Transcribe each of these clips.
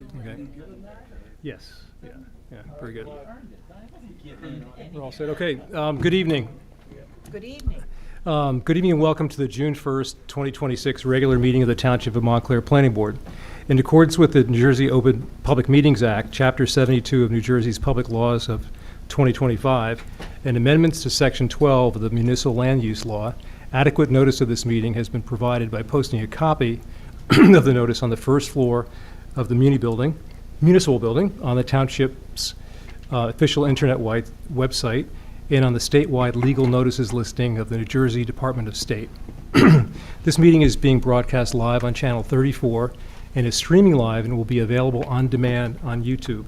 Okay. Yes. Yeah. Yeah. Very good. We're all set. Okay. Good evening. Good evening. Good evening and welcome to the June 1st, 2026 regular meeting of the Township of Montclair Planning Board. In accordance with the New Jersey Open Public Meetings Act, Chapter 72 of New Jersey's Public Laws of 2025, and amendments to Section 12 of the Municipal Land Use Law, adequate notice of this meeting has been provided by posting a copy of the notice on the first floor of the municipal building on the Township's official internet-wide website and on the statewide legal notices listing of the New Jersey Department of State. This meeting is being broadcast live on Channel 34 and is streaming live and will be available on demand on YouTube.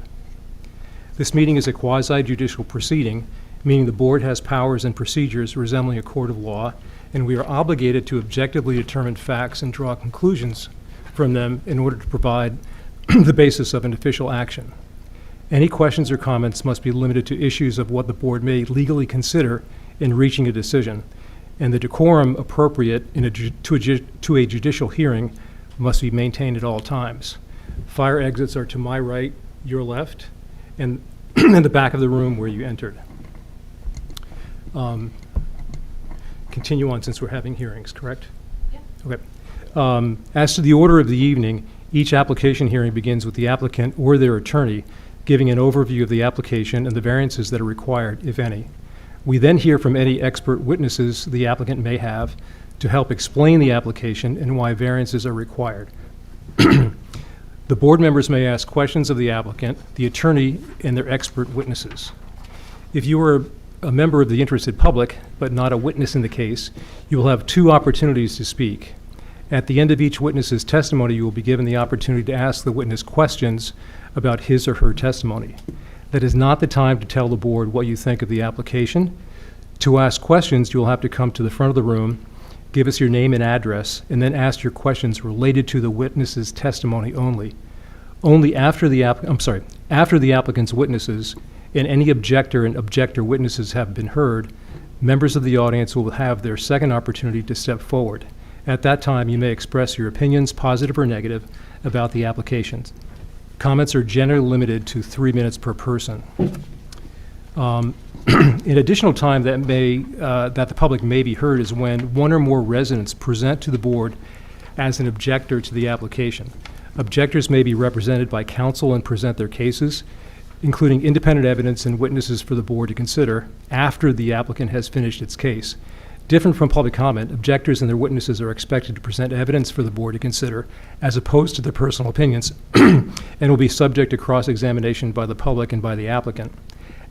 This meeting is a quasi-judicial proceeding, meaning the board has powers and procedures resembling a court of law, and we are obligated to objectively determine facts and draw conclusions from them in order to provide the basis of an official action. Any questions or comments must be limited to issues of what the board may legally consider in reaching a decision, and the decorum appropriate to a judicial hearing must be maintained at all times. Fire exits are to my right, your left, and in the back of the room where you entered. Continue on since we're having hearings, correct? Yeah. Okay. As to the order of the evening, each application hearing begins with the applicant or their attorney giving an overview of the application and the variances that are required, if any. We then hear from any expert witnesses the applicant may have to help explain the application and why variances are required. The board members may ask questions of the applicant, the attorney, and their expert witnesses. If you are a member of the interested public, but not a witness in the case, you will have two opportunities to speak. At the end of each witness's testimony, you will be given the opportunity to ask the witness questions about his or her testimony. That is not the time to tell the board what you think of the application. To ask questions, you will have to come to the front of the room, give us your name and address, and then ask your questions related to the witness's testimony only. Only after the applicant's witnesses and any objector and objector witnesses have been heard, members of the audience will have their second opportunity to step forward. At that time, you may express your opinions, positive or negative, about the applications. Comments are generally limited to 3 minutes per person. In additional time that the public may be heard is when one or more residents present to the board as an objector to the application. Objectors may be represented by counsel and present their cases, including independent evidence and witnesses for the board to consider after the applicant has finished its case. Different from public comment, objectors and their witnesses are expected to present evidence for the board to consider, as opposed to their personal opinions, and will be subject to cross-examination by the public and by the applicant.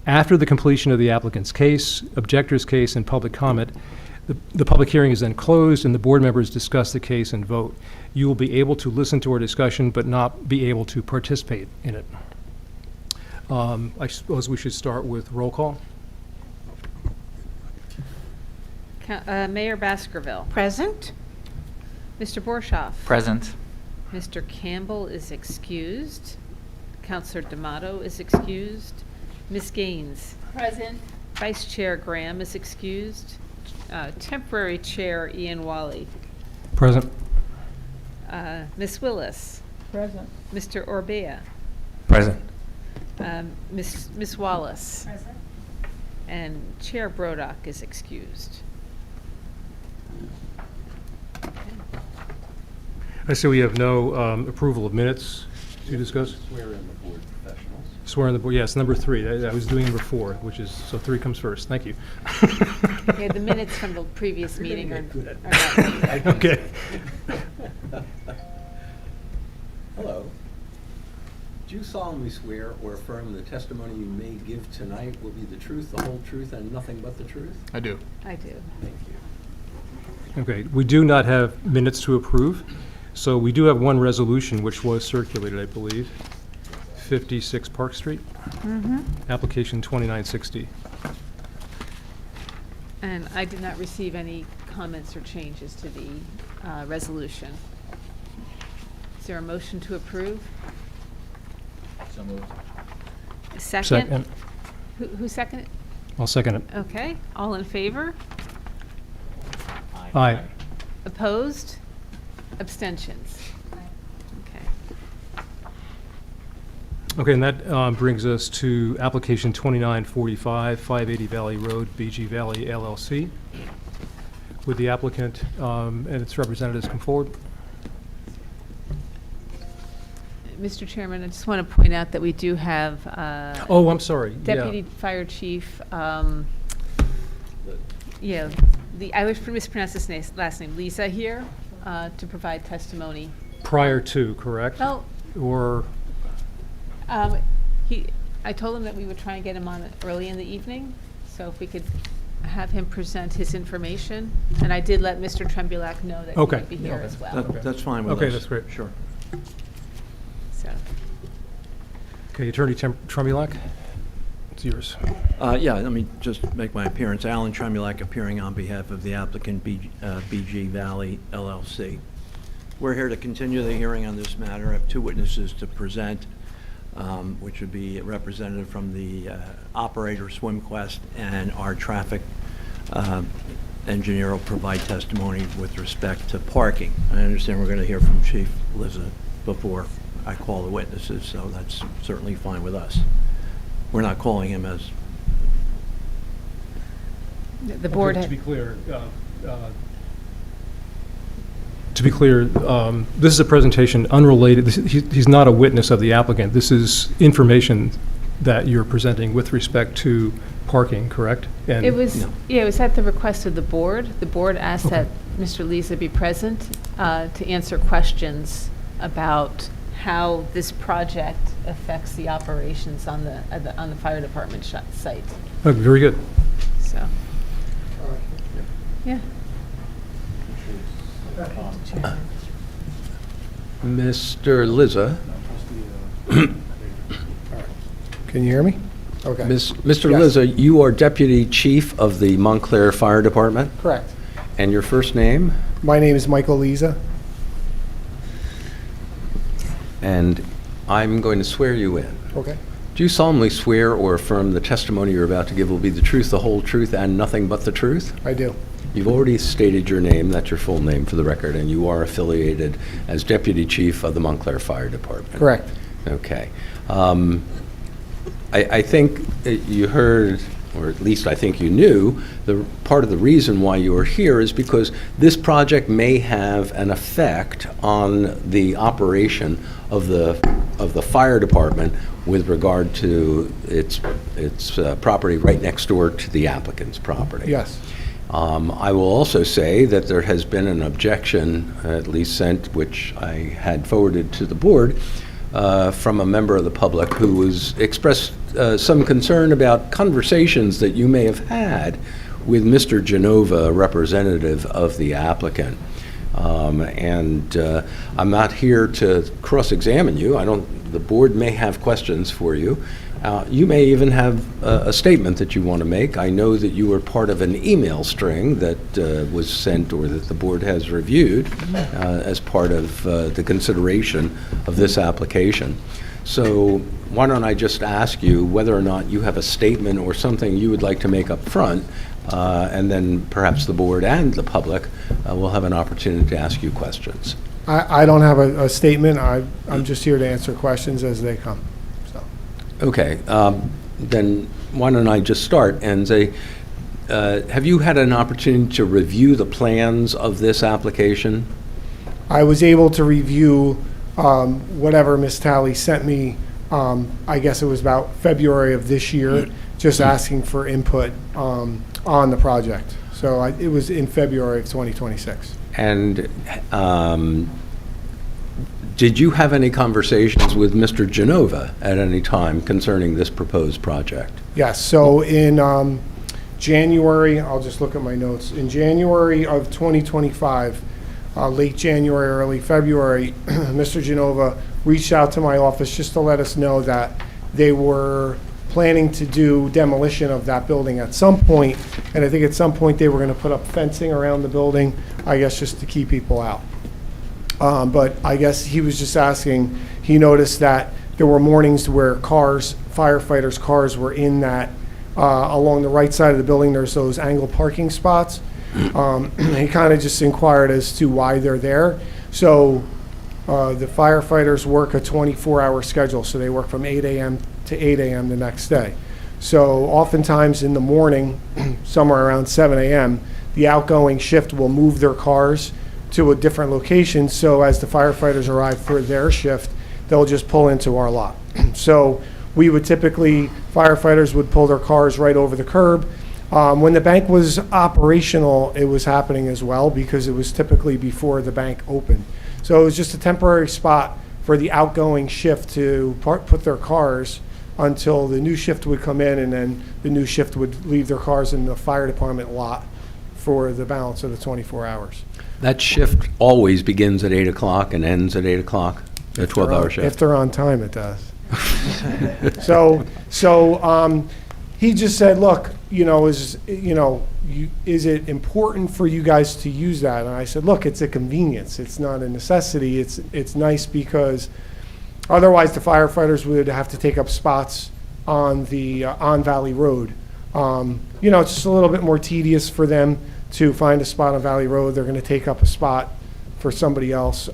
After the completion of the applicant's case, objector's case, and public comment, the public hearing is then closed and the board members discuss the case and vote. You will be able to listen to our discussion but not be able to participate in it. I suppose we should start with roll call. Mayor Baskerville. Present. Mr. Borshoff. Present. Mr. Campbell is excused. Counselor D'Amato is excused. Ms. Gaines. Present. Vice Chair Graham is excused. Temporary Chair Ian Wally. Present. Ms. Willis. Present. Mr. Orbea. Present. Ms. Wallace. Present. And Chair Brodock is excused. I see we have no approval of minutes to discuss. Swear in the board professionals. Swear in the board, yes, number 3. I was doing number 4, which is, so 3 comes first. Thank you. Yeah, the minutes from the previous meeting are not. Okay. Hello. Do you solemnly swear or affirm the testimony you may give tonight will be the truth, the whole truth, and nothing but the truth? I do. I do. Thank you. Okay, we do not have minutes to approve, so we do have one resolution which was circulated, I believe. 56 Park Street, application 2960. And I did not receive any comments or changes to the resolution. Is there a motion to approve? So moved. Second? Second. Who seconded? I'll second it. Okay, all in favor? Aye. Opposed? Abstentions? Okay. Okay, and that brings us to application 2945, 580 Valley Road, BG Valley LLC. Would the applicant and its representatives come forward? Mr. Chairman, I just want to point out that we do have Oh, I'm sorry. Deputy Fire Chief, yeah, I always mispronounce his last name, Lizza here, to provide testimony. Prior to, correct? Well, Or, I told him that we would try and get him on early in the evening, so if we could have him present his information. And I did let Mr. Trembulac know that he Okay. would be here as well. That's fine with us. okay, that's great. Sure. So, Okay, Attorney Trembulac, it's yours. Yeah, let me just make my appearance. Alan Tremulak appearing on behalf of the applicant BG Valley LLC. We're here to continue the hearing on this matter. I have two witnesses to present, which would be a representative from the operator, SwimQuest, and our traffic engineer will provide testimony with respect to parking. I understand we're going to hear from Chief Lizza before I call the witnesses, so that's certainly fine with us. We're not calling him as... the board To had. be clear, this is a presentation unrelated, he's not a witness of the applicant. This is information that you're presenting with respect to parking, correct? And- It was, No. yeah, it was at the request of the board. The board asked Okay. that Mr. Lizza be present to answer questions about how this project affects the operations on the fire department site, Oh, very good. so. Yeah. Mr. Lizza, Can you hear me? Okay. Mr. Yes. Lizza, you are Deputy Chief of the Montclair Fire Department, Correct. and your first name? My name is Michael Lizza. And I'm going to swear you in. Okay. Do you solemnly swear or affirm the testimony you're about to give will be the truth, the whole truth, and nothing but the truth? I do. You've already stated your name, that's your full name for the record, and you are affiliated as Deputy Chief of the Montclair Fire Department. Correct. Okay. I think you heard, or at least I think you knew, the part of the reason why you are here is because this project may have an effect on the operation of the fire department with regard to its property right next door to the applicant's property. Yes. I will also say that there has been an objection, at least sent, which I had forwarded to the board, from a member of the public who was expressed some concern about conversations that you may have had with Mr. Genova, a representative of the applicant. And I'm not here to cross-examine you. The board may have questions for you. You may even have a statement that you want to make. I know that you were part of an email string that was sent or that the board has reviewed as part of the consideration of this application. So why don't I just ask you whether or not you have a statement or something you would like to make up front, and then perhaps the board and the public will have an opportunity to ask you questions. I don't have a statement. I'm just here to answer questions as they come. So. Okay, then why don't I just start and say, have you had an opportunity to review the plans of this application? I was able to review whatever Ms. Talley sent me, I guess it was about February of this year, just asking for input on the project. So it was in February of 2026. And did you have any conversations with Mr. Genova at any time concerning this proposed project? Yes, so in January, I'll just look at my notes. In January of 2025, late January, early February, Mr. Genova reached out to my office just to let us know that they were planning to do demolition of that building at some point, and I think at some point they were going to put up fencing around the building, I guess just to keep people out. But I guess he was just asking, he noticed that there were mornings where firefighters' cars were in that, along the right side of the building, there's those angled parking spots. He kind of just inquired as to why they're there. So the firefighters work a 24-hour schedule, so they work from 8 a.m. to 8 a.m. the next day. So oftentimes in the morning, somewhere around 7 a.m., the outgoing shift will move their cars to a different location, so as the firefighters arrive for their shift, they'll just pull into our lot. So we would typically, firefighters would pull their cars right over the curb. When the bank was operational, it was happening as well, because it was typically before the bank opened. So it was just a temporary spot for the outgoing shift to put their cars until the new shift would come in, and then the new shift would leave their cars in the fire department lot for the balance of the 24 hours. That shift always begins at 8 o'clock and ends at 8 o'clock, the 12-hour shift? If they're on time, it does. He just said, look, is it important for you guys to use that? And I said, look, it's a convenience. It's not a necessity. It's nice because otherwise the firefighters would have to take up spots on the on Valley Road. It's just a little bit more tedious for them to find a spot on Valley Road. They're going to take up a spot for somebody else.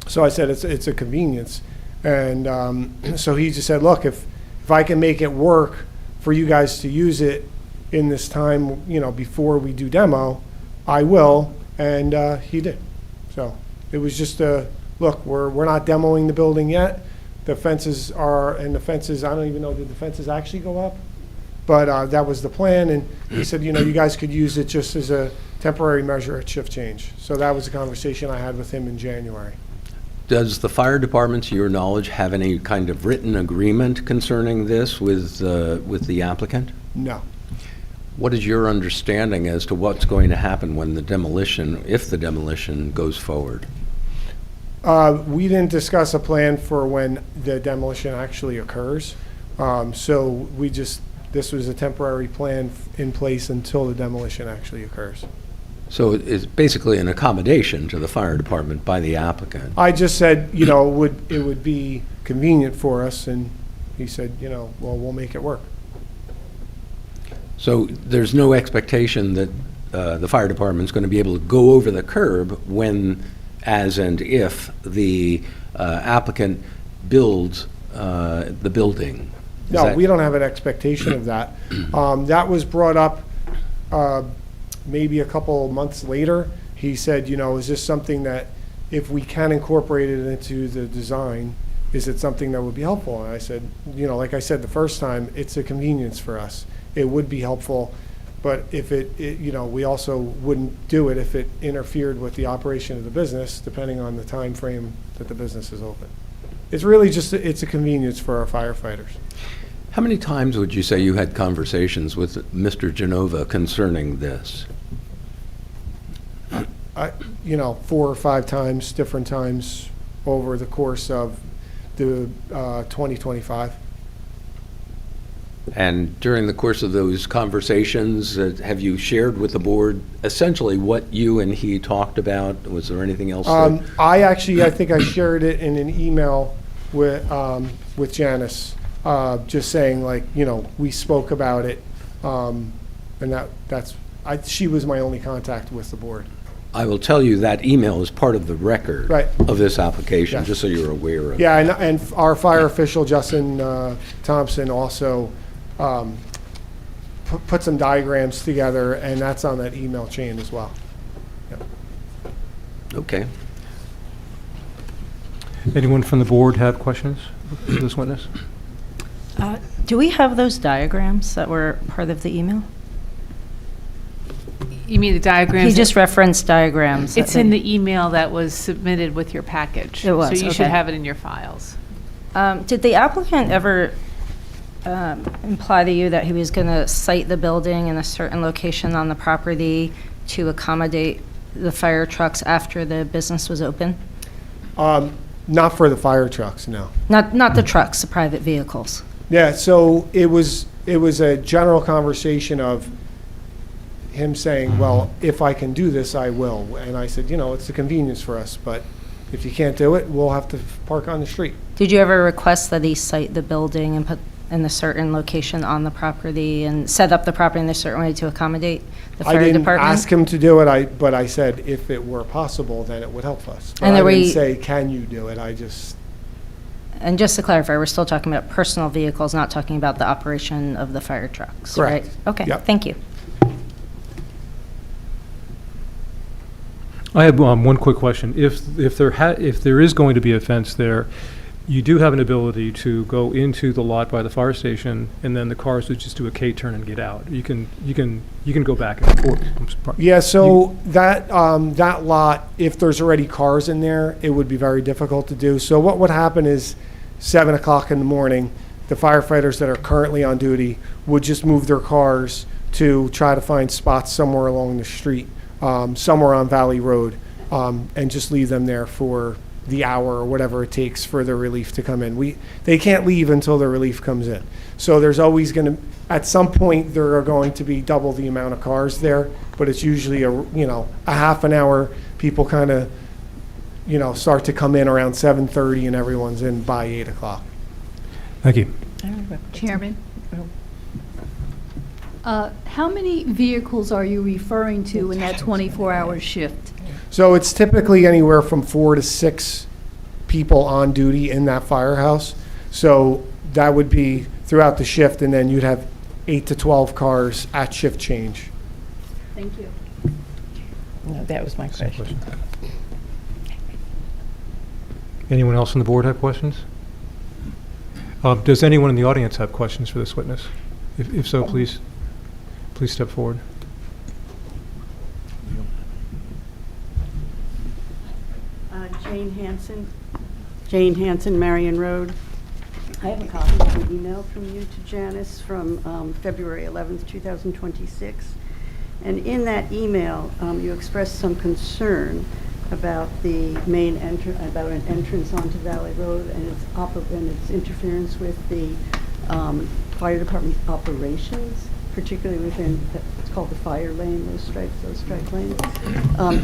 So I said it's a convenience. And so he just said, look, if I can make it work for you guys to use it in this time, before we do demo, I will. And he did. So it was just look, we're not demoing the building yet. The fences I don't even know, did the fences actually go up? But that was the plan, and he said, you guys could use it just as a temporary measure at shift change. So that was a conversation I had with him in January. Does the fire department, to your knowledge, have any kind of written agreement concerning this with the applicant? No. What is your understanding as to what's going to happen when the demolition, if the demolition goes forward? We didn't discuss a plan for when the demolition actually occurs. So this was a temporary plan in place until the demolition actually occurs. So it's basically an accommodation to the fire department by the applicant. I just said, it would be convenient for us, and he said, well, we'll make it work. So there's no expectation that the fire department's going to be able to go over the curb when, as and if the applicant builds the building. No, we don't have an expectation of that. That was brought up maybe a couple months later. He said, is this something that if we can incorporate it into the design, is it something that would be helpful? And I said, like I said the first time, it's a convenience for us. It would be helpful, but if we also wouldn't do it if it interfered with the operation of the business, depending on the time frame that the business is open. It's really just, it's a convenience for our firefighters. How many times would you say you had conversations with Mr. Genova concerning this? 4 or 5 times, different times over the course of the 2025. And during the course of those conversations, have you shared with the board essentially what you and he talked about? Was there anything else? I think I shared it in an email with Janice, just saying we spoke about it, and she was my only contact with the board. I will tell you that email is part of the record Right. of this application, Yes. just so you're aware of it. Yeah, and our fire official, Justin Thompson, also put some diagrams together, and that's on that email chain as well. Yep. Okay. Anyone from the board have questions for this witness? Do we have those diagrams that were part of the email? You mean the diagrams? He just referenced diagrams. It's in the email that was submitted with your package. It was, So you should okay. have it in your files. Did the applicant ever imply to you that he was going to site the building in a certain location on the property to accommodate the fire trucks after the business was open? Not for the fire trucks, no. Not the trucks, the private vehicles. Yeah, so it was a general conversation of him saying, well, if I can do this, I will. And I said, it's a convenience for us, but if you can't do it, we'll have to park on the street. Did you ever request that he site the building and put in a certain location on the property and set up the property in a certain way to accommodate the I fire didn't department? ask him to do it, but I said if it were possible, then it would help us. But And I there didn't we- say, can you do it? I just, And just to clarify, we're still talking about personal vehicles, not talking about the operation of the fire trucks, Correct. right? Okay, Yep. thank you. I have one quick question. If there is going to be a fence there, you do have an ability to go into the lot by the fire station, and then the cars would just do a K-turn and get out. You can go back and forth. yeah, so that lot, if there's already cars in there, it would be very difficult to do. So what would happen is 7 o'clock in the morning, the firefighters that are currently on duty would just move their cars to try to find spots somewhere along the street, somewhere on Valley Road, and just leave them there for the hour or whatever it takes for the relief to come in. They can't leave until the relief comes in. So there's always going to, at some point, there are going to be double the amount of cars there, but it's usually a half an hour. People kind of, start to come in around 7:30 and everyone's in by 8 o'clock. Thank you. Chairman? How many vehicles are you referring to in that 24-hour shift? So it's typically anywhere from 4 to 6 people on duty in that firehouse. So that would be throughout the shift, and then you'd have 8 to 12 cars at shift change. Thank you. No, that was my question. Anyone else on the board have questions? Does anyone in the audience have questions for this witness? If so, please step forward. Jane Hansen, Marion Road. I have a copy of an email from you to Janice from February 11th, 2026. And in that email, you expressed some concern about the main about an entrance onto Valley Road and its interference with the fire department's operations, particularly within it's called the fire lane, those strike lanes.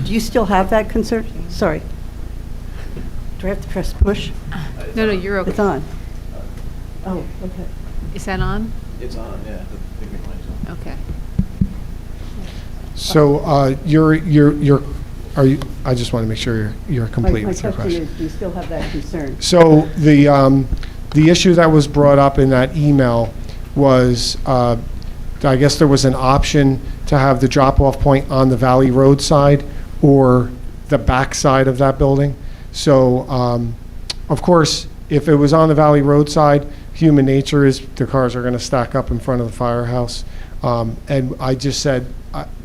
Do you still have that concern? Sorry. Do I have to press push? No, you're okay. It's on. Oh, okay. Is that on? It's on, yeah, the green light's on. Okay. So I just want to make sure you're complete with your My question is, do you still have that concern? So the issue that was brought up in that email was, I guess there was an option to have the drop-off point on the Valley Road side or the back side of that building. So, of course, if it was on the Valley Road side, human nature is the cars are going to stack up in front of the firehouse. And I just said,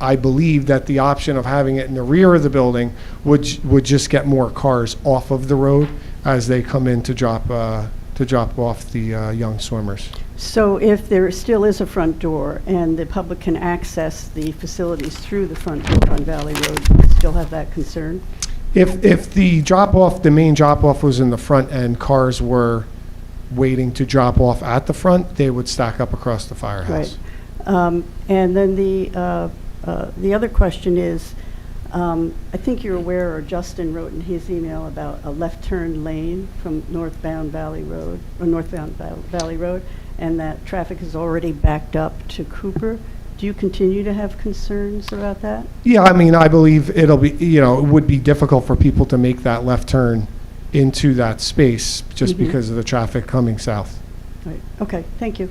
I believe that the option of having it in the rear of the building would just get more cars off of the road as they come in to drop off the young swimmers. So if there still is a front door and the public can access the facilities through the front door on Valley Road, do you still have that concern? If the main drop-off was in the front and cars were waiting to drop off at the front, they would stack up across the firehouse. Right. And then the other question is, I think you're aware, or Justin wrote in his email about a left turn lane from northbound Valley Road, and that traffic is already backed up to Cooper. Do you continue to have concerns about that? Yeah, I mean, I believe it'll be, it would be difficult for people to make that left turn into that space just because of the traffic coming south. Right. Okay, thank you.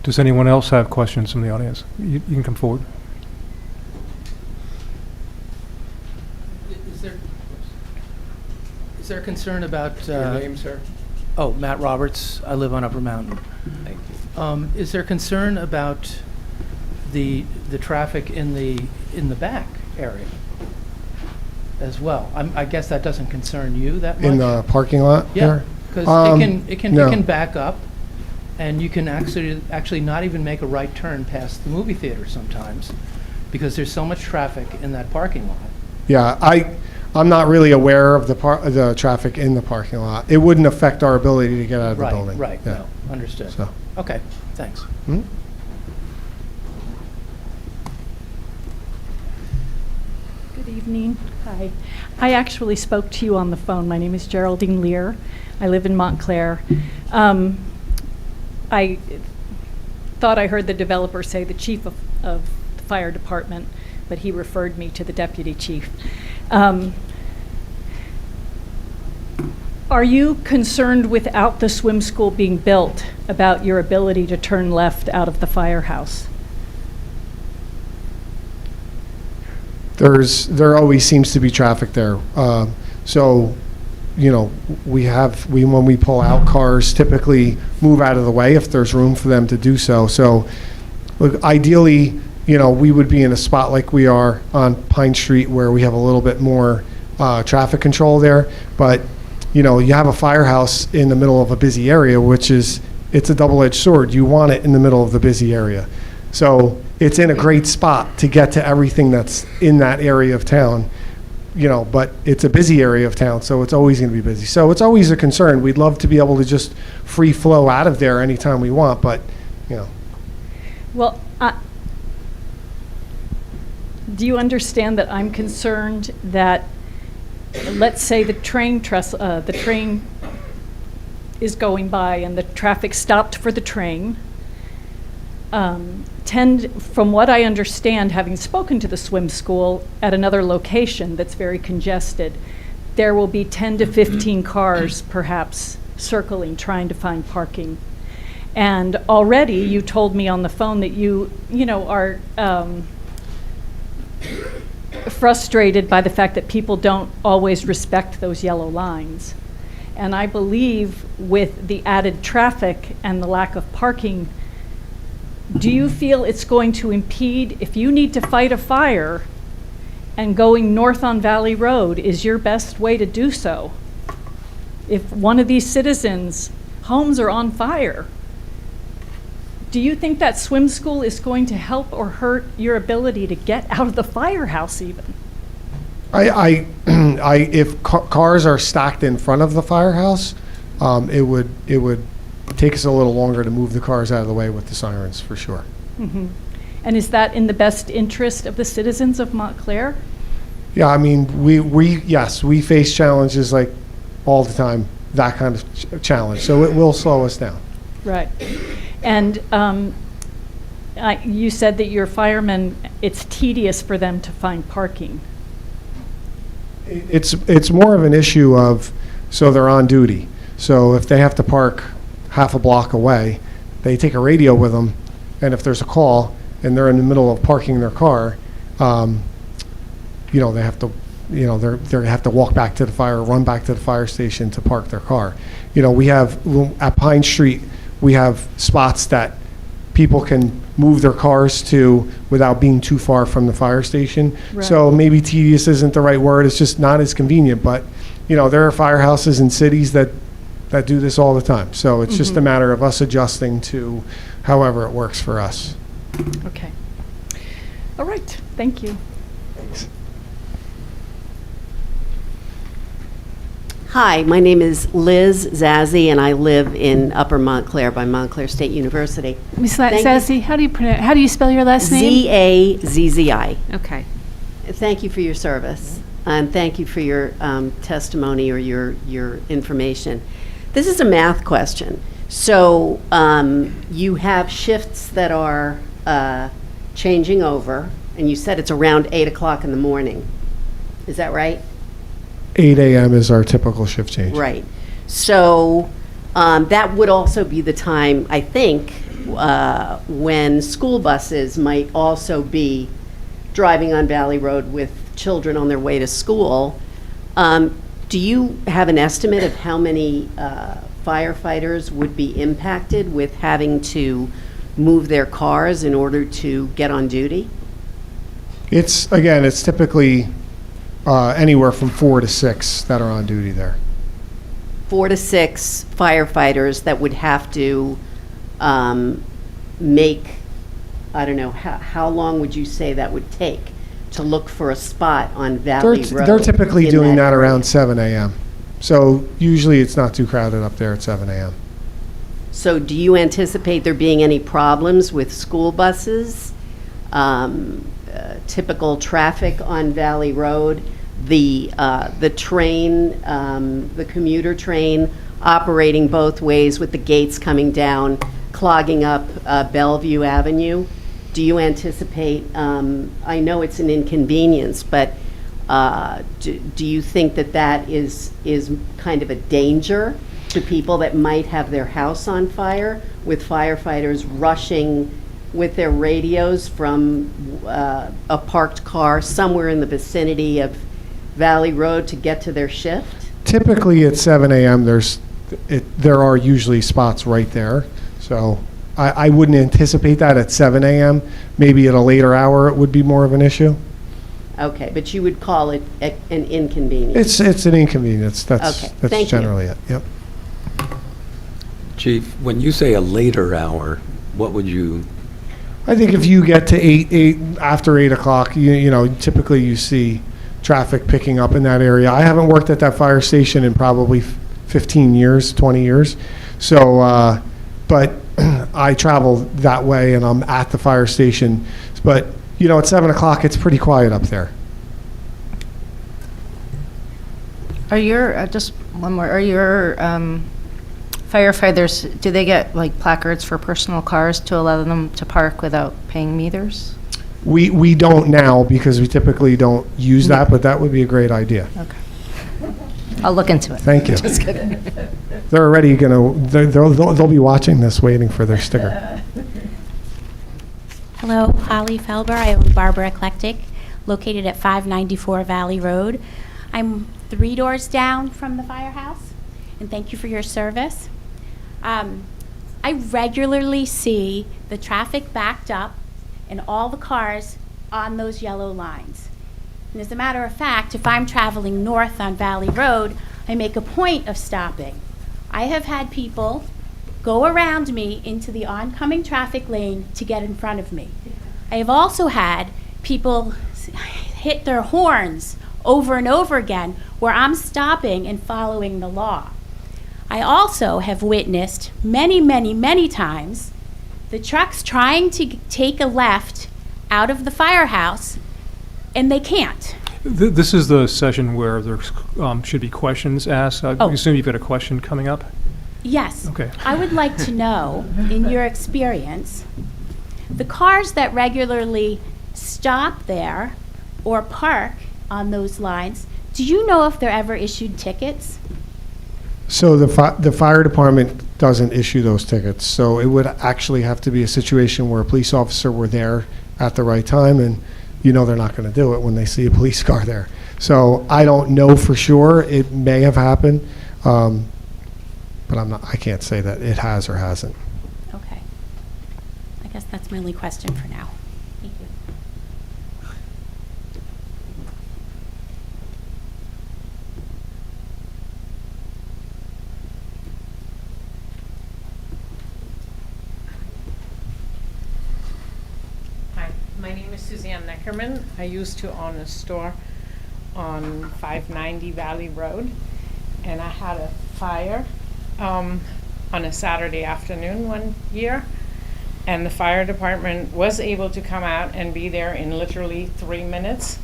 Does anyone else have questions from the audience? You can come forward. Is there concern about? Your name, sir? Oh, Matt Roberts. I live on Upper Mountain. Thank you. Is there concern about the traffic in the back area as well? I guess that doesn't concern you that much. In the parking lot Yeah, there? because it no. can back up, and you can actually not even make a right turn past the movie theater sometimes, because there's so much traffic in that parking lot. Yeah, I'm not really aware of the traffic in the parking lot. It wouldn't affect our ability to get out of the building. Right, Yeah. no, understood. So. Okay, thanks. Good evening. Hi. I actually spoke to you on the phone. My name is Geraldine Lear. I live in Montclair. I thought I heard the developer say the chief of the fire department, but he referred me to the deputy chief. Are you concerned without the swim school being built about your ability to turn left out of the firehouse? There always seems to be traffic there. So, you know, when we pull out, cars typically move out of the way if there's room for them to do so. So, look, ideally, you know, we would be in a spot like we are on Pine Street where we have a little bit more traffic control there. But, you know, you have a firehouse in the middle of a busy area, it's a double-edged sword. You want it in the middle of the busy area. So it's in a great spot to get to everything that's in that area of town, you know, but it's a busy area of town, so it's always going to be busy. So it's always a concern. We'd love to be able to just free flow out of there anytime we want, but, you know. Well, do you understand that I'm concerned that, let's say the train is going by and the traffic stopped for the train, from what I understand, having spoken to the swim school at another location that's very congested, there will be 10 to 15 cars perhaps circling, trying to find parking. And already you told me on the phone that you are frustrated by the fact that people don't always respect those yellow lines. And I believe with the added traffic and the lack of parking, do you feel it's going to impede, if you need to fight a fire and going north on Valley Road is your best way to do so? If one of these citizens' homes are on fire, do you think that swim school is going to help or hurt your ability to get out of the firehouse even? If cars are stacked in front of the firehouse, it would take us a little longer to move the cars out of the way with the sirens, for sure. Mm-hmm. And is that in the best interest of the citizens of Montclair? Yeah, I mean, we face challenges like all the time, that kind of challenge. So it will slow us down. Right. And you said that your firemen, it's tedious for them to find parking. It's more of an issue of, so they're on duty. So if they have to park half a block away, they take a radio with them, and if there's a call and they're in the middle of parking their car, you know, they have to, you know, they have to walk back to the run back to the fire station to park their car. You know, we have at Pine Street, we have spots that people can move their cars to without being too far from the fire station. Right. So maybe tedious isn't the right word. It's just not as convenient. But, you know, there are firehouses in cities that do this all the time. So it's just a matter of us adjusting to however it works for us. Okay. All right. Thank you. Thanks. Hi, my name is Liz Zazzi, and I live in Upper Montclair by Montclair State University. Ms. Thank you. Zazzi, how do you spell your last name? Z-A-Z-Z-I. Okay. Thank you for your service, and thank you for your testimony or your information. This is a math question. So you have shifts that are changing over, and you said it's around 8 o'clock in the morning. Is that right? 8 a.m. is our typical shift change. Right. So that would also be the time, I think, when school buses might also be driving on Valley Road with children on their way to school. Do you have an estimate of how many firefighters would be impacted with having to move their cars in order to get on duty? It's typically anywhere from 4 to 6 that are on duty there. 4 to 6 firefighters that would have to make, I don't know, how long would you say that would take to look for a spot on Valley Road? They're typically in doing that area? around 7 a.m. So usually it's not too crowded up there at 7 a.m. So do you anticipate there being any problems with school buses typical traffic on Valley Road, the train, the commuter train operating both ways with the gates coming down, clogging up Bellevue Avenue. Do you anticipate, I know it's an inconvenience, but do you think that that is kind of a danger to people that might have their house on fire, with firefighters rushing with their radios from a parked car somewhere in the vicinity of Valley Road to get to their shift? Typically at 7 a.m., there are usually spots right there. So I wouldn't anticipate that at 7 a.m. Maybe at a later hour, it would be more of an issue. Okay, but you would call it an inconvenience? It's an inconvenience. That's Okay, thank you. generally it. Yep. Chief, when you say a later hour, what would you, I think if you get to after 8 o'clock, you know, typically you see traffic picking up in that area. I haven't worked at that fire station in probably 15 years, 20 years. So, but I travel that way and I'm at the fire station. But, you know, at 7 o'clock, it's pretty quiet up there. Are your, just one more, are your firefighters, do they get like placards for personal cars to allow them to park without paying meters? We don't now because we typically don't use that, but that would be a great idea. Okay. I'll look into it. Thank you. Just kidding. They're already they'll be watching this, waiting for their sticker. Hello, Holly Felber. I own Barber Eclectic, located at 594 Valley Road. I'm 3 doors down from the firehouse, and thank you for your service. I regularly see the traffic backed up and all the cars on those yellow lines. And as a matter of fact, if I'm traveling north on Valley Road, I make a point of stopping. I have had people go around me into the oncoming traffic lane to get in front of me. I have also had people hit their horns over and over again where I'm stopping and following the law. I also have witnessed many, many, many times the trucks trying to take a left out of the firehouse, and they can't. This is the session where there should be questions asked. I assume you've got a question coming up? Yes. Okay. I would like to know, in your experience, the cars that regularly stop there or park on those lines, do you know if they're ever issued tickets? So the fire department doesn't issue those tickets. So it would actually have to be a situation where a police officer were there at the right time, and you know they're not going to do it when they see a police car there. So I don't know for sure. It may have happened, but I can't say that it has or hasn't. Okay. I guess that's my only question for now. Thank you. Hi, my name is Suzanne Neckerman. I used to own a store on 590 Valley Road, and I had a fire on a Saturday afternoon one year, and the fire department was able to come out and be there in literally 3 minutes.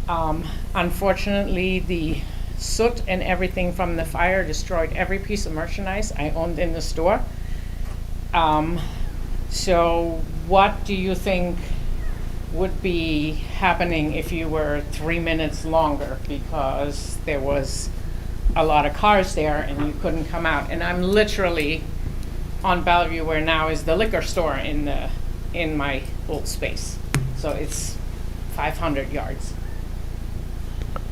Unfortunately, the soot and everything from the fire destroyed every piece of merchandise I owned in the store. So what do you think would be happening if you were 3 minutes longer, because there was a lot of cars there and you couldn't come out? And I'm literally on Bellevue, where now is the liquor store in my old space. So it's 500 yards.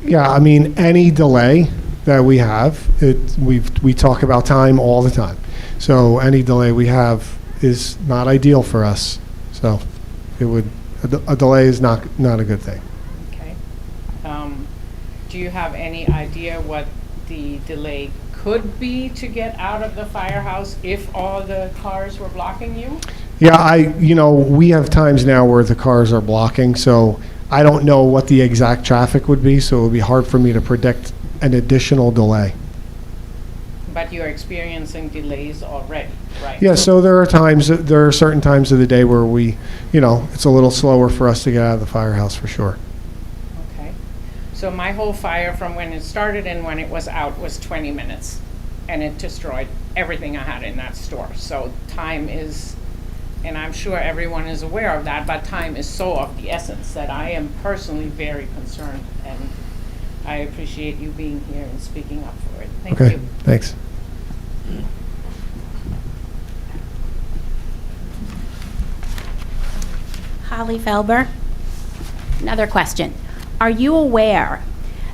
Yeah, I mean, any delay that we have, we talk about time all the time. So any delay we have is not ideal for us. So a delay is not a good thing. Okay. Do you have any idea what the delay could be to get out of the firehouse if all the cars were blocking you? Yeah, we have times now where the cars are blocking, so I don't know what the exact traffic would be, so it would be hard for me to predict an additional delay. But you're experiencing delays already, right? Yeah, so there are certain times of the day where we, it's a little slower for us to get out of the firehouse for sure. Okay. So my whole fire from when it started and when it was out was 20 minutes. And it destroyed everything I had in that store. So time is, and I'm sure everyone is aware of that, but time is so of the essence that I am personally very concerned. And I appreciate you being here and speaking up for it. Thank Okay, you. thanks. Holly Felber. Another question. Are you aware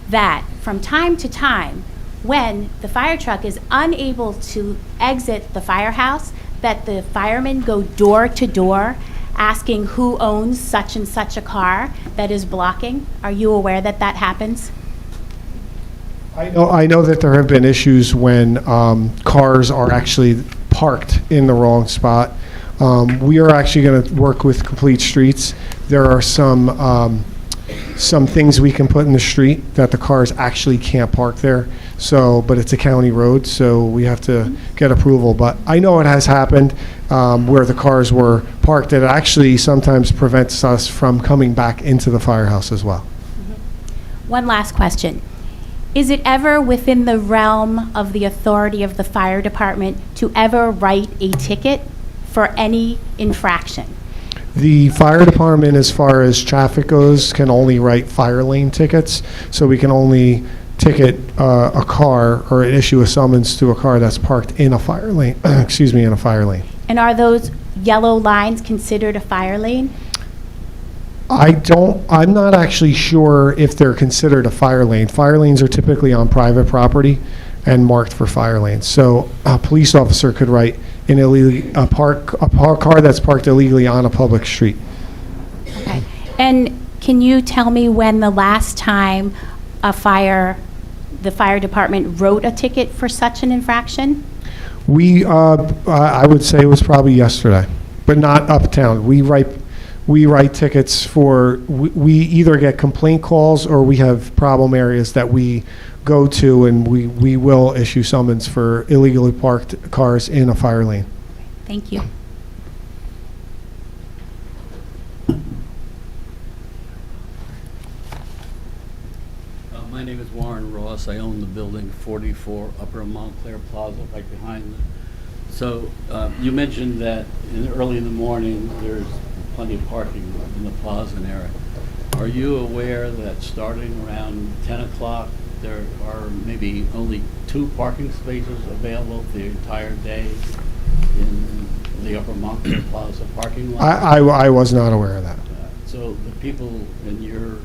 that from time to time, when the fire truck is unable to exit the firehouse, that the firemen go door to door asking who owns such and such a car that is blocking? Are you aware that that happens? I know that there have been issues when cars are actually parked in the wrong spot. We are actually going to work with Complete Streets. There are some things we can put in the street that the cars actually can't park there. So, but it's a county road, so we have to get approval. But I know it has happened where the cars were parked. It actually sometimes prevents us from coming back into the firehouse as well. One last question. Is it ever within the realm of the authority of the fire department to ever write a ticket for any infraction? The fire department, as far as traffic goes, can only write fire lane tickets. So we can only ticket a car or issue a summons to a car that's parked in a fire lane, in a fire lane. And are those yellow lines considered a fire lane? I'm not actually sure if they're considered a fire lane. Fire lanes are typically on private property and marked for fire lanes. So a police officer could write a car that's parked illegally on a public street. Okay. And can you tell me when the last time the fire department wrote a ticket for such an infraction? I would say it was probably yesterday, but not uptown. We write tickets for, we either get complaint calls or we have problem areas that we go to, and we will issue summons for illegally parked cars in a fire lane. Thank you. My name is Warren Ross. I own the building 44 Upper Montclair Plaza, right behind it. So you mentioned that early in the morning there's plenty of parking in the plaza area. Are you aware that starting around 10 o'clock there are maybe only 2 parking spaces available the entire day in the Upper Montclair Plaza parking lot? I was not aware of that. So the people in your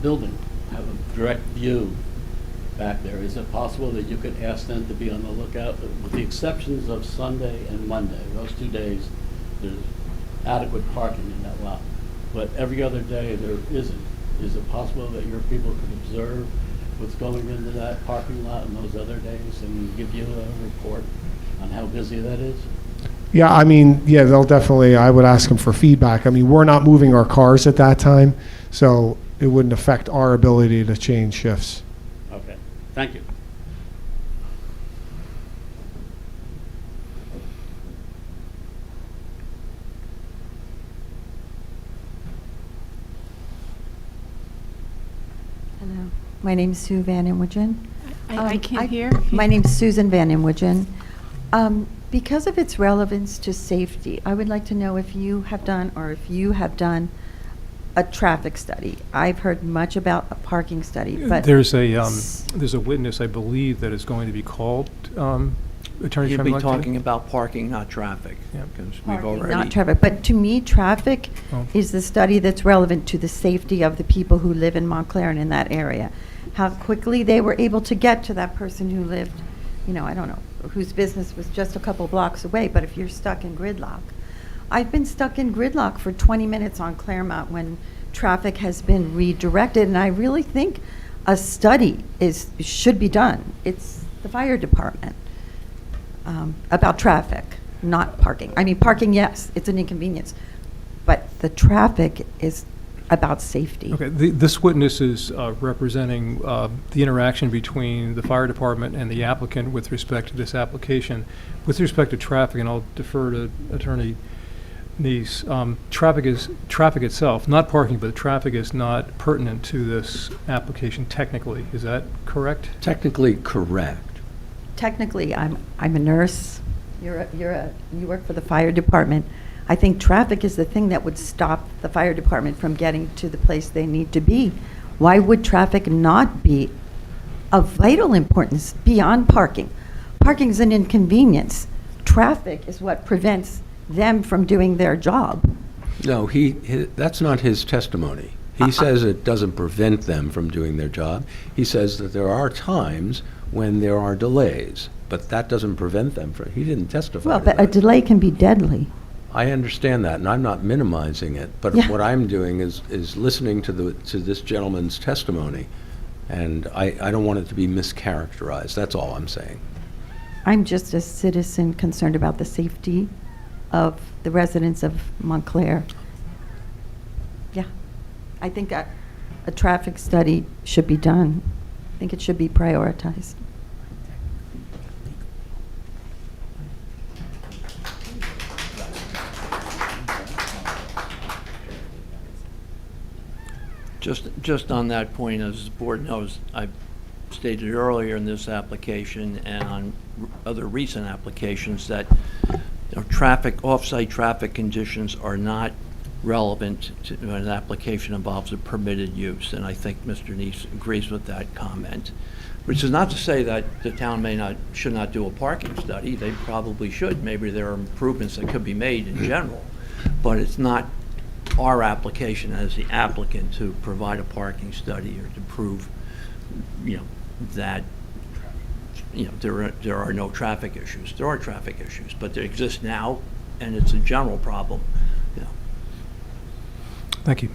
building have a direct view back there. Is it possible that you could ask them to be on the lookout, with the exceptions of Sunday and Monday? Those 2 days, there's adequate parking in that lot. But every other day, there isn't. Is it possible that your people could observe what's going into that parking lot on those other days and give you a report on how busy that is? Yeah, they'll definitely, I would ask them for feedback. We're not moving our cars at that time, so it wouldn't affect our ability to change shifts. Okay, thank you. Hello, my name's Sue Van Inwagen. I can't hear. My name's Susan Van Inwagen. Because of its relevance to safety, I would like to know if you have done a traffic study. I've heard much about a parking study, but There's a witness, I believe, that is going to be called. Attorney You'd be Tremblay? talking about parking, not traffic. Yeah. Because we've parking, already. not traffic. But to me, traffic Oh. is the study that's relevant to the safety of the people who live in Montclair and in that area. How quickly they were able to get to that person who lived, I don't know, whose business was just a couple blocks away, but if you're stuck in gridlock. I've been stuck in gridlock for 20 minutes on Claremont when traffic has been redirected, and I really think a study should be done. It's the fire department about traffic, not parking. Parking, yes, it's an inconvenience, but the traffic is about safety. Okay, this witness is representing the interaction between the fire department and the applicant with respect to this application. With respect to traffic, and I'll defer to Attorney Neese, traffic itself, not parking, but traffic is not pertinent to this application technically. Is that correct? Technically correct. Technically, I'm a nurse. You work for the fire department. I think traffic is the thing that would stop the fire department from getting to the place they need to be. Why would traffic not be of vital importance beyond parking? Parking is an inconvenience. Traffic is what prevents them from doing their job. No, that's not his testimony. He says it doesn't prevent them from doing their job. He says that there are times when there are delays, but that doesn't prevent them from, he didn't testify Well, to but a that. delay can be deadly. I understand that, and I'm not minimizing it, but Yeah. what I'm doing is listening to this gentleman's testimony, and I don't want it to be mischaracterized. That's all I'm saying. I'm just a citizen concerned about the safety of the residents of Montclair. Yeah, I think a traffic study should be done. I think it should be prioritized. Just on that point, as the board knows, I stated earlier in this application and on other recent applications that off-site traffic conditions are not relevant to when an application involves a permitted use, and I think Mr. Neese agrees with that comment. Which is not to say that the town should not do a parking study. They probably should. Maybe there are improvements that could be made in general, but it's not our application as the applicant to provide a parking study or to prove, that, there are no traffic issues. There are traffic issues, but they exist now, and it's a general problem. Thank you.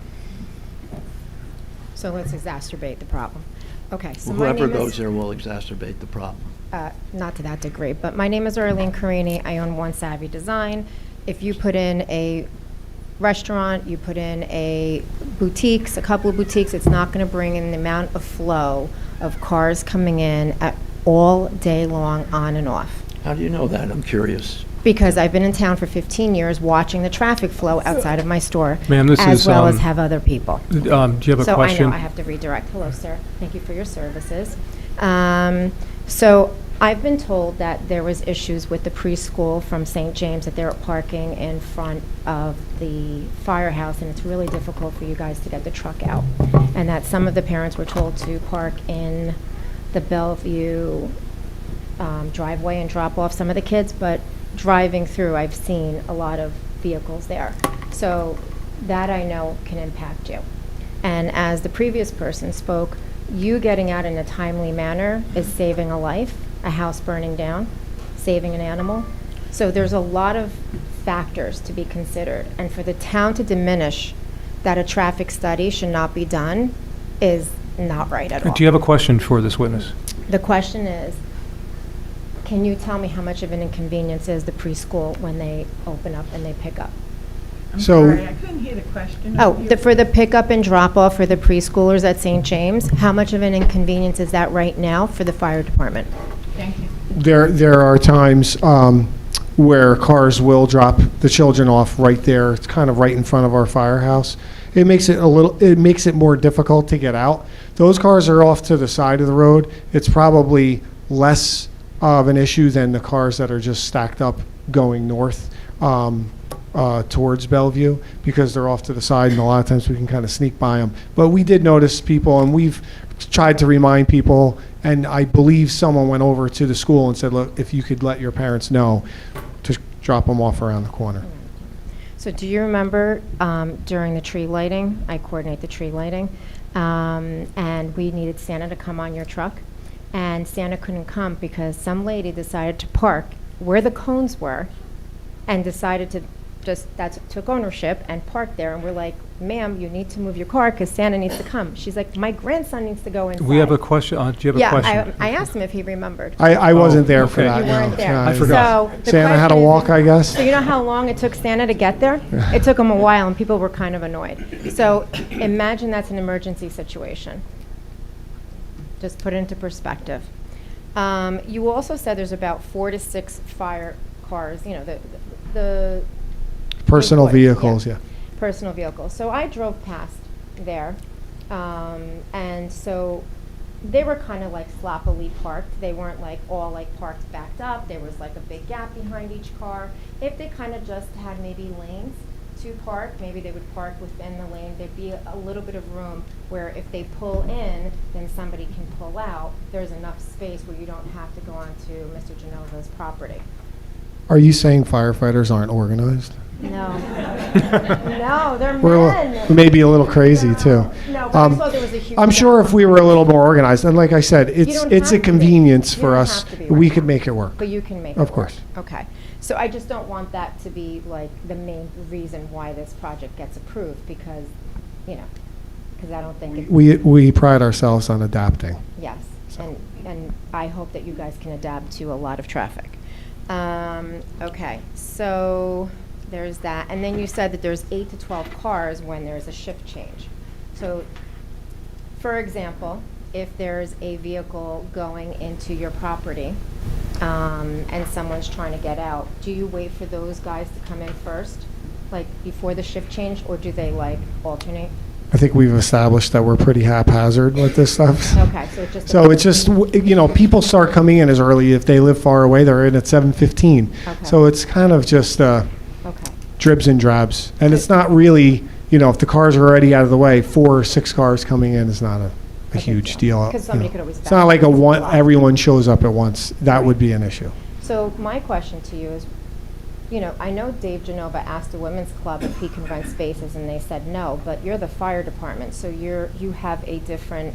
So let's exacerbate the problem. Okay, so my Whoever name goes is, there will exacerbate the problem. not to that degree, but my name is Arlene Carini. I own One Savvy Design. If you put in a restaurant, you put in a couple of boutiques, it's not going to bring in the amount of flow of cars coming in all day long, on and off. How do you know that? I'm curious. Because I've been in town for 15 years watching the traffic flow outside of my store, Ma'am, this as is, well as have other people. Do you have a So question? I know I have to redirect. Hello, sir. Thank you for your services. So I've been told that there was issues with the preschool from St. James, that they were parking in front of the firehouse, and it's really difficult for you guys to get the truck out. And that some of the parents were told to park in the Bellevue driveway and drop off some of the kids, but driving through, I've seen a lot of vehicles there. So that I know can impact you. And as the previous person spoke, you getting out in a timely manner is saving a life, a house burning down, saving an animal. So there's a lot of factors to be considered. And for the town to diminish that a traffic study should not be done is not right at all. Do you have a question for this witness? The question is, can you tell me how much of an inconvenience is the preschool when they open up and they pick up? I couldn't hear the question. For the pickup and drop-off for the preschoolers at St. James, how much of an inconvenience is that right now for the fire department? Thank you. There are times where cars will drop the children off right there. It's kind of right in front of our firehouse. It makes it more difficult to get out. Those cars are off to the side of the road. It's probably less of an issue than the cars that are just stacked up going north towards Bellevue, because they're off to the side, and a lot of times we can kind of sneak by them. But we did notice people, and we've tried to remind people, and I believe someone went over to the school and said, look, if you could let your parents know to drop them off around the corner. So do you remember during the tree lighting, I coordinate the tree lighting, and we needed Santa to come on your truck, and Santa couldn't come because some lady decided to park where the cones were and decided to took ownership and parked there, and we're like, ma'am, you need to move your car because Santa needs to come. She's like, my grandson needs to go inside. We have a question, do you have a question? I asked him if he remembered. I wasn't there for okay. that. You weren't no. there. I forgot. So the Santa had to question walk, I guess. So you know how long it took Santa to get there? It took him a while, and people were kind of annoyed. So imagine that's an emergency situation. Just put it into perspective. You also said there's about 4 to 6 fire cars, you know, the Personal employees, vehicles, yeah. Personal vehicles. So I drove past there, and so they were kind of like sloppily parked. They weren't like all like parked backed up. There was like a big gap behind each car. If they kind of just had maybe lanes to park, maybe they would park within the lane. There'd be a little bit of room where if they pull in, then somebody can pull out. There's enough space where you don't have to go onto Mr. Genova's property. Are you saying firefighters aren't organized? No. No, they're We're men. maybe a little crazy, too. No, but I saw there was a huge I'm sure if we were a little more organized, and like I said, don't it's have a to be. convenience You for don't us. have to be We right could now. make it work. But you can make it Of work. course. Okay. So I just don't want that to be like the main reason why this project gets approved because, you know, because I don't think it. We pride ourselves on adapting. Yes, and I hope that you guys can adapt to a lot of traffic. Okay, so there's that. And then you said that there's 8 to 12 cars when there's a shift change. So, for example, if there's a vehicle going into your property and someone's trying to get out, do you wait for those guys to come in first, like before the shift change, or do they like alternate? I think we've established that we're pretty haphazard with this stuff. Okay, so it's just. So it's just, you know, people start coming in as early. If they live far away, they're in at 7:15. Okay. So it's kind of just Okay. dribs and drabs. And it's not really, you know, if the cars are already out of the way, 4 or 6 cars coming in is not a huge deal. 'Cause you somebody know. could always It's back not like up. everyone shows up at once. That would be an issue. So my question to you is, you know, I know Dave Genova asked the Women's Club if he can rent spaces, and they said no, but you're the fire department, so you have a different,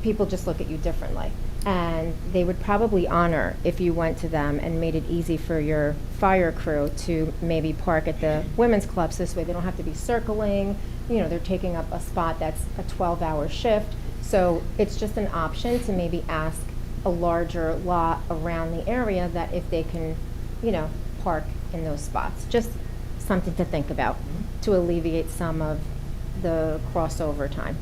people just look at you differently. And they would probably honor if you went to them and made it easy for your fire crew to maybe park at the Women's Clubs. This way they don't have to be circling, you know, they're taking up a spot that's a 12-hour shift. So it's just an option to maybe ask a larger lot around the area that if they can, you know, park in those spots. Just something to think about to alleviate some of the crossover time.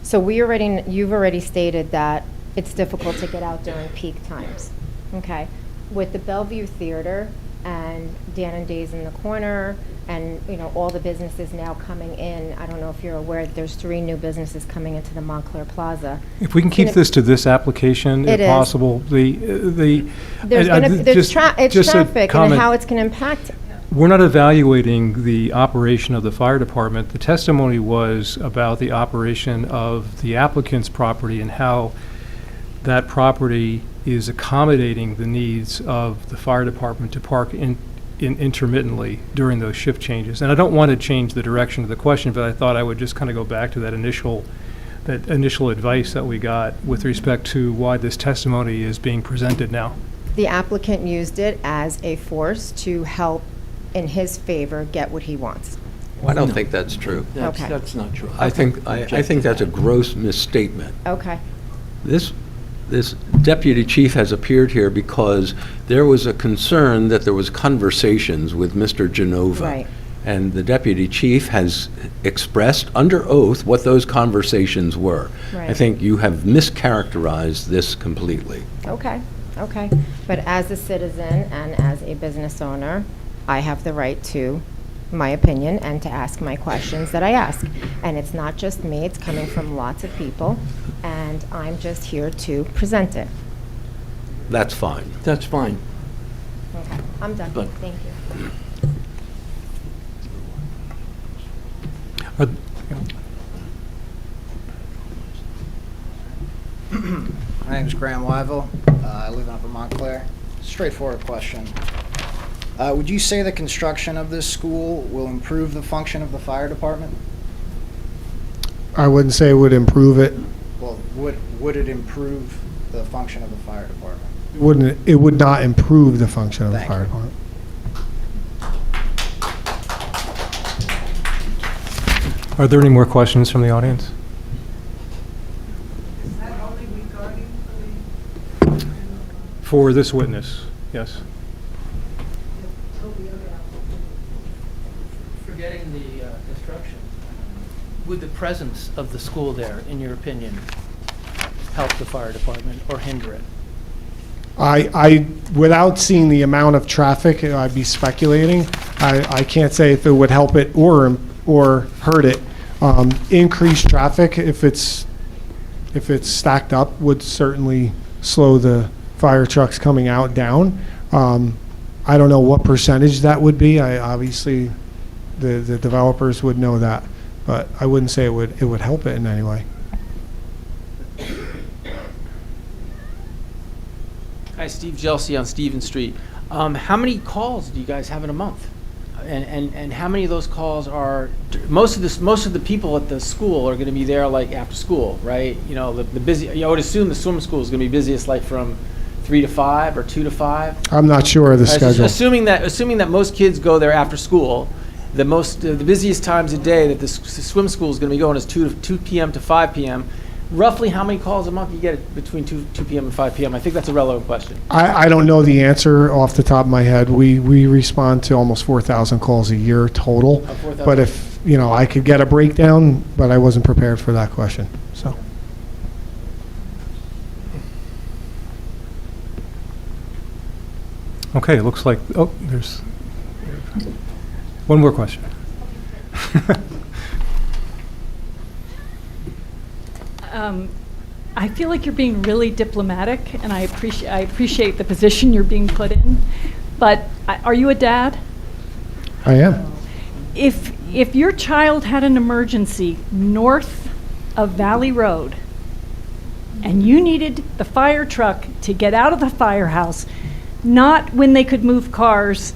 So you've already stated that it's difficult to get out during peak times. Okay. With the Bellevue Theater and Dan and Days in the Corner and, you know, all the businesses now coming in, I don't know if you're aware that there's 3 new businesses coming into the Montclair Plaza. If we can keep this to this application, It if is. possible, There's just a traffic and comment. how it's going to impact. We're not evaluating the operation of the fire department. The testimony was about the operation of the applicant's property and how that property is accommodating the needs of the fire department to park intermittently during those shift changes. And I don't want to change the direction of the question, but I thought I would just kind of go back to that initial advice that we got with respect to why this testimony is being presented now. The applicant used it as a force to help in his favor get what he wants. Well, I don't think that's true. Okay. That's not true. I think that's a gross misstatement. Okay. This deputy chief has appeared here because there was a concern that there was conversations with Mr. Genova. Right. And the deputy chief has expressed under oath what those conversations were. Right. I think you have mischaracterized this completely. Okay. Okay. But as a citizen and as a business owner, I have the right to my opinion and to ask my questions that I ask. And it's not just me, it's coming from lots of people, and I'm just here to present it. That's fine. That's fine. Okay, I'm done. But- Thank you. My name's Graham Wyville. I live in Upper Montclair. Straightforward question. Would you say the construction of this school will improve the function of the fire department? I wouldn't say it would improve it. Well, would it improve the function of the fire department? It would not improve the function of the fire department. Are there any more questions from the audience? Is that only regarding For this witness, yes. Forgetting the construction, would the presence of the school there, in your opinion, help the fire department or hinder it? Without seeing the amount of traffic, I'd be speculating. I can't say if it would help it or hurt it. Increased traffic, if it's stacked up, would certainly slow the fire trucks coming out down. I don't know what percentage that would be. Obviously, the developers would know that, but I wouldn't say it would help it in any way. Hi, Steve Gelsey on Stevens Street. How many calls do you guys have in a month? And how many of those calls are most of the people at the school are going to be there like after school, right? You know, the busy. I would assume the swim school is going to be busiest like from 3 to 5 or 2 to 5. I'm not sure of the schedule. Assuming that most kids go there after school, the busiest times a day that the swim school is going to be going is 2 p.m. to 5 p.m. Roughly how many calls a month do you get between 2 p.m. and 5 p.m.? I think that's a relevant question. I don't know the answer off the top of my head. We respond to almost 4,000 calls a year total. 4,000. But if, I could get a breakdown, but I wasn't prepared for that question, so. Okay, it looks like, there's one more question. I feel like you're being really diplomatic, and I appreciate the position you're being put in. But are you a dad? I am. If your child had an emergency north of Valley Road, and you needed the fire truck to get out of the firehouse, not when they could move cars,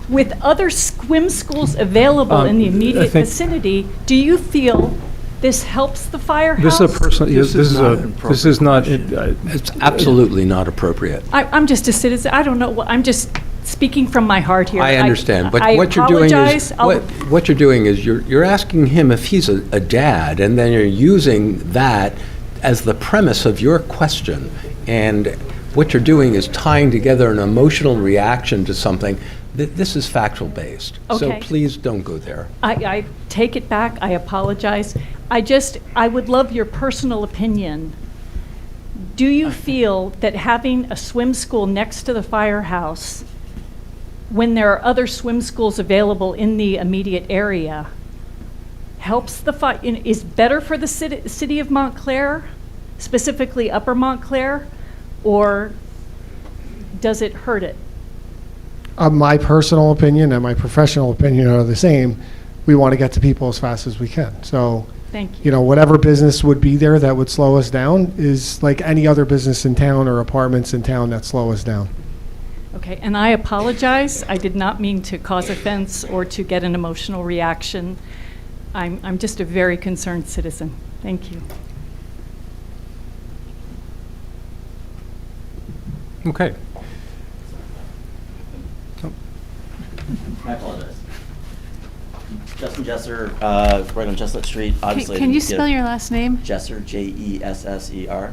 with other swim schools available in the immediate vicinity, do you feel this helps the firehouse? This is a personal, this is not. It's absolutely not appropriate. I'm just a citizen. I don't know. I'm just speaking from my heart here. I understand, but I what you're doing is apologize. what you're doing is you're asking him if he's a dad, and then you're using that as the premise of your question. And what you're doing is tying together an emotional reaction to something. This is factual based, so Okay. please don't go there. I take it back. I apologize. I would love your personal opinion. Do you feel that having a swim school next to the firehouse, when there are other swim schools available in the immediate area, helps is better for the city of Montclair, specifically Upper Montclair, or does it hurt it? My personal opinion and my professional opinion are the same. We want to get to people as fast as we can. So, Thank you. Whatever business would be there that would slow us down is like any other business in town or apartments in town that slow us down. Okay, and I apologize. I did not mean to cause offense or to get an emotional reaction. I'm just a very concerned citizen. Thank you. Okay. I apologize. Justin Jesser, right on Chestnut Street. Obviously, Can you spell your last name? Jesser, Jesser.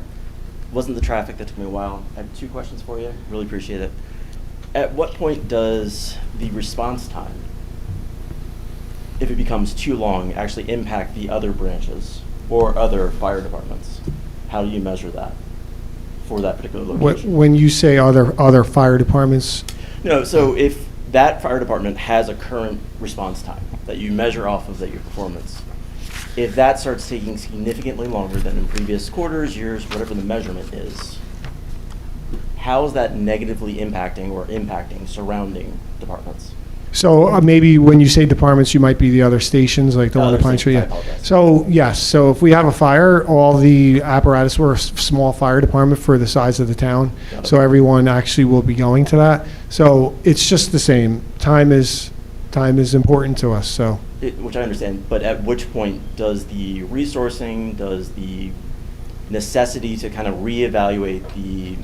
Wasn't the traffic that took me a while. I have 2 questions for you. Really appreciate it. At what point does the response time, if it becomes too long, actually impact the other branches or other fire departments? How do you measure that for that particular location? When you say other fire departments, No, so if that fire department has a current response time that you measure off of your performance, if that starts taking significantly longer than in previous quarters, years, whatever the measurement is, how is that negatively impacting surrounding departments? so maybe when you say departments, you might be the other stations, like the one at Pine Street. I Yeah. apologize. So yes, so if we have a fire, all the apparatus, we're a small fire department for the size of the town, Got it. so everyone actually will be going to that. So it's just the same. Time is important to us. So Which I understand, but at which point does the resourcing, does the necessity to kind of reevaluate the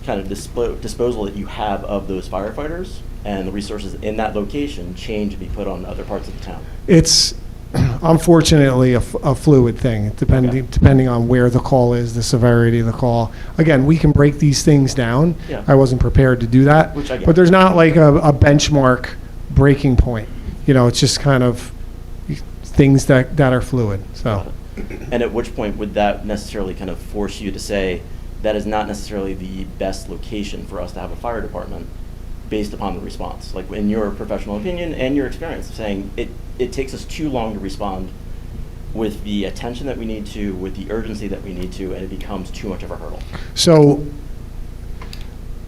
kind of disposal that you have of those firefighters and the resources in that location change to be put on other parts of the town? It's unfortunately a fluid thing, depending on where the call is, the severity of the call. Again, we can break these things down. Yeah. I wasn't prepared to do that. Which I get. But there's not like a benchmark breaking point. It's just kind of things that are fluid, so. And at which point would that necessarily kind of force you to say that is not necessarily the best location for us to have a fire department based upon the response? Like, in your professional opinion and your experience, saying it takes us too long to respond with the attention that we need to, with the urgency that we need to, and it becomes too much of a hurdle. So,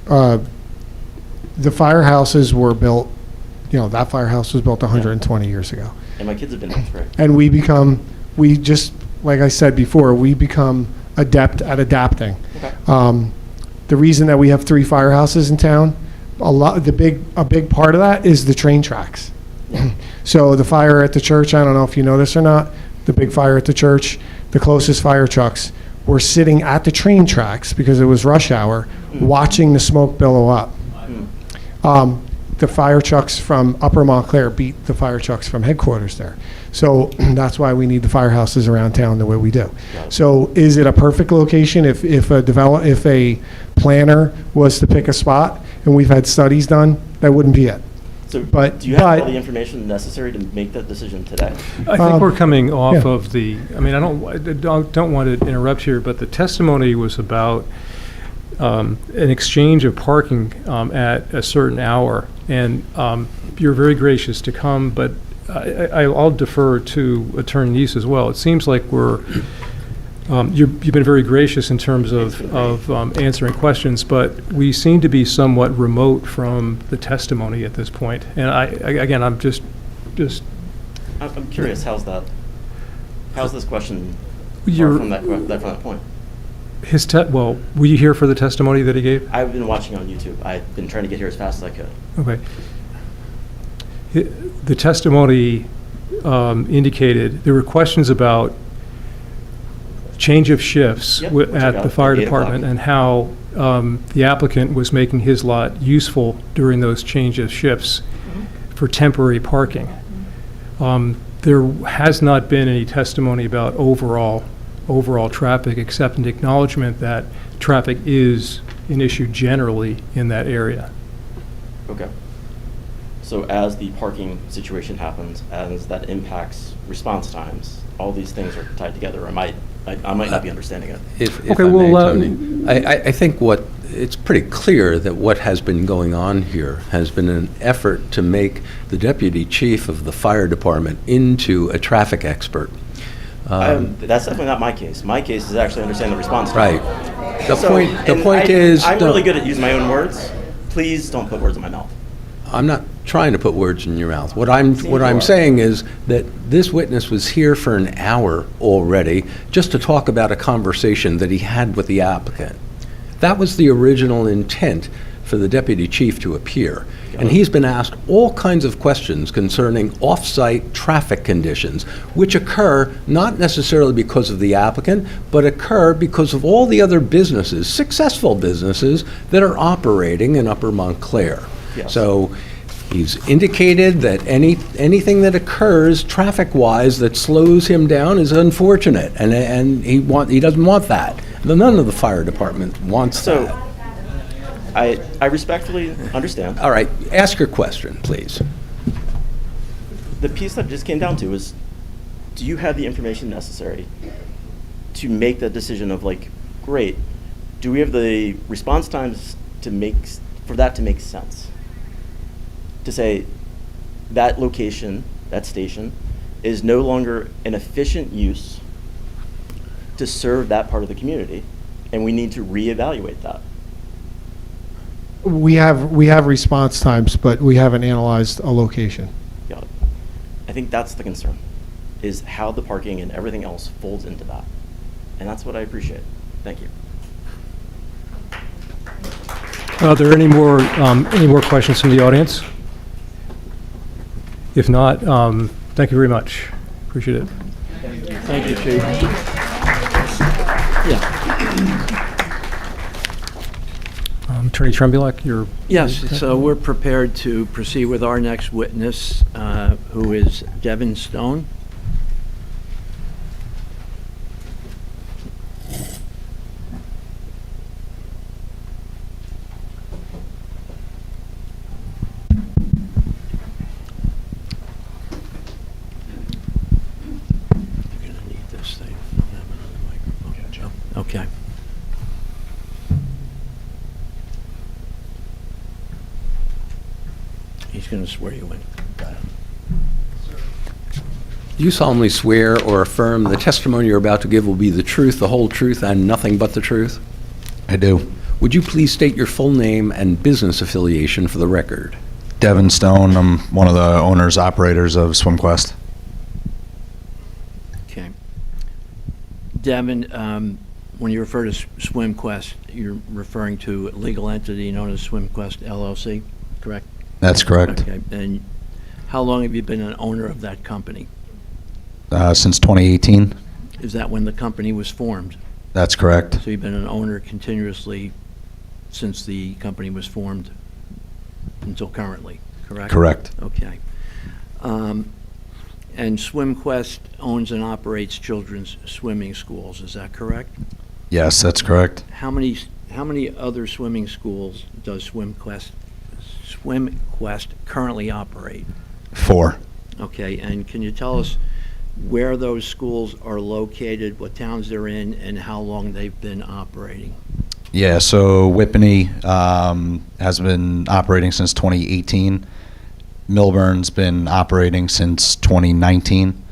the firehouses were built, that firehouse was built 120 years ago. And my kids have been there, it's great. And like I said before, we become adept at adapting. Okay. The reason that we have 3 firehouses in town, a big part of that is the train tracks. So the fire at the church, I don't know if you know this or not, the big fire at the church, the closest fire trucks were sitting at the train tracks because it was rush hour, watching the smoke billow up. The fire trucks from Upper Montclair beat the fire trucks from headquarters there. So that's why we need the firehouses around town the way we do. So is it a perfect location? If a planner was to pick a spot, and we've had studies done, that wouldn't be it. So do you have all the information necessary to make that decision today? I think we're coming off yeah. of the, I mean, I don't want to interrupt here, but the testimony was about an exchange of parking at a certain hour. And you're very gracious to come, but I'll defer to Attorney Neese as well. It seems like you've been very gracious in terms of answering questions, but we seem to be somewhat remote from the testimony at this point. And I'm just. I'm curious. How's this question You're, from that point? Well, were you here for the testimony that he gave? I've been watching on YouTube. I've been trying to get here as fast as I could. Okay. The testimony indicated there were questions about change of shifts at the fire department and how the applicant was making his lot useful during those change of shifts for temporary parking. There has not been any testimony about overall traffic, except an acknowledgement that traffic is an issue generally in that area. Okay. So as the parking situation happens, as that impacts response times, all these things are tied together. I might not be understanding it. If I may, Tony, I think it's pretty clear that what has been going on here has been an effort to make the deputy chief of the fire department into a traffic expert. That's definitely not my case. My case is actually understanding the response time. Right. The point is, I'm really good at using my own words. Please don't put words in my mouth. I'm not trying to put words in your mouth. What I'm saying is that this witness was here for an hour already just to talk about a conversation that he had with the applicant. That was the original intent for the deputy chief to appear. And he's been asked all kinds of questions concerning off-site traffic conditions, which occur not necessarily because of the applicant, but occur because of all the other businesses, successful businesses, that are operating in Upper Montclair. Yes. So he's indicated that anything that occurs traffic-wise that slows him down is unfortunate, and he doesn't want that. None of the fire department wants that. I respectfully understand. All right, ask your question, please. The piece that just came down to is, do you have the information necessary to make that decision of, like, great, do we have the response times for that to make sense? To say that location, that station, is no longer an efficient use to serve that part of the community, and we need to reevaluate that. We have response times, but we haven't analyzed a location. Got it. I think that's the concern, is how the parking and everything else folds into that. And that's what I appreciate. Thank you. Are there any more questions from the audience? If not, thank you very much. Appreciate it. Thank you, Chief. Yeah. Attorney Trembulak, you're... Yes, so we're prepared to proceed with our next witness, who is Devin Stone. You're going to need this thing. I don't have another microphone. Okay. He's going to swear you in. Do you solemnly swear or affirm the testimony you're about to give will be the truth, the whole truth, and nothing but the truth? I do. Would you please state your full name and business affiliation for the record? Devin Stone. I'm one of the owners, operators of SwimQuest. Okay. Devin, when you refer to SwimQuest, you're referring to a legal entity known as SwimQuest LLC, correct? That's correct. Okay. And how long have you been an owner of that company? Since 2018. Is that when the company was formed? That's correct. So you've been an owner continuously since the company was formed until currently, correct? Correct. Okay. And SwimQuest owns and operates children's swimming schools, is that correct? Yes, that's correct. How many other swimming schools does SwimQuest currently operate? 4. Okay, and can you tell us where those schools are located, what towns they're in, and how long they've been operating? Yeah, so Whippany has been operating since 2018. Millburn's been operating since 2019.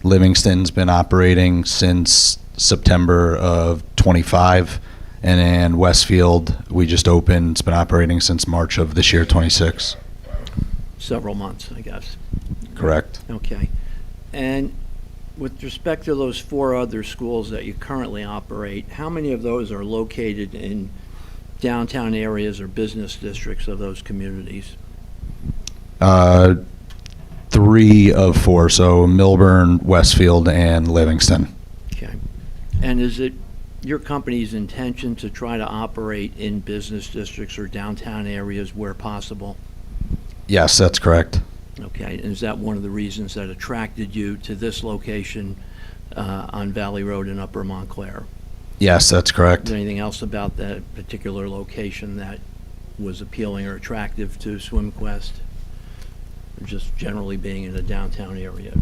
Livingston's been operating since September of 25. And then Westfield, we just opened, it's been operating since March of this year, 26. Several months, I guess. Correct. Okay. And with respect to those 4 other schools that you currently operate, how many of those are located in downtown areas or business districts of those communities? 3 of 4, so Millburn, Westfield, and Livingston. Okay. And is it your company's intention to try to operate in business districts or downtown areas where possible? Yes, that's correct. Okay, and is that one of the reasons that attracted you to this location on Valley Road in Upper Montclair? Yes, that's correct. Is there anything else about that particular location that was appealing or attractive to SwimQuest? Or just generally being in a downtown area?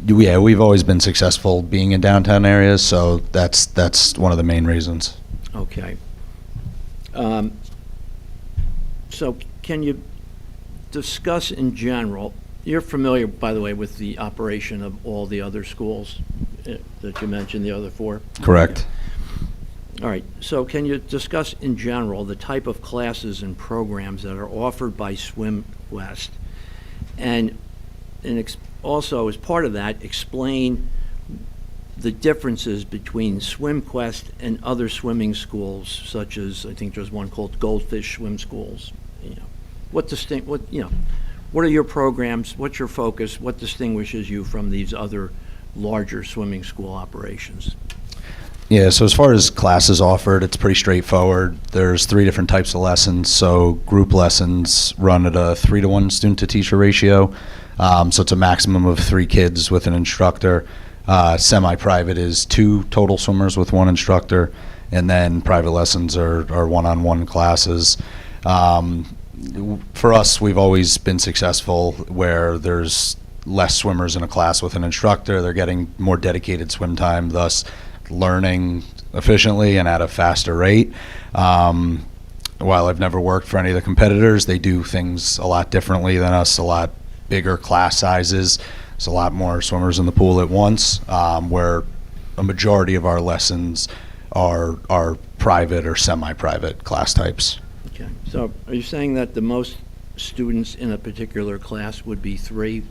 Yeah, we've always been successful being in downtown areas, so that's one of the main reasons. Okay. So can you discuss in general, you're familiar, by the way, with the operation of all the other schools that you mentioned, the other 4? Correct. All right, so can you discuss in general the type of classes and programs that are offered by SwimQuest? And also, as part of that, explain the differences between SwimQuest and other swimming schools, such as, I think there's one called Goldfish Swim Schools. What are your programs? What's your focus? What distinguishes you from these other larger swimming school operations? Yeah, so as far as classes offered, it's pretty straightforward. There's 3 different types of lessons. So group lessons run at a 3-to-1 student-to-teacher ratio. So it's a maximum of 3 kids with an instructor. Semi-private is 2 total swimmers with 1 instructor. And then private lessons are one-on-one classes. For us, we've always been successful where there's less swimmers in a class with an instructor. They're getting more dedicated swim time, thus learning efficiently and at a faster rate. While I've never worked for any of the competitors, they do things a lot differently than us, a lot bigger class sizes. There's a lot more swimmers in the pool at once, where a majority of our lessons are private or semi-private class types. Okay, so are you saying that the most students in a particular class would be 3?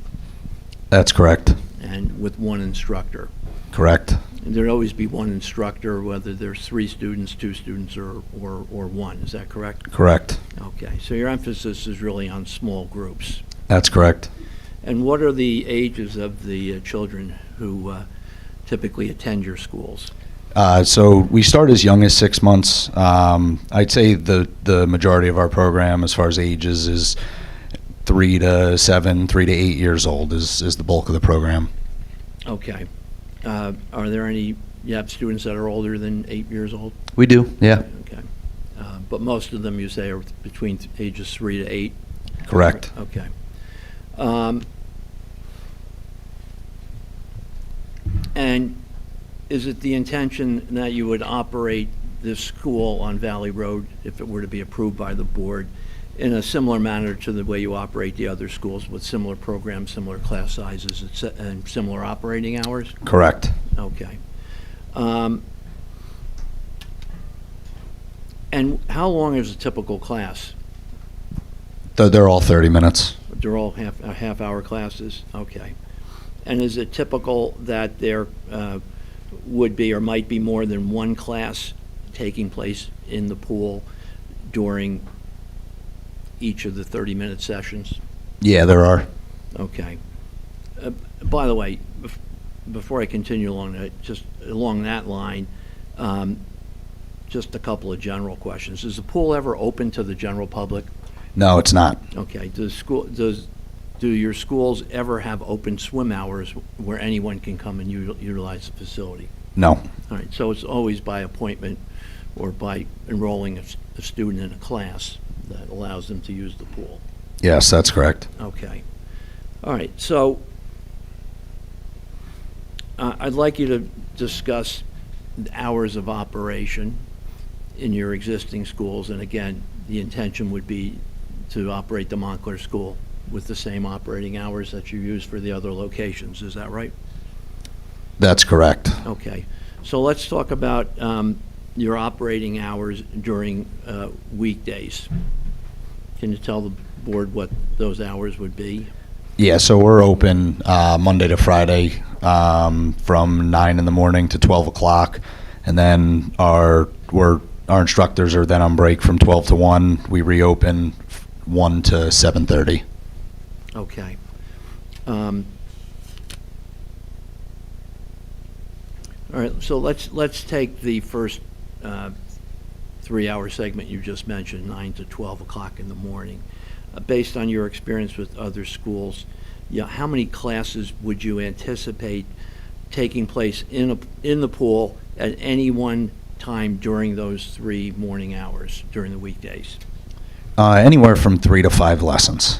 That's correct. And with 1 instructor? Correct. And there'd always be 1 instructor, whether there's 3 students, 2 students, or 1, is that correct? Correct. Okay, so your emphasis is really on small groups. That's correct. And what are the ages of the children who typically attend your schools? So we start as young as 6 months. I'd say the majority of our program, as far as ages, is 3 to 7, 3 to 8 years old is the bulk of the program. Okay. Are there any, you have students that are older than 8 years old? We do, yeah. Okay. But most of them, you say, are between ages 3 to 8? Correct. Okay. And is it the intention that you would operate this school on Valley Road, if it were to be approved by the board, in a similar manner to the way you operate the other schools, with similar programs, similar class sizes, and similar operating hours? Correct. Okay. And how long is a typical class? They're all 30 minutes. They're all half-hour classes? Okay. And is it typical that there would be or might be more than one class taking place in the pool during each of the 30-minute sessions? Yeah, there are. Okay. By the way, before I continue along that line, just a couple of general questions. Is the pool ever open to the general public? No, it's not. Okay. Do your schools ever have open swim hours where anyone can come and utilize the facility? No. All right. So it's always by appointment or by enrolling a student in a class that allows them to use the pool? Yes, that's correct. Okay. All right. So I'd like you to discuss the hours of operation in your existing schools. And again, the intention would be to operate the Montclair School with the same operating hours that you use for the other locations. Is that right? That's correct. Okay. So let's talk about your operating hours during weekdays. Can you tell the board what those hours would be? Yeah, so we're open Monday to Friday from 9 in the morning to 12 o'clock. And then our instructors are then on break from 12 to 1. We reopen 1 to 7:30. Okay. All right, so let's take the first 3-hour segment you just mentioned, 9 to 12 o'clock in the morning. Based on your experience with other schools, how many classes would you anticipate taking place in the pool at any one time during those 3 morning hours during the weekdays? Anywhere from 3 to 5 lessons.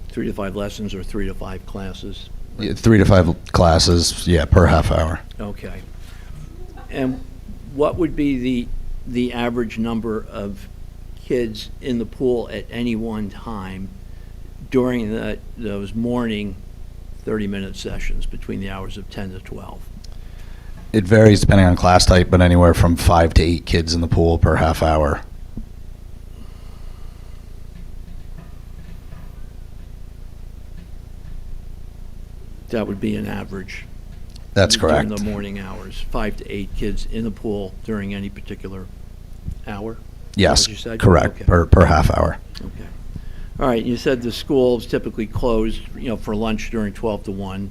3 to 5 lessons or 3 to 5 classes? 3 to 5 classes, yeah, per half hour. Okay. And what would be the average number of kids in the pool at any one time during those morning 30-minute sessions between the hours of 10 to 12? It varies depending on class type, but anywhere from 5 to 8 kids in the pool per half hour. That would be an average. That's correct. During the morning hours, 5 to 8 kids in the pool during any particular hour? Yes, Is that what you said? correct, Okay. per half hour. Okay. All right, you said the school is typically closed, for lunch during 12 to 1.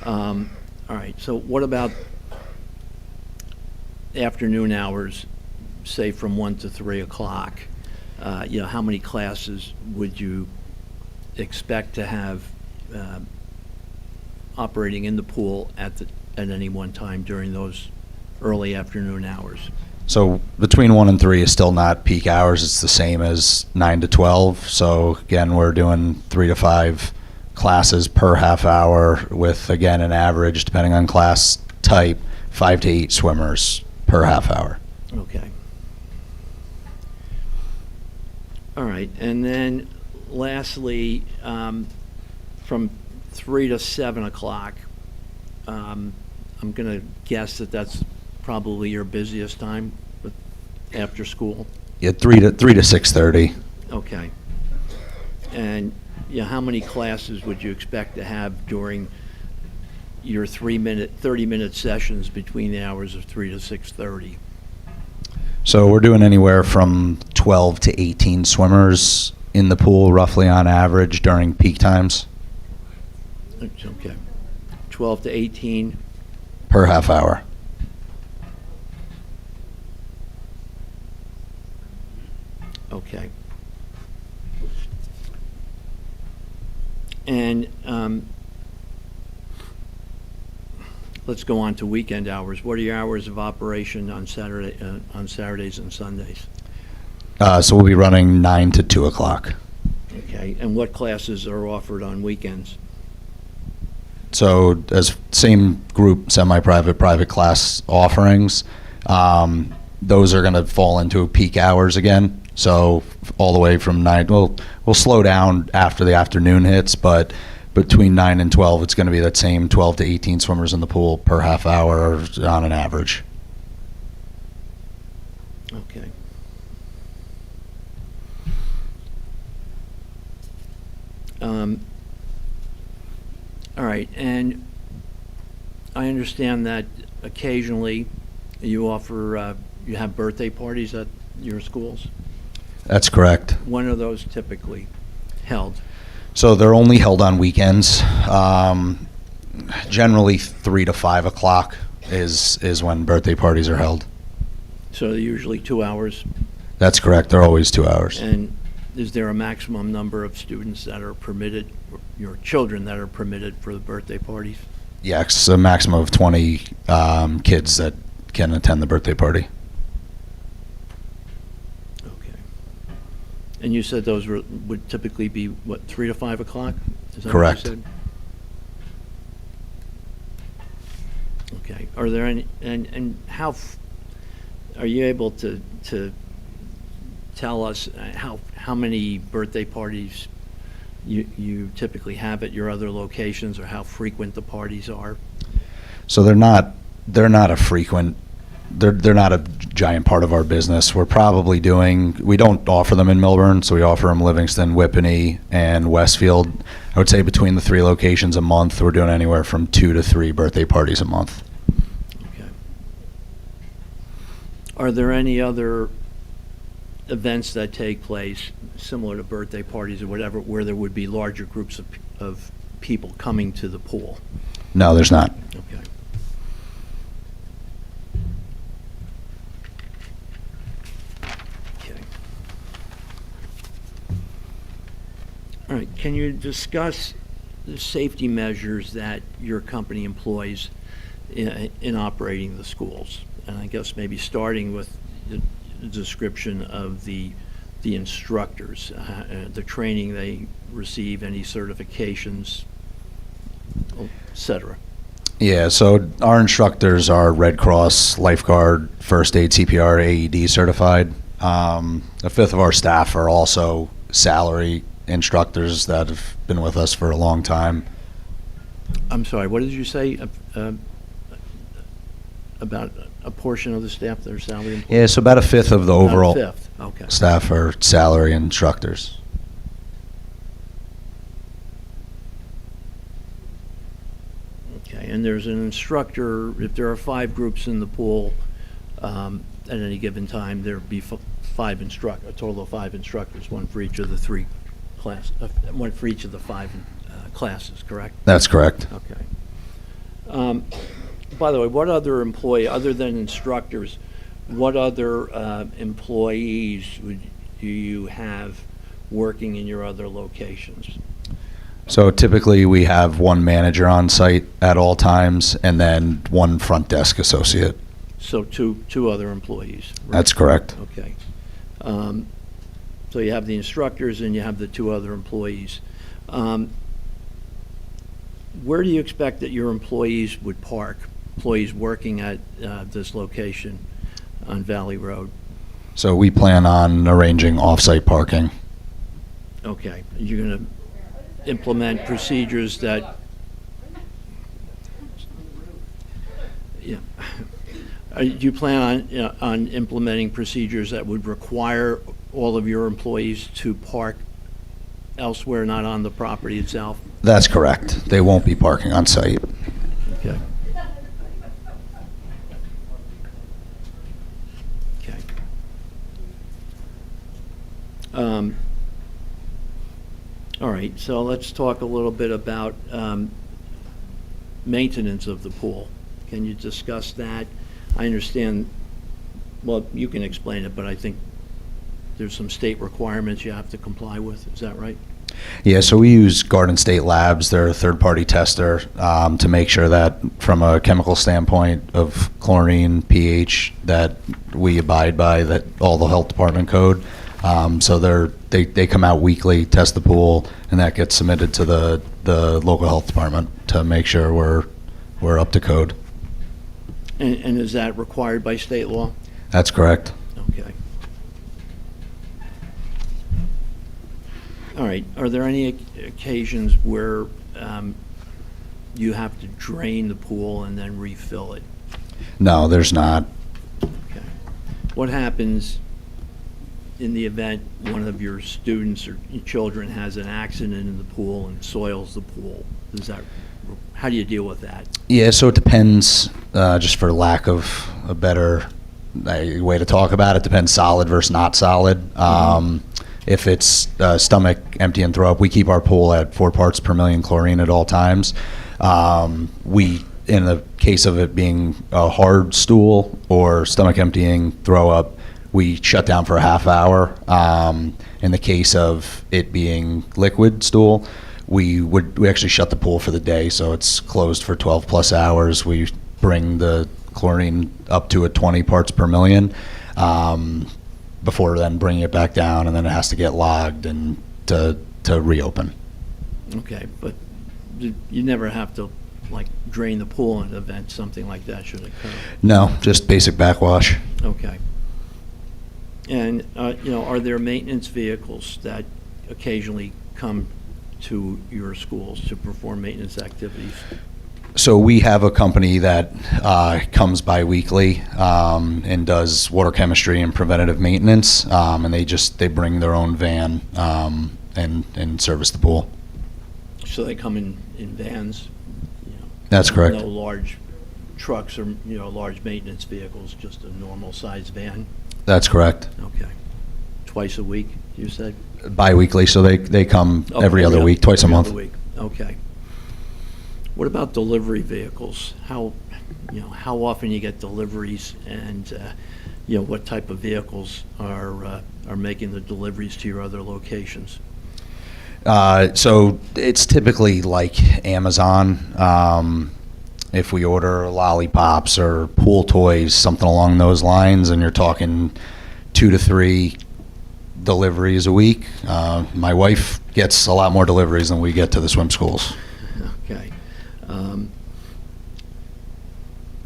All right, so what about afternoon hours, say from 1 to 3 o'clock? How many classes would you expect to have operating in the pool at any one time during those early afternoon hours? So between 1 and 3 is still not peak hours. It's the same as 9 to 12. So again, we're doing 3 to 5 classes per half hour with, again, an average, depending on class type, 5 to 8 swimmers per half hour. Okay. All right, and then lastly, from 3 to 7 o'clock, I'm going to guess that that's probably your busiest time after school? Yeah, 3 to 6:30. Okay. And how many classes would you expect to have during your 30-minute sessions between the hours of 3 to 6:30? So we're doing anywhere from 12 to 18 swimmers in the pool, roughly on average, during peak times. Okay. 12 to 18 per half hour. let's go on to weekend hours. What are your hours of operation on Saturdays and Sundays? So we'll be running 9 to 2 o'clock. Okay, and what classes are offered on weekends? So as same group, semi-private, private class offerings, those are going to fall into peak hours again. So all the way from 9, we'll slow down after the afternoon hits, but between 9 and 12, it's going to be that same 12 to 18 swimmers in the pool per half hour on an average. Okay. All right, and I understand that occasionally you offer, you have birthday parties at your schools? That's correct. When are those typically held? So they're only held on weekends. Generally 3 to 5 o'clock is when birthday parties are held. So they're usually 2 hours? That's correct. They're always 2 hours. And is there a maximum number of students that are permitted, your children that are permitted for the birthday parties? Yes, a maximum of 20 kids that can attend the birthday party. Okay. And you said those would typically be, what, 3 to 5 o'clock? Is that Correct. what you said? Okay. Are there any, and how, are you able to tell us how many birthday parties you typically have at your other locations, or how frequent the parties are? So they're not a frequent, they're not a giant part of our business. We're probably doing, we don't offer them in Milburn, so we offer them Livingston, Whippany, and Westfield. I would say between the 3 locations a month, we're doing anywhere from 2 to 3 birthday parties a month. Okay. Are there any other events that take place, similar to birthday parties or whatever, where there would be larger groups of people coming to the pool? No, there's not. Okay. Okay. All right, can you discuss the safety measures that your company employs in operating the schools? And I guess maybe starting with the description of the instructors, the training they receive, any certifications, et cetera. Yeah, so our instructors are Red Cross, lifeguard, first aid, CPR, AED certified. A fifth of our staff are also salary instructors that have been with us for a long time. I'm sorry, what did you say about a portion of the staff that are salary employees? Yeah, so about a fifth of the overall About a fifth, okay. staff are salary instructors. Okay, and there's an instructor, if there are 5 groups in the pool at any given time, there'd be a total of 5 instructors, one for each of the 3 one for each of the 5 classes, correct? That's correct. Okay. By the way, what other employee, other than instructors, what other employees do you have working in your other locations? So typically we have one manager on site at all times and then one front desk associate. So two other employees? Right? That's correct. Okay. So you have the instructors and you have the 2 other employees. Where do you expect that your employees would park? Employees working at this location on Valley Road? So we plan on arranging off-site parking. Okay. You're going to implement procedures that... Yeah. Do you plan on implementing procedures that would require all of your employees to park elsewhere, not on the property itself? That's correct. They won't be parking on site. Okay. Okay. All right, so let's talk a little bit about maintenance of the pool. Can you discuss that? I understand, well, you can explain it, but I think there's some state requirements you have to comply with. Is that right? Yeah, so we use Garden State Labs. They're a third-party tester to make sure that from a chemical standpoint of chlorine, pH, that we abide by that all the health department code. So they come out weekly, test the pool, and that gets submitted to the local health department to make sure we're up to code. And is that required by state law? That's correct. Okay. All right. Are there any occasions where you have to drain the pool and then refill it? No, there's not. Okay. What happens in the event one of your students or children has an accident in the pool and soils the pool? How do you deal with that? Yeah, so it depends, just for lack of a better way to talk about it, depends solid versus not solid. If it's stomach empty and throw up, we keep our pool at 4 parts per million chlorine at all times. In the case of it being a hard stool or stomach emptying, throw up, we shut down for a half hour. In the case of it being liquid stool, we actually shut the pool for the day, so it's closed for 12 plus hours. We bring the chlorine up to a 20 parts per million before then bringing it back down, and then it has to get logged and to reopen. Okay, but you never have to like drain the pool in an event something like that should occur? No, just basic backwash. Okay. And, are there maintenance vehicles that occasionally come to your schools to perform maintenance activities? So we have a company that comes bi-weekly and does water chemistry and preventative maintenance, and they bring their own van and service the pool. So they come in vans? That's correct. No large trucks or, large maintenance vehicles, just a normal size van? That's correct. Okay. Twice a week, you said? Bi-weekly, so they come every other week, twice a month. Every other week. Okay. What about delivery vehicles? How often you get deliveries, and what type of vehicles are making the deliveries to your other locations? So it's typically like Amazon. If we order lollipops or pool toys, something along those lines, and you're talking 2 to 3 deliveries a week. My wife gets a lot more deliveries than we get to the swim schools. Okay.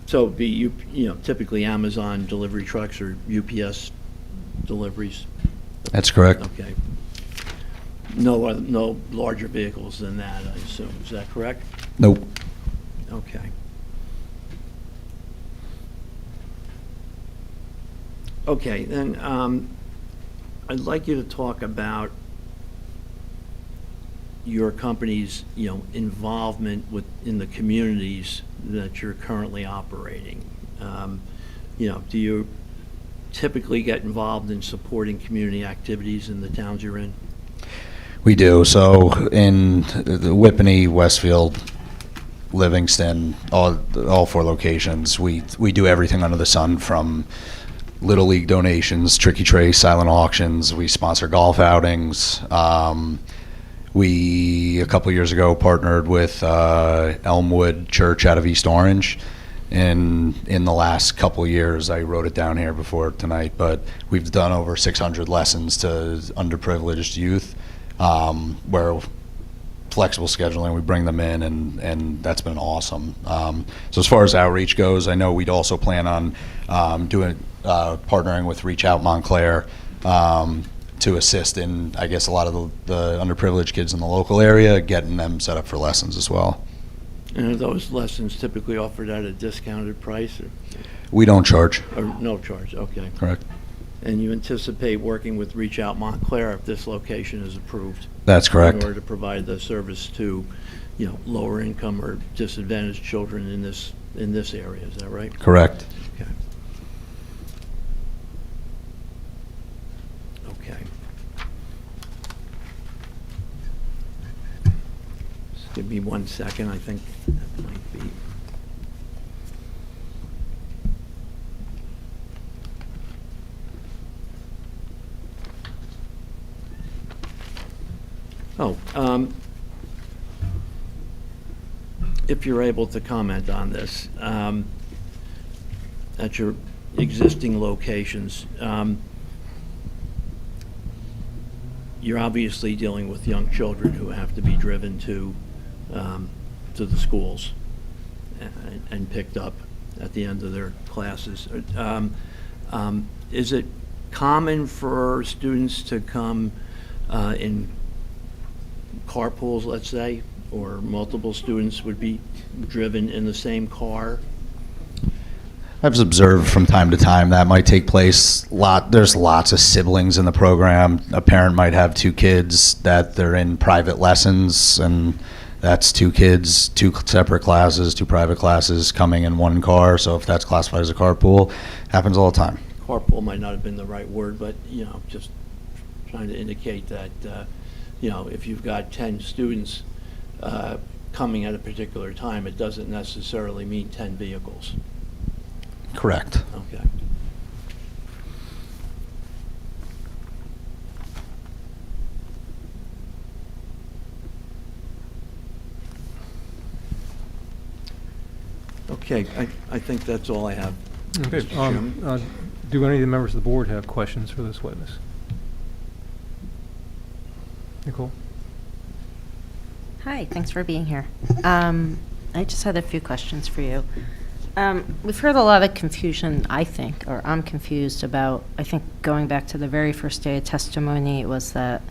So it'd be typically Amazon delivery trucks or UPS deliveries? That's correct. Okay. No larger vehicles than that, I assume. Is that correct? Nope. Okay. Okay, then I'd like you to talk about your company's, involvement in the communities that you're currently operating. Do you typically get involved in supporting community activities in the towns you're in? We do. So in the Whippany, Westfield, Livingston, all 4 locations, we do everything under the sun, from Little League donations, Tricky Trace, silent auctions. We sponsor golf outings. We, a couple years ago, partnered with Elmwood Church out of East Orange. And in the last couple of years, I wrote it down here before tonight, but we've done over 600 lessons to underprivileged youth, where flexible scheduling, we bring them in, and that's been awesome. So as far as outreach goes, I know we'd also plan on partnering with Reach Out Montclair to assist in, I guess, a lot of the underprivileged kids in the local area, getting them set up for lessons as well. And are those lessons typically offered at a discounted price? Or? We don't charge. Or no charge, okay. Correct. And you anticipate working with Reach Out Montclair if this location is approved? That's correct. In order to provide the service to, lower income or disadvantaged children in this area, is that right? Correct. Okay. Okay. Just give me 1 second, I think that might be. If you're able to comment on this, at your existing locations, you're obviously dealing with young children who have to be driven to the schools and picked up at the end of their classes. Is it common for students to come in carpools, let's say, or multiple students would be driven in the same car? I've observed from time to time that might take place. There's lots of siblings in the program. A parent might have two kids that they're in private lessons, and that's two kids, two separate classes, two private classes coming in one car. So if that's classified as a carpool, happens all the time. Carpool might not have been the right word, but, just trying to indicate that, if you've got 10 students coming at a particular time, it doesn't necessarily mean 10 vehicles. Correct. Okay. Okay, I think that's all I have. Okay. Mr. Chairman. Do any of the members of the board have questions for this witness? Nicole? Hi, thanks for being here. I just had a few questions for you. We've heard a lot of confusion, I think, or I'm confused about, I think going back to the very first day of testimony, it was that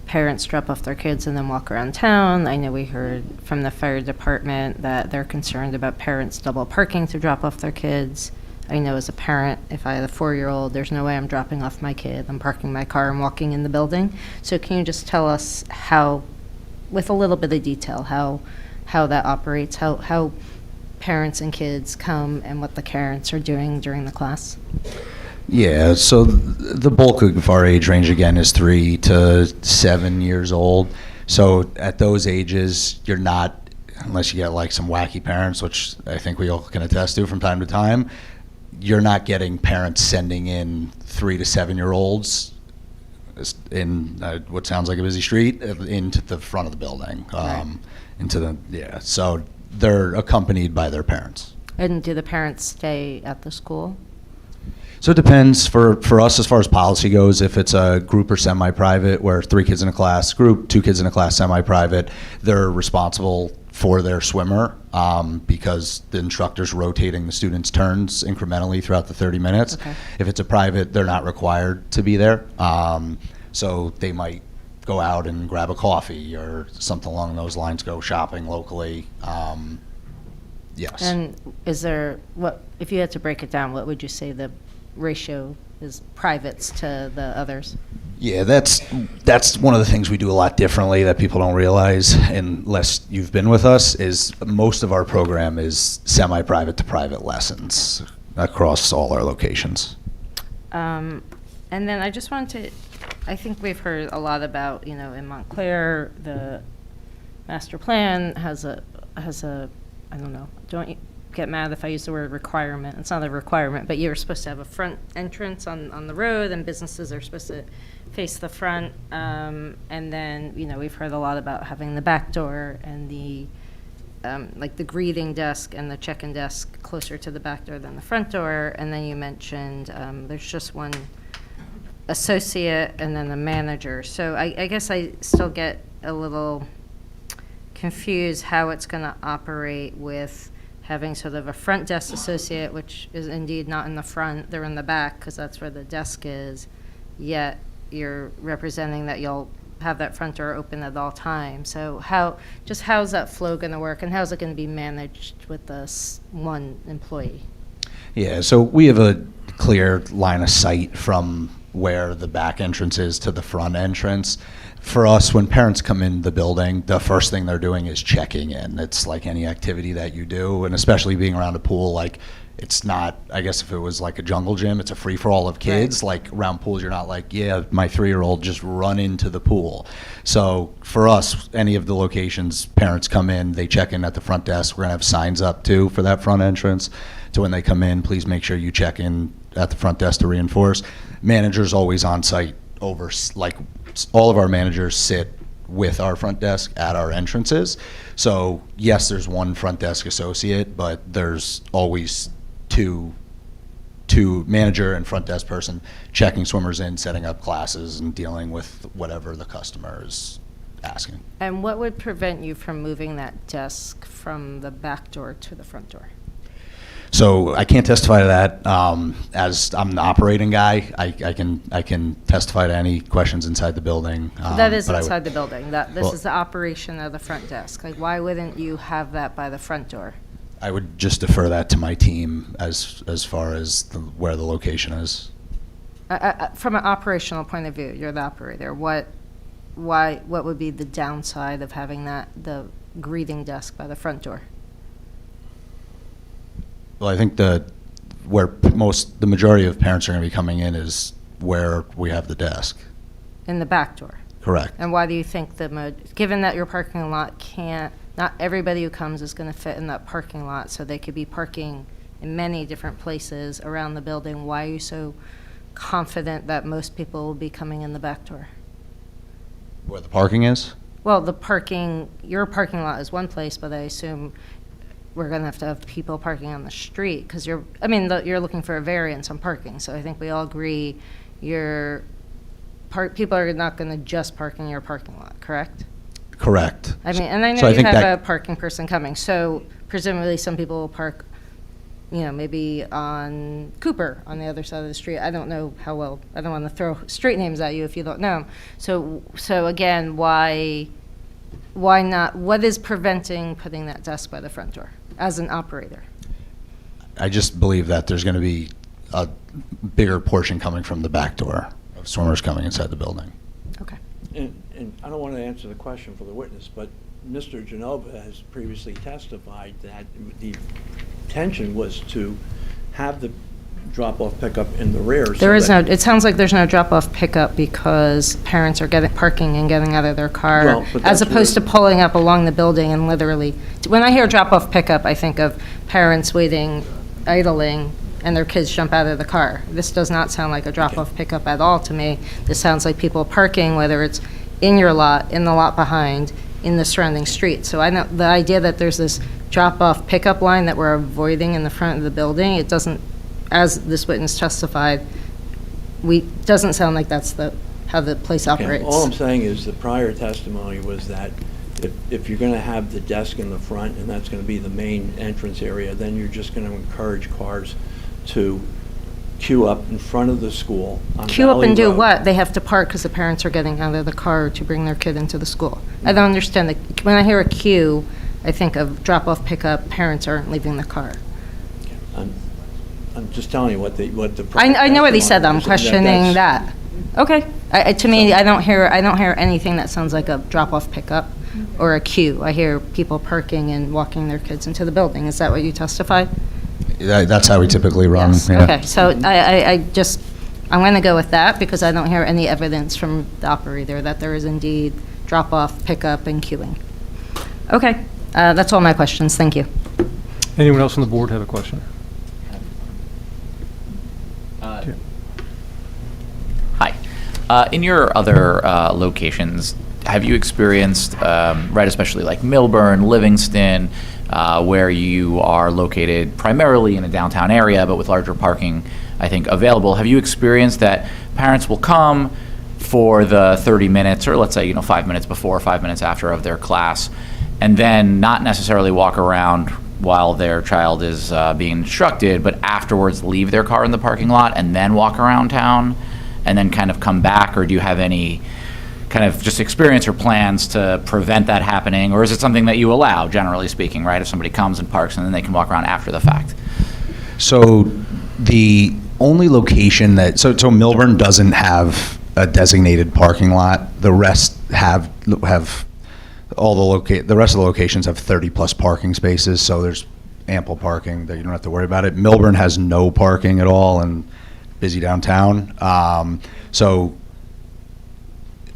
parents drop off their kids and then walk around town. I know we heard from the fire department that they're concerned about parents double parking to drop off their kids. I know as a parent, if I had a 4-year-old, there's no way I'm dropping off my kid. I'm parking my car and walking in the building. So can you just tell us how, with a little bit of detail, how that operates, how parents and kids come and what the parents are doing during the class? Yeah, so the bulk of our age range, again, is 3 to 7 years old. So at those ages, you're not, unless you get like some wacky parents, which I think we all can attest to from time to time, you're not getting parents sending in 3 to 7-year-olds in what sounds like a busy street into the front of the building. So they're accompanied by their parents. And do the parents stay at the school? So it depends. For us, as far as policy goes, if it's a group or semi-private, where 3 kids in a class group, 2 kids in a class semi-private, they're responsible for their swimmer because the instructor's rotating the students' turns incrementally throughout the 30 minutes. Okay. If it's a private, they're not required to be there. So they might go out and grab a coffee or something along those lines, go shopping locally. Yes. And is there, if you had to break it down, what would you say the ratio is privates to the others? Yeah, that's one of the things we do a lot differently that people don't realize unless you've been with us, is most of our program is semi-private to private lessons across all our locations. And then I just wanted to, I think we've heard a lot about, in Montclair, the master plan has a, I don't know, don't get mad if I use the word requirement. It's not a requirement, but you're supposed to have a front entrance on the road, and businesses are supposed to face the front. And then, we've heard a lot about having the back door and the, like the greeting desk and the check-in desk closer to the back door than the front door. And then you mentioned there's just one associate and then the manager. So I guess I still get a little confused how it's going to operate with having sort of a front desk associate, which is indeed not in the front, they're in the back because that's where the desk is, yet you're representing that you'll have that front door open at all times. So how's that flow going to work, and how's it going to be managed with this one employee? Yeah, so we have a clear line of sight from where the back entrance is to the front entrance. For us, when parents come in the building, the first thing they're doing is checking in. It's like any activity that you do, and especially being around a pool, like it's not, I guess if it was like a jungle gym, it's a free-for-all of kids. Right. Like around pools, you're not like, yeah, my 3-year-old just run into the pool. So for us, any of the locations, parents come in, they check in at the front desk. We're gonna have signs up too for that front entrance. So when they come in, please make sure you check in at the front desk to reinforce. Managers always on site all of our managers sit with our front desk at our entrances. So yes, there's one front desk associate, but there's always two manager and front desk person checking swimmers in, setting up classes, and dealing with whatever the customer is asking. And what would prevent you from moving that desk from the back door to the front door? So I can't testify to that. As I'm the operating guy, I can testify to any questions inside the building. That is but I would- inside the building. This Well- is the operation of the front desk. Like, why wouldn't you have that by the front door? I would just defer that to my team as far as where the location is. From an operational point of view, you're the operator. What would be the downside of having the greeting desk by the front door? Well, I think the majority of parents are going to be coming in is where we have the desk. In the back door? Correct. And why do you think given that your parking lot not everybody who comes is going to fit in that parking lot, so they could be parking in many different places around the building, why are you so confident that most people will be coming in the back door? Where the parking is? Well, your parking lot is one place, but I assume we're going to have people parking on the street, because you're looking for a variance on parking, so I think we all agree people are not going to just park in your parking lot, correct? Correct. And I know So I you think have a parking person coming, so presumably some people will park, maybe on Cooper on the other side of the street. I don't know how well. I don't want to throw street names at you if you don't know. So again, why not? What is preventing putting that desk by the front door as an operator? I just believe that there's going to be a bigger portion coming from the back door of swimmers coming inside the building. Okay. And I don't want to answer the question for the witness, but Mr. Genova has previously testified that the intention was to have the drop-off pickup in the rear. It sounds like there's no drop-off pickup because parents are parking and getting out of their car, Well, but as that's opposed to where- pulling up along the building and literally, when I hear drop-off pickup, I think of parents waiting, idling, and their kids jump out of the car. This does not sound like a drop-off pickup at all to me. This sounds like people parking, whether it's in your lot, in the lot behind, in the surrounding street. So I know the idea that there's this drop-off pickup line that we're avoiding in the front of the building, it doesn't, as this witness testified, doesn't sound like that's how the place operates. All I'm saying is the prior testimony was that if you're going to have the desk in the front and that's going to be the main entrance area, then you're just going to encourage cars to queue up in front of the school on Queue up Valley and do Road. what? They have to park because the parents are getting out of the car to bring their kid into the school. I don't understand. When I hear a queue, I think of drop-off pickup, parents aren't leaving the car. I'm just telling you what the. I know what he said, I'm testimony was, and questioning that's- that. Okay. To me, I don't hear anything that sounds like a drop-off pickup or a queue. I hear people parking and walking their kids into the building. Is that what you testified? That's how we typically run. Yes. Yeah. Okay, so I'm going to go with that because I don't hear any evidence from the operator that there is indeed drop-off, pickup, and queuing. Okay, that's all my questions. Thank you. Anyone else on the board have a question? Hi. In your other locations, have you experienced, right, especially like Milburn, Livingston, where you are located primarily in a downtown area, but with larger parking, I think, available? Have you experienced that parents will come for the 30 minutes, or let's say, 5 minutes before, 5 minutes after of their class, and then not necessarily walk around while their child is being instructed, but afterwards leave their car in the parking lot and then walk around town and then kind of come back? Or do you have any kind of just experience or plans to prevent that happening? Or is it something that you allow, generally speaking, right? If somebody comes and parks and then they can walk around after the fact? So the only location so Milburn doesn't have a designated parking lot. The rest have the rest of the locations have 30+ parking spaces, so there's ample parking that you don't have to worry about it. Milburn has no parking at all and busy downtown. So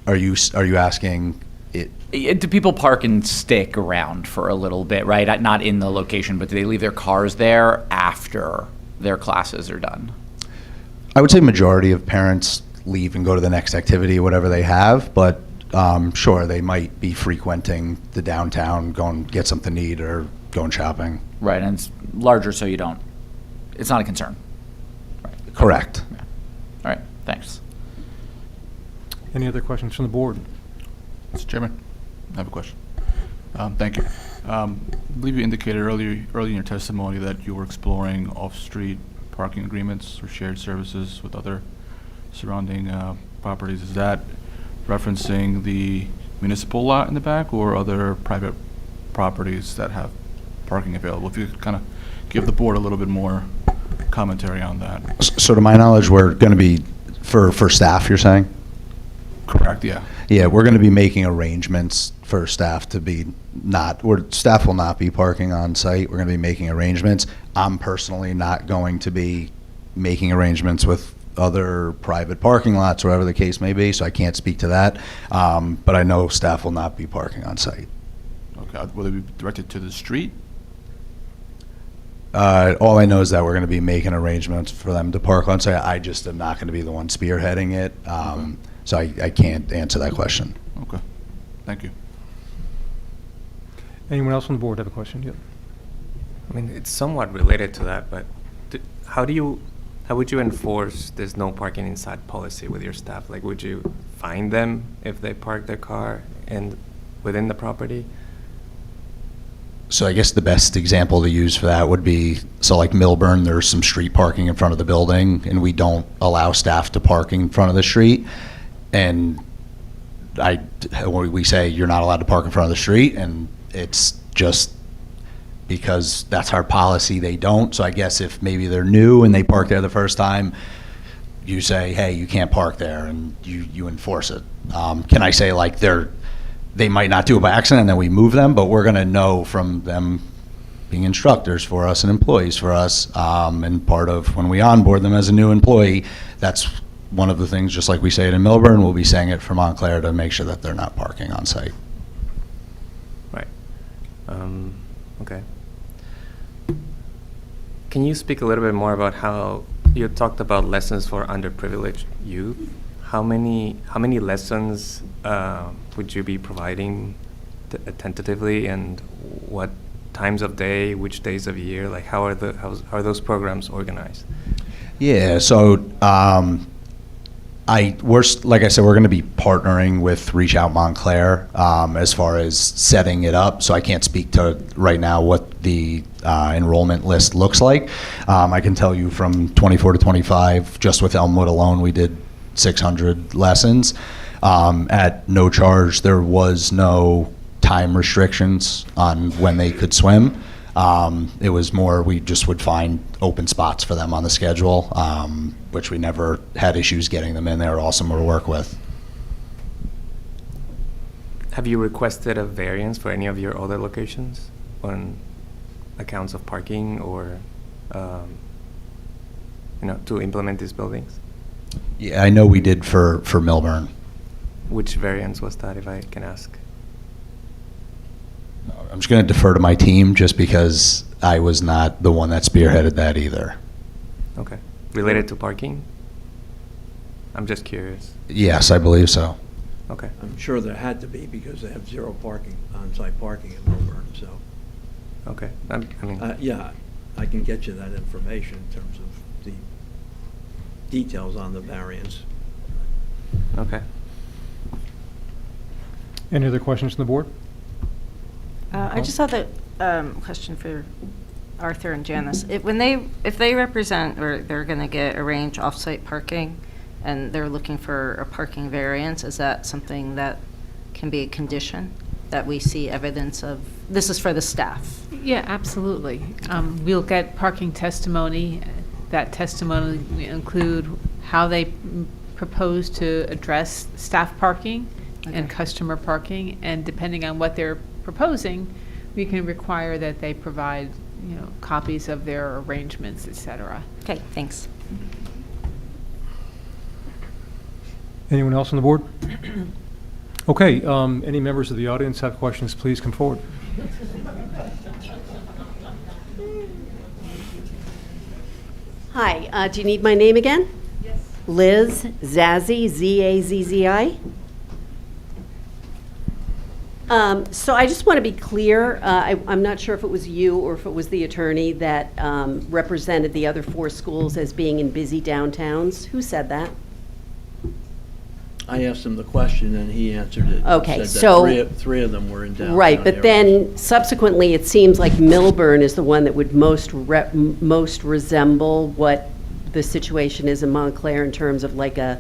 are you asking it? Do people park and stick around for a little bit, right? Not in the location, but do they leave their cars there after their classes are done? I would say majority of parents leave and go to the next activity, whatever they have, but sure, they might be frequenting the downtown, going get something to eat or going shopping. Right, and it's larger, so it's not a concern. Correct. Yeah. All right, thanks. Any other questions from the board? Mr. Chairman, I have a question. Thank you. I believe you indicated early in your testimony that you were exploring off-street parking agreements or shared services with other surrounding properties. Is that referencing the municipal lot in the back or other private properties that have parking available? If you could kind of give the board a little bit more commentary on that. So to my knowledge, we're going to be, for staff, you're saying? Correct, yeah. Yeah, we're going to be making arrangements for staff to be staff will not be parking on site. We're going to be making arrangements. I'm personally not going to be making arrangements with other private parking lots, wherever the case may be, so I can't speak to that. But I know staff will not be parking on site. Okay, will they be directed to the street? All I know is that we're going to be making arrangements for them to park on site. I just am not going to be the one spearheading it, so I can't answer that question. Okay, thank you. Anyone else on the board have a question? Yep. I mean, it's somewhat related to that, but how would you enforce this no parking inside policy with your staff? Like, would you fine them if they park their car within the property? So I guess the best example to use for that would be, so like Milburn, there's some street parking in front of the building, and we don't allow staff to park in front of the street. And we say you're not allowed to park in front of the street, and it's just because that's our policy, they don't. So I guess if maybe they're new and they park there the first time, you say, hey, you can't park there, and you enforce it. Can I say like they might not do it by accident and then we move them, but we're going to know from them being instructors for us and employees for us, and part of when we onboard them as a new employee, that's one of the things, just like we say it in Milburn, we'll be saying it for Montclair to make sure that they're not parking on site. Right. Okay. Can you speak a little bit more about how you talked about lessons for underprivileged youth? How many lessons would you be providing tentatively, and what times of day, which days of year? Like, how are those programs organized? Yeah, so like I said, we're going to be partnering with Reach Out Montclair as far as setting it up. So I can't speak to right now what the enrollment list looks like. I can tell you from 24 to 25, just with Elmwood alone, we did 600 lessons at no charge. There was no time restrictions on when they could swim. It was more, we just would find open spots for them on the schedule, which we never had issues getting them in. They were awesome to work with. Have you requested a variance for any of your other locations on accounts of parking or, to implement these buildings? Yeah, I know we did for Milburn. Which variance was that, if I can ask? I'm just going to defer to my team just because I was not the one that spearheaded that either. Okay. Related to parking? I'm just curious. Yes, I believe so. Okay. I'm sure there had to be because they have zero parking, on-site parking in Milburn, so. Okay. Yeah, I can get you that information in terms of the details on the variance. Okay. Any other questions from the board? I just had a question for Arthur and Janice. If they represent, or they're going to arrange off-site parking, and they're looking for a parking variance, is that something that can be a condition that we see evidence of? This is for the staff. Yeah, absolutely. We'll get parking testimony. That testimony will include how they propose to address staff parking and customer parking, and depending on what they're proposing, we can require that they provide, copies of their arrangements, et cetera. Okay, thanks. Anyone else on the board? Okay, any members of the audience have questions, please come forward. Hi, do you need my name again? Yes. Liz Zazzi, Z-A-Z-Z-I. So I just want to be clear, I'm not sure if it was you or if it was the attorney that represented the other 4 schools as being in busy downtowns. Who said that? I asked him the question, and he answered it. Okay, Said that so- three of them were in downtown Right, but areas. then subsequently, it seems like Milburn is the one that would most resemble what the situation is in Montclair in terms of like a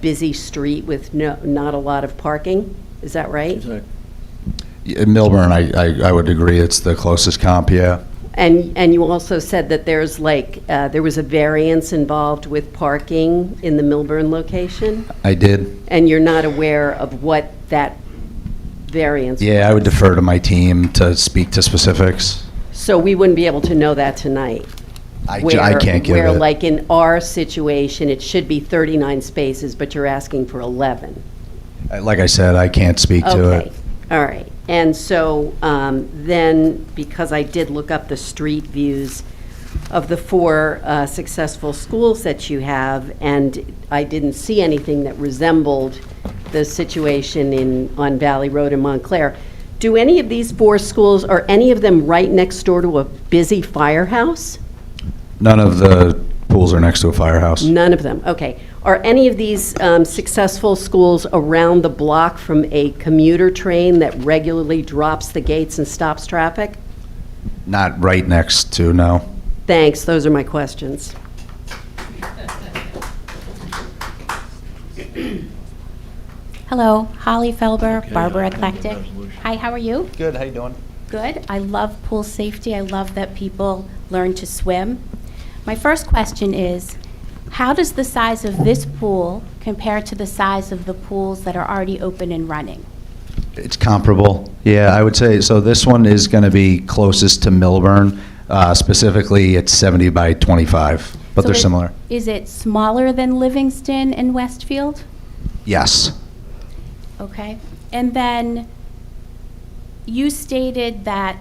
busy street with not a lot of parking. Is that right? In Milburn, I would agree, it's the closest comp, yeah. And you also said that there's like, there was a variance involved with parking in the Milburn location? I did. And you're not aware of what that variance was? Yeah, I would defer to my team to speak to specifics. So we wouldn't be able to know that tonight? I can't give Where, it. like in our situation, it should be 39 spaces, but you're asking for 11? Like I said, I can't speak to it. Okay, all right. And so then, because I did look up the street views of the 4 successful schools that you have, and I didn't see anything that resembled the situation on Valley Road in Montclair. Do any of these 4 schools, are any of them right next door to a busy firehouse? None of the pools are next to a firehouse. None of them, okay. Are any of these successful schools around the block from a commuter train that regularly drops the gates and stops traffic? Not right next to, no. Thanks, those are my questions. Hello, Holly Felber, Barber Eclectic. Hi, how are you? Good, how you doing? Good. I love pool safety. I love that people learn to swim. My first question is, how does the size of this pool compare to the size of the pools that are already open and running? It's comparable. Yeah, I would say, so this one is going to be closest to Milburn. Specifically, it's 70 by 25, but So they're similar. Is it smaller than Livingston and Westfield? Yes. Okay. And then you stated that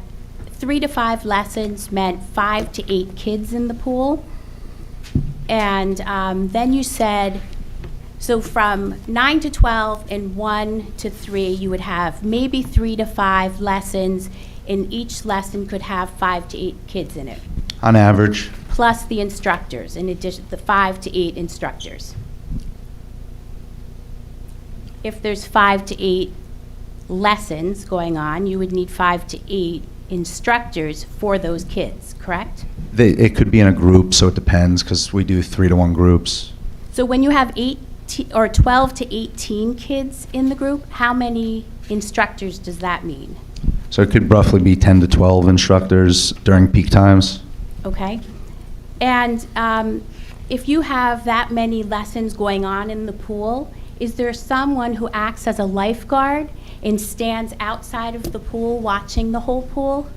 3 to 5 lessons meant 5 to 8 kids in the pool. And then you said, so from 9 to 12 and 1 to 3, you would have maybe 3 to 5 lessons, and each lesson could have 5 to 8 kids in it, On average, plus the instructors, in addition, the 5 to 8 instructors. If there's 5 to 8 lessons going on, you would need 5 to 8 instructors for those kids, correct? it could be in a group, so it depends, because we do 3-to-1 groups. So when you have 12 to 18 kids in the group, how many instructors does that mean? So it could roughly be 10 to 12 instructors during peak times. Okay? And if you have that many lessons going on in the pool, is there someone who acts as a lifeguard and stands outside of the pool watching the whole pool?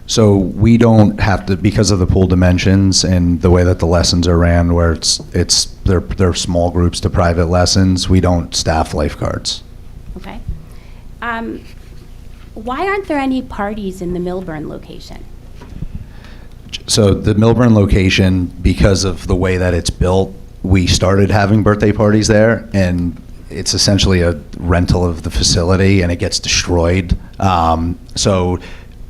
So we don't have to, because of the pool dimensions and the way that the lessons are ran, where they're small groups to private lessons, we don't staff lifeguards. Okay. Why aren't there any parties in the Milburn location? So the Milburn location, because of the way that it's built, we started having birthday parties there, and it's essentially a rental of the facility, and it gets destroyed. So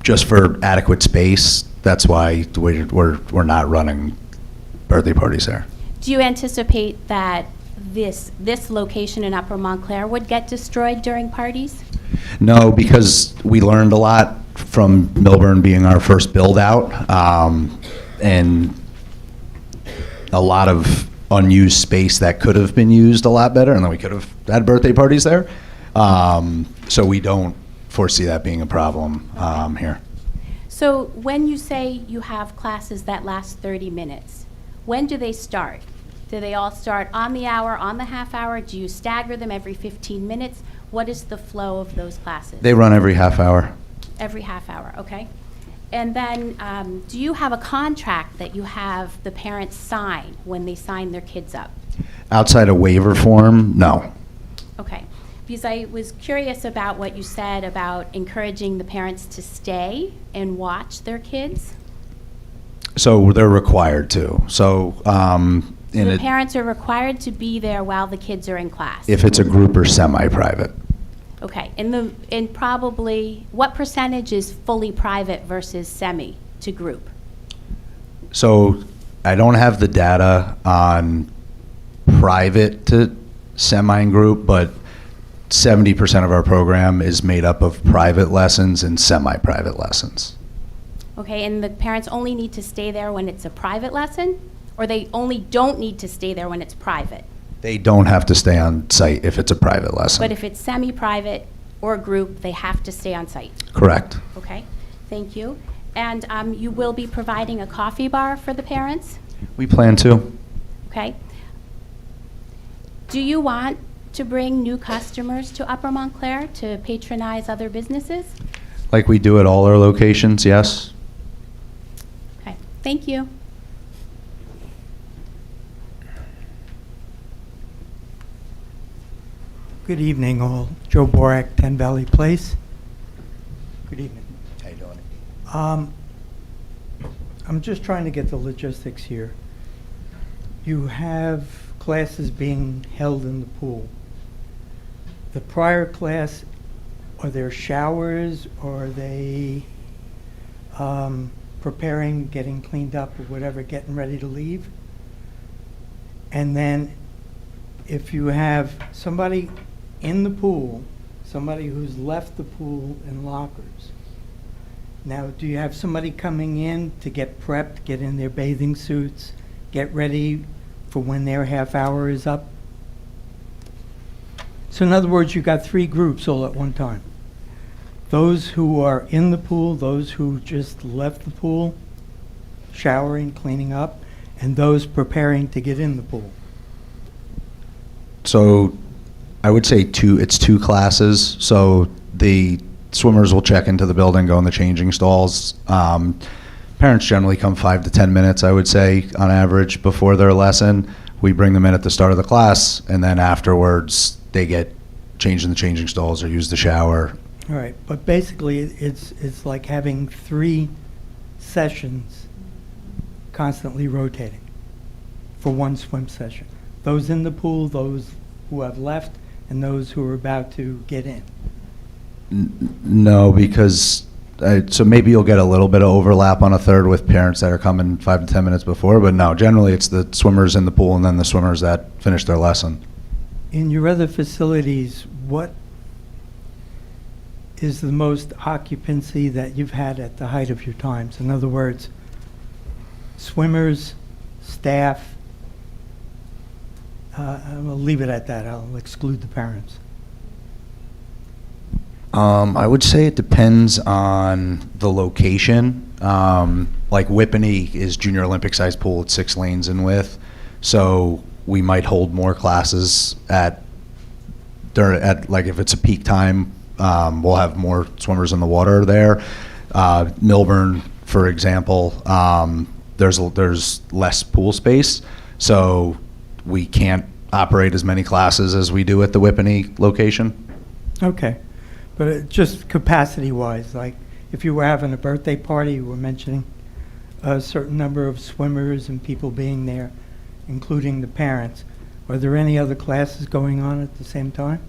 just for adequate space, that's why we're not running birthday parties there. Do you anticipate that this location in Upper Montclair would get destroyed during parties? No, because we learned a lot from Milburn being our first build-out, and a lot of unused space that could have been used a lot better, and then we could have had birthday parties there. So we don't foresee that being a problem here. So when you say you have classes that last 30 minutes, when do they start? Do they all start on the hour, on the half hour? Do you stagger them every 15 minutes? What is the flow of those classes? They run every half hour. Every half hour, okay. And then do you have a contract that you have the parents sign when they sign their kids up? Outside a waiver form, no. Okay. Because I was curious about what you said about encouraging the parents to stay and watch their kids. So they're required to. So So the parents are required to be there while the kids are in class? if it's a group or semi-private. Okay, and probably, what percentage is fully private versus semi to group? So I don't have the data on private to semi and group, but 70% of our program is made up of private lessons and semi-private lessons. Okay, and the parents only need to stay there when it's a private lesson? Or they only don't need to stay there when it's private? They don't have to stay on site if it's a private lesson. But if it's semi-private or group, they have to stay on site? Correct. Okay, thank you. And you will be providing a coffee bar for the parents? We plan to. Okay. Do you want to bring new customers to Upper Montclair to patronize other businesses? Like we do at all our locations, yes. Okay, thank you. Good evening, all. Joe Borak, 10 Valley Place. Good evening. How you doing? I'm just trying to get the logistics here. You have classes being held in the pool. The prior class, are there showers, or are they preparing, getting cleaned up, or whatever, getting ready to leave? And then if you have somebody in the pool, somebody who's left the pool in lockers, now do you have somebody coming in to get prepped, get in their bathing suits, get ready for when their half hour is up? So in other words, you've got three groups all at one time. Those who are in the pool, those who just left the pool, showering, cleaning up, and those preparing to get in the pool. So I would say it's two classes. So the swimmers will check into the building, go in the changing stalls. Parents generally come 5 to 10 minutes, I would say, on average, before their lesson. We bring them in at the start of the class, and then afterwards they get changed in the changing stalls or use the shower. All right, but basically it's like having 3 sessions constantly rotating for one swim session. Those in the pool, those who have left, and those who are about to get in. No, because so maybe you'll get a little bit of overlap on a third with parents that are coming 5 to 10 minutes before, but no, generally it's the swimmers in the pool and then the swimmers that finish their lesson. In your other facilities, what is the most occupancy that you've had at the height of your times? In other words, swimmers, staff. I'll leave it at that. I'll exclude the parents. I would say it depends on the location. Like Whippany is junior Olympic sized pool at 6 lanes in width, so we might hold more classes at like if it's a peak time, we'll have more swimmers in the water there. Milburn, for example, there's less pool space, so we can't operate as many classes as we do at the Whippany location. Okay. But just capacity-wise, like if you were having a birthday party, you were mentioning a certain number of swimmers and people being there, including the parents. Are there any other classes going on at the same time?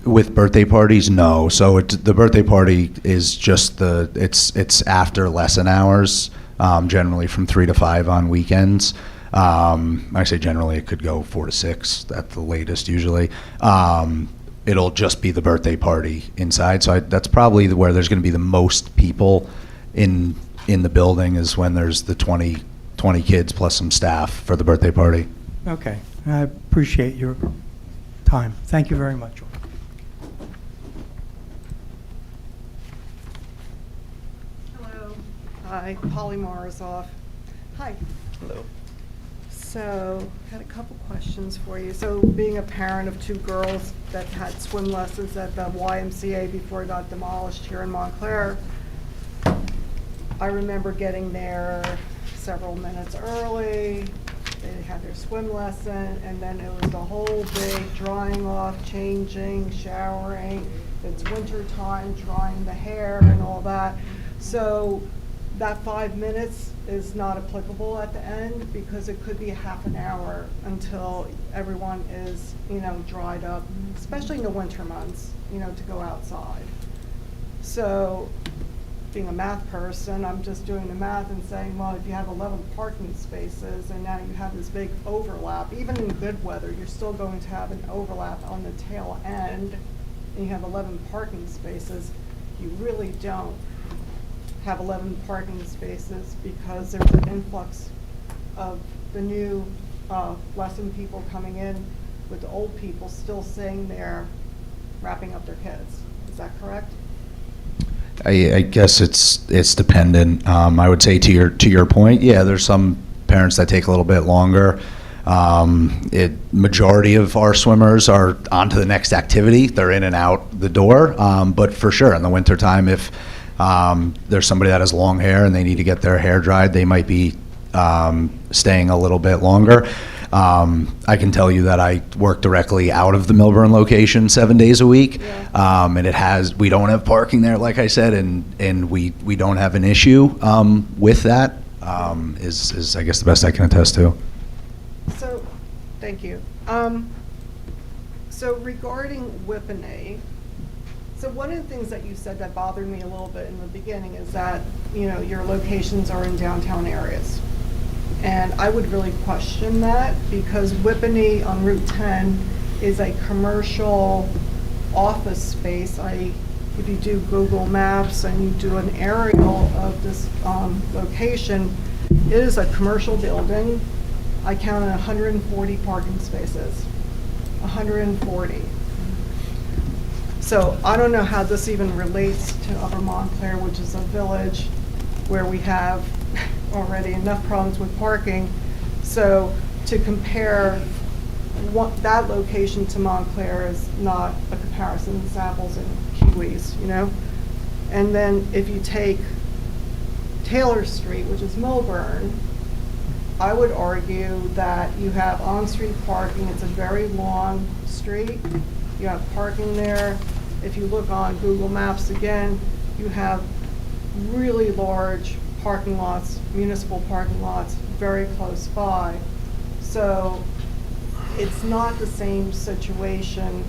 With birthday parties, no. So the birthday party is just it's after lesson hours, generally from 3 to 5 on weekends. I say generally it could go 4 to 6 at the latest usually. It'll just be the birthday party inside. So that's probably where there's going to be the most people in the building, is when there's the 20 kids plus some staff for the birthday party. Okay. I appreciate your time. Thank you very much. Hello. Hi, Polly Morozoff. Hi. Hello. So, had a couple questions for you. So, being a parent of 2 girls that had swim lessons at the YMCA before it got demolished here in Montclair, I remember getting there several minutes early. They had their swim lesson, and then it was the whole big drying off, changing, showering. It's winter time, drying the hair and all that. So, that 5 minutes is not applicable at the end because it could be a half an hour until everyone is, dried up, especially in the winter months, to go outside. So being a math person, I'm just doing the math and saying, well, if you have 11 parking spaces and now you have this big overlap, even in good weather, you're still going to have an overlap on the tail end, and you have 11 parking spaces, you really don't have 11 parking spaces because there's an influx of the new lesson people coming in with the old people still staying there wrapping up their kids. Is that correct? I guess it's dependent. I would say to your point, yeah, there's some parents that take a little bit longer. Majority of our swimmers are on to the next activity. They're in and out the door. But for sure, in the wintertime, if there's somebody that has long hair and they need to get their hair dried, they might be staying a little bit longer. I can tell you that I work directly out of the Milburn location 7 days a week, and we don't have parking there, like I said, and we don't have an issue with that. Is I guess the best I can attest to. So, thank you. So regarding Whippany, so one of the things that you said that bothered me a little bit in the beginning is that, your locations are in downtown areas. And I would really question that because Whippany on Route 10 is a commercial office space. If you do Google Maps and you do an aerial of this location, it is a commercial building. I counted 140 parking spaces, 140. So I don't know how this even relates to Upper Montclair, which is a village where we have already enough problems with parking. So to compare that location to Montclair is not a comparison. It's apples and kiwis, And then if you take Taylor Street, which is Milburn, I would argue that you have on-street parking. It's a very long street. You have parking there. If you look on Google Maps again, you have really large parking lots, municipal parking lots, very close by. So it's not the same situation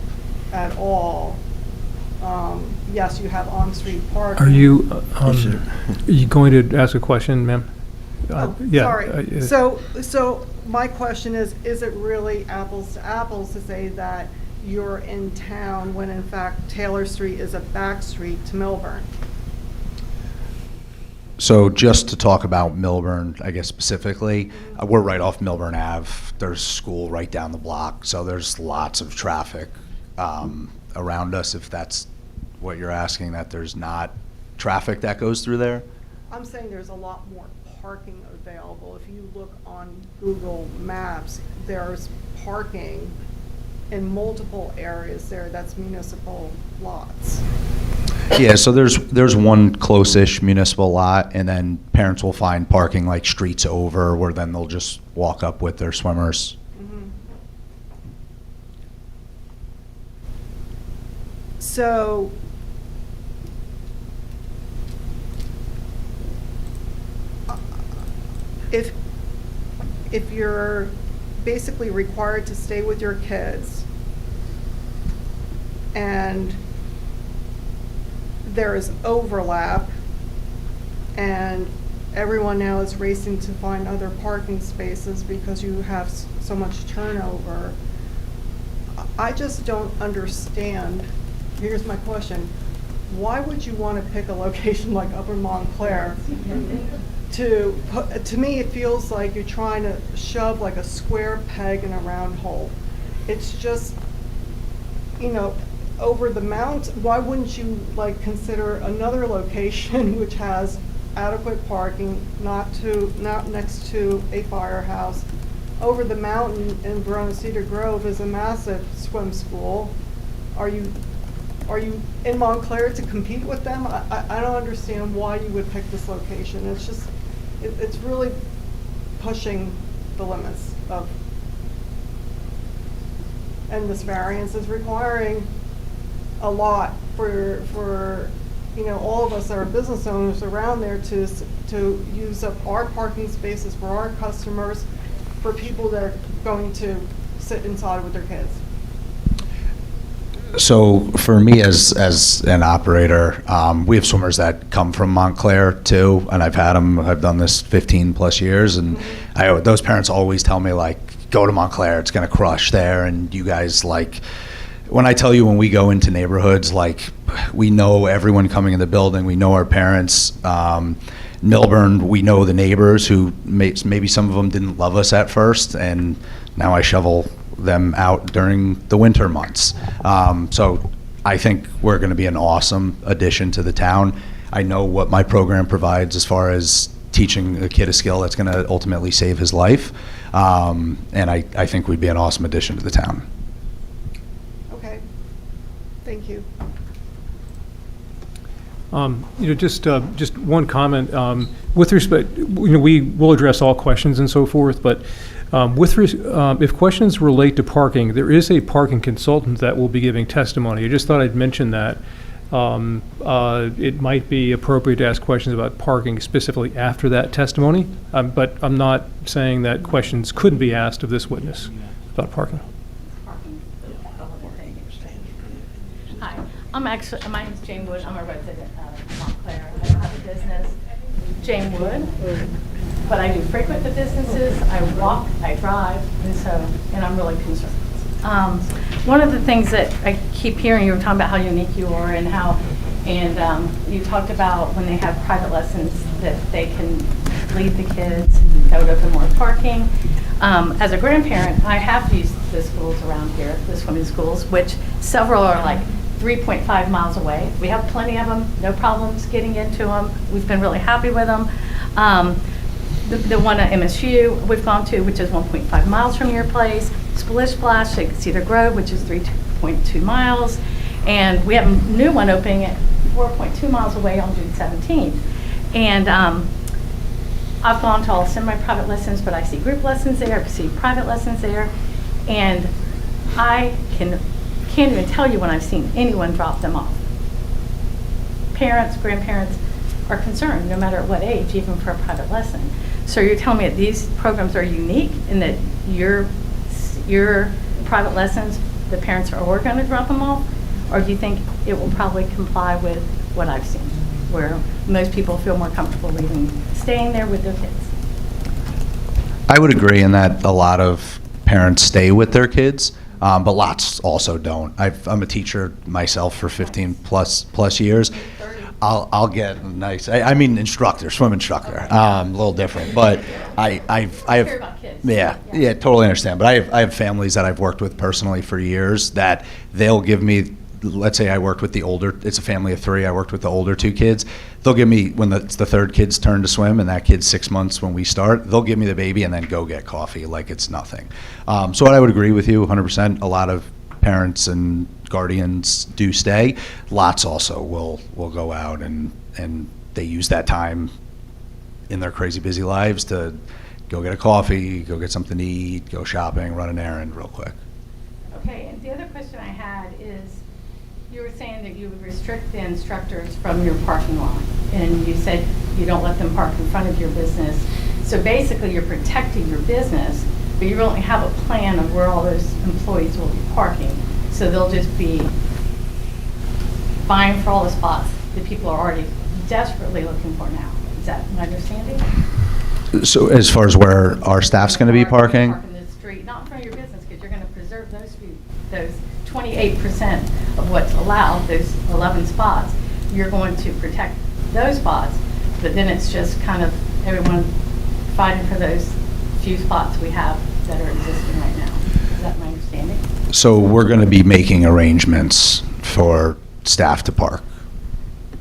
at all. Yes, you have on-street parking. Are you going to ask a question, ma'am? Sorry. So my question is it really apples to apples to say that you're in town when in fact Taylor Street is a back street to Milburn? So just to talk about Milburn, I guess specifically, we're right off Milburn Ave. There's school right down the block, so there's lots of traffic around us. If that's what you're asking, that there's not traffic that goes through there? I'm saying there's a lot more parking available. If you look on Google Maps, there's parking in multiple areas there that's municipal lots. Yeah, so there's one close-ish municipal lot, and then parents will find parking like streets over, where then they'll just walk up with their swimmers. Mm-hmm. So if you're basically required to stay with your kids and there is overlap and everyone now is racing to find other parking spaces because you have so much turnover, I just don't understand. Here's my question. Why would you want to pick a location like Upper Montclair? To me, it feels like you're trying to shove like a square peg in a round hole. It's just, over the mountain. Why wouldn't you consider another location which has adequate parking, not next to a firehouse? Over the mountain in Verona Cedar Grove is a massive swim school. Are you in Montclair to compete with them? I don't understand why you would pick this location. It's just, it's really pushing the limits of, and this variance is requiring a lot for all of us that are business owners around there to use up our parking spaces for our customers, for people that are going to sit inside with their kids. So for me as an operator, we have swimmers that come from Montclair too, and I've done this 15 plus years, and those parents always tell me, like, go to Montclair, it's gonna crush there, and you guys, like, when I tell you, when we go into neighborhoods, like, we know everyone coming in the building, we know our parents. Milburn, we know the neighbors who maybe some of them didn't love us at first, and now I shovel them out during the winter months. So I think we're going to be an awesome addition to the town. I know what my program provides as far as teaching a kid a skill that's going to ultimately save his life, and I think we'd be an awesome addition to the town. Okay, thank you. Just one comment. With respect, we will address all questions and so forth, but if questions relate to parking, there is a parking consultant that will be giving testimony. I just thought I'd mention that. It might be appropriate to ask questions about parking specifically after that testimony, but I'm not saying that questions couldn't be asked of this witness about parking. Hi, my name's Jane Wood. I'm a resident of Montclair. I don't have a business, Jane Wood, but I do frequent the businesses. I walk, I drive, and I'm really concerned. One of the things that I keep hearing, you were talking about how unique you are and you talked about when they have private lessons that they can leave the kids, that would open more parking. As a grandparent, I have used the schools around here, the swimming schools, which several are like 3.5 miles away. We have plenty of them, no problems getting into them. We've been really happy with them. The one at MSU we've gone to, which is 1.5 miles from your place. Splish Splash at Cedar Grove, which is 3.2 miles. And we have a new one opening at 4.2 miles away on June 17th. And I've gone to all semi-private lessons, but I see group lessons there, I see private lessons there. And I can't even tell you when I've seen anyone drop them off. Parents, grandparents are concerned, no matter what age, even for a private lesson. So you're telling me that these programs are unique and that your private lessons, the parents are going to drop them off? Or do you think it will probably comply with what I've seen, where most people feel more comfortable staying there with their kids? I would agree in that a lot of parents stay with their kids, but lots also don't. I'm a teacher myself for 15 plus years. I'll get nice. I mean, instructor, swim instructor. A little different, but I have. Yeah, totally understand. But I have families that I've worked with personally for years that they'll give me. Let's say I worked with the older. It's a family of 3. I worked with the older 2 kids. They'll give me when it's the 3rd kid's turn to swim, and that kid's 6 months when we start. They'll give me the baby and then go get coffee like it's nothing. So I would agree with you 100%. A lot of parents and guardians do stay. Lots also will go out and they use that time in their crazy busy lives to go get a coffee, go get something to eat, go shopping, run an errand real quick. Okay, and the other question I had is, you were saying that you would restrict the instructors from your parking lot, and you said you don't let them park in front of your business. So basically you're protecting your business, but you don't have a plan of where all those employees will be parking. So they'll just be vying for all the spots that people are already desperately looking for now. Is that my understanding? So as far as where our staff's going to be parking? Park in the street, not in front of your business, because you're going to preserve those 28% of what's allowed, those 11 spots. You're going to protect those spots, but then it's just kind of everyone fighting for those few spots we have that are existing right now. Is that my understanding? So we're going to be making arrangements for staff to park.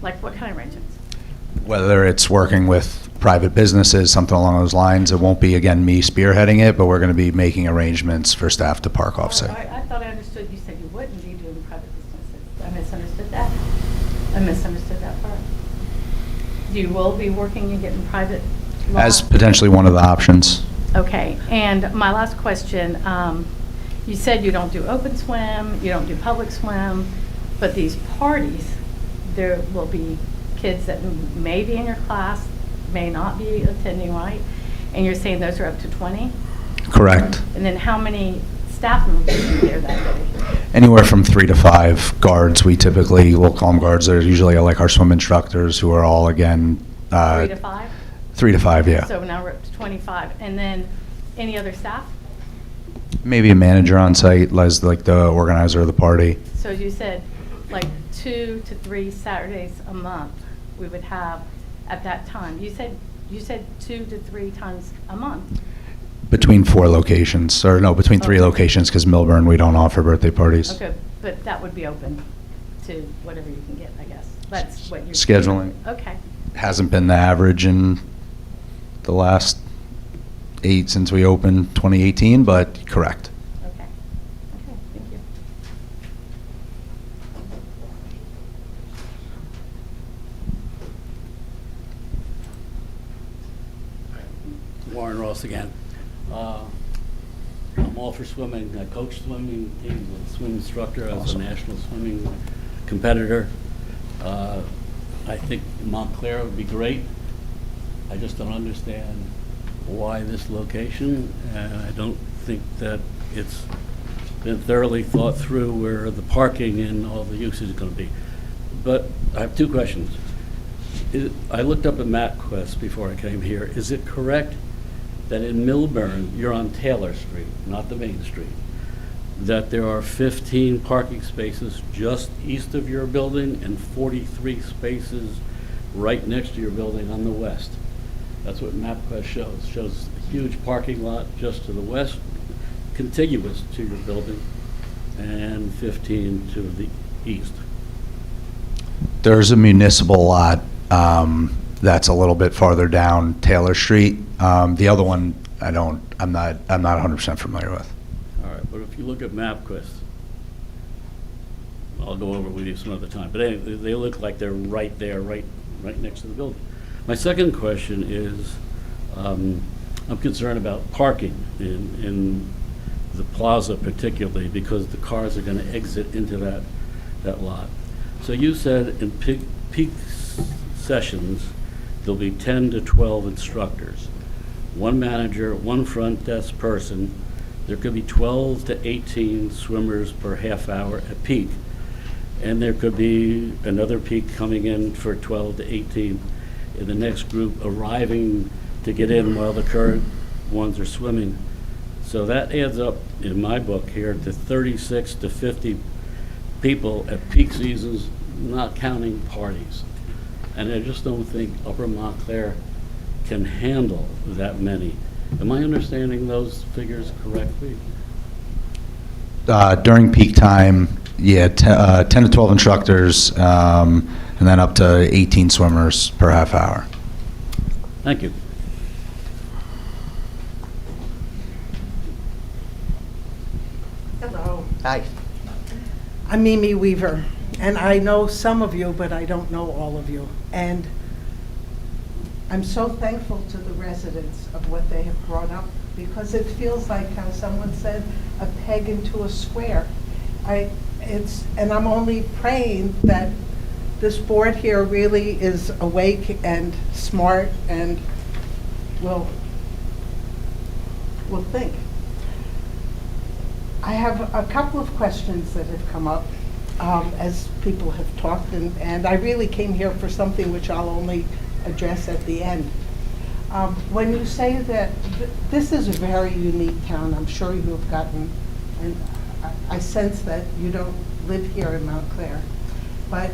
Like what kind of arrangements? Whether it's working with private businesses, something along those lines. It won't be, again, me spearheading it, but we're going to be making arrangements for staff to park off-site. I thought I understood you said you wouldn't be doing private businesses. I misunderstood that. I misunderstood that part. You will be working and getting private As potentially one of the options. Okay, and my last question, you said you don't do open swim, you don't do public swim, but these parties there will be kids that may be in your class, may not be attending, right? And you're saying those are up to 20? Correct. And then how many staff members are there that day? Anywhere from 3 to 5 guards. We typically will call them guards. They're usually like our swim instructors, who are all, again, 3 to 5? 3 to 5, yeah. So now we're up to 25. And then any other staff? Maybe a manager on site, as like the organizer of the party. So you said like 2 to 3 Saturdays a month we would have at that time. You said 2 to 3 times a month. Between 4 locations, or no, between 3 locations, because Milburn, we don't offer birthday parties. Okay, but that would be open to whatever you can get, I guess. That's what you're Scheduling. Okay. Hasn't been the average in the last 8 since we opened 2018, but correct. Okay. Okay, thank you. Warren Ross again. I'm all for swimming. I coach swimming teams, a swim instructor. I was a national swimming competitor. I think Montclair would be great. I just don't understand why this location, and I don't think that it's been thoroughly thought through where the parking and all the usage is going to be. But I have 2 questions. I looked up at MapQuest before I came here. Is it correct that in Milburn, you're on Taylor Street, not the main street, that there are 15 parking spaces just east of your building and 43 spaces right next to your building on the west? That's what MapQuest shows. Shows a huge parking lot just to the west, contiguous to your building, and 15 to the east. There's a municipal lot that's a little bit farther down Taylor Street. The other one, I'm not 100% familiar with. All right, but if you look at MapQuest, I'll go over it with you some other time, but anyway, they look like they're right there, right next to the building. My second question is, I'm concerned about parking in the plaza particularly, because the cars are going to exit into that lot. So you said in peak sessions, there'll be 10 to 12 instructors, 1 manager, 1 front desk person. There could be 12 to 18 swimmers per half hour at peak. And there could be another peak coming in for 12 to 18 in the next group arriving to get in while the current ones are swimming. So that adds up, in my book here, to 36 to 50 people at peak seasons, not counting parties. And I just don't think Upper Montclair can handle that many. Am I understanding those figures correctly? During peak time, yeah, 10 to 12 instructors, and then up to 18 swimmers per half hour. Thank you. Hello. Hi. I'm Mimi Weaver, and I know some of you, but I don't know all of you. And I'm so thankful to the residents of what they have brought up, because it feels like how someone said, a peg into a square. And I'm only praying that this board here really is awake and smart and will think. I have a couple of questions that have come up as people have talked, and I really came here for something which I'll only address at the end. When you say that this is a very unique town, I'm sure you have gotten, and I sense that you don't live here in Montclair, but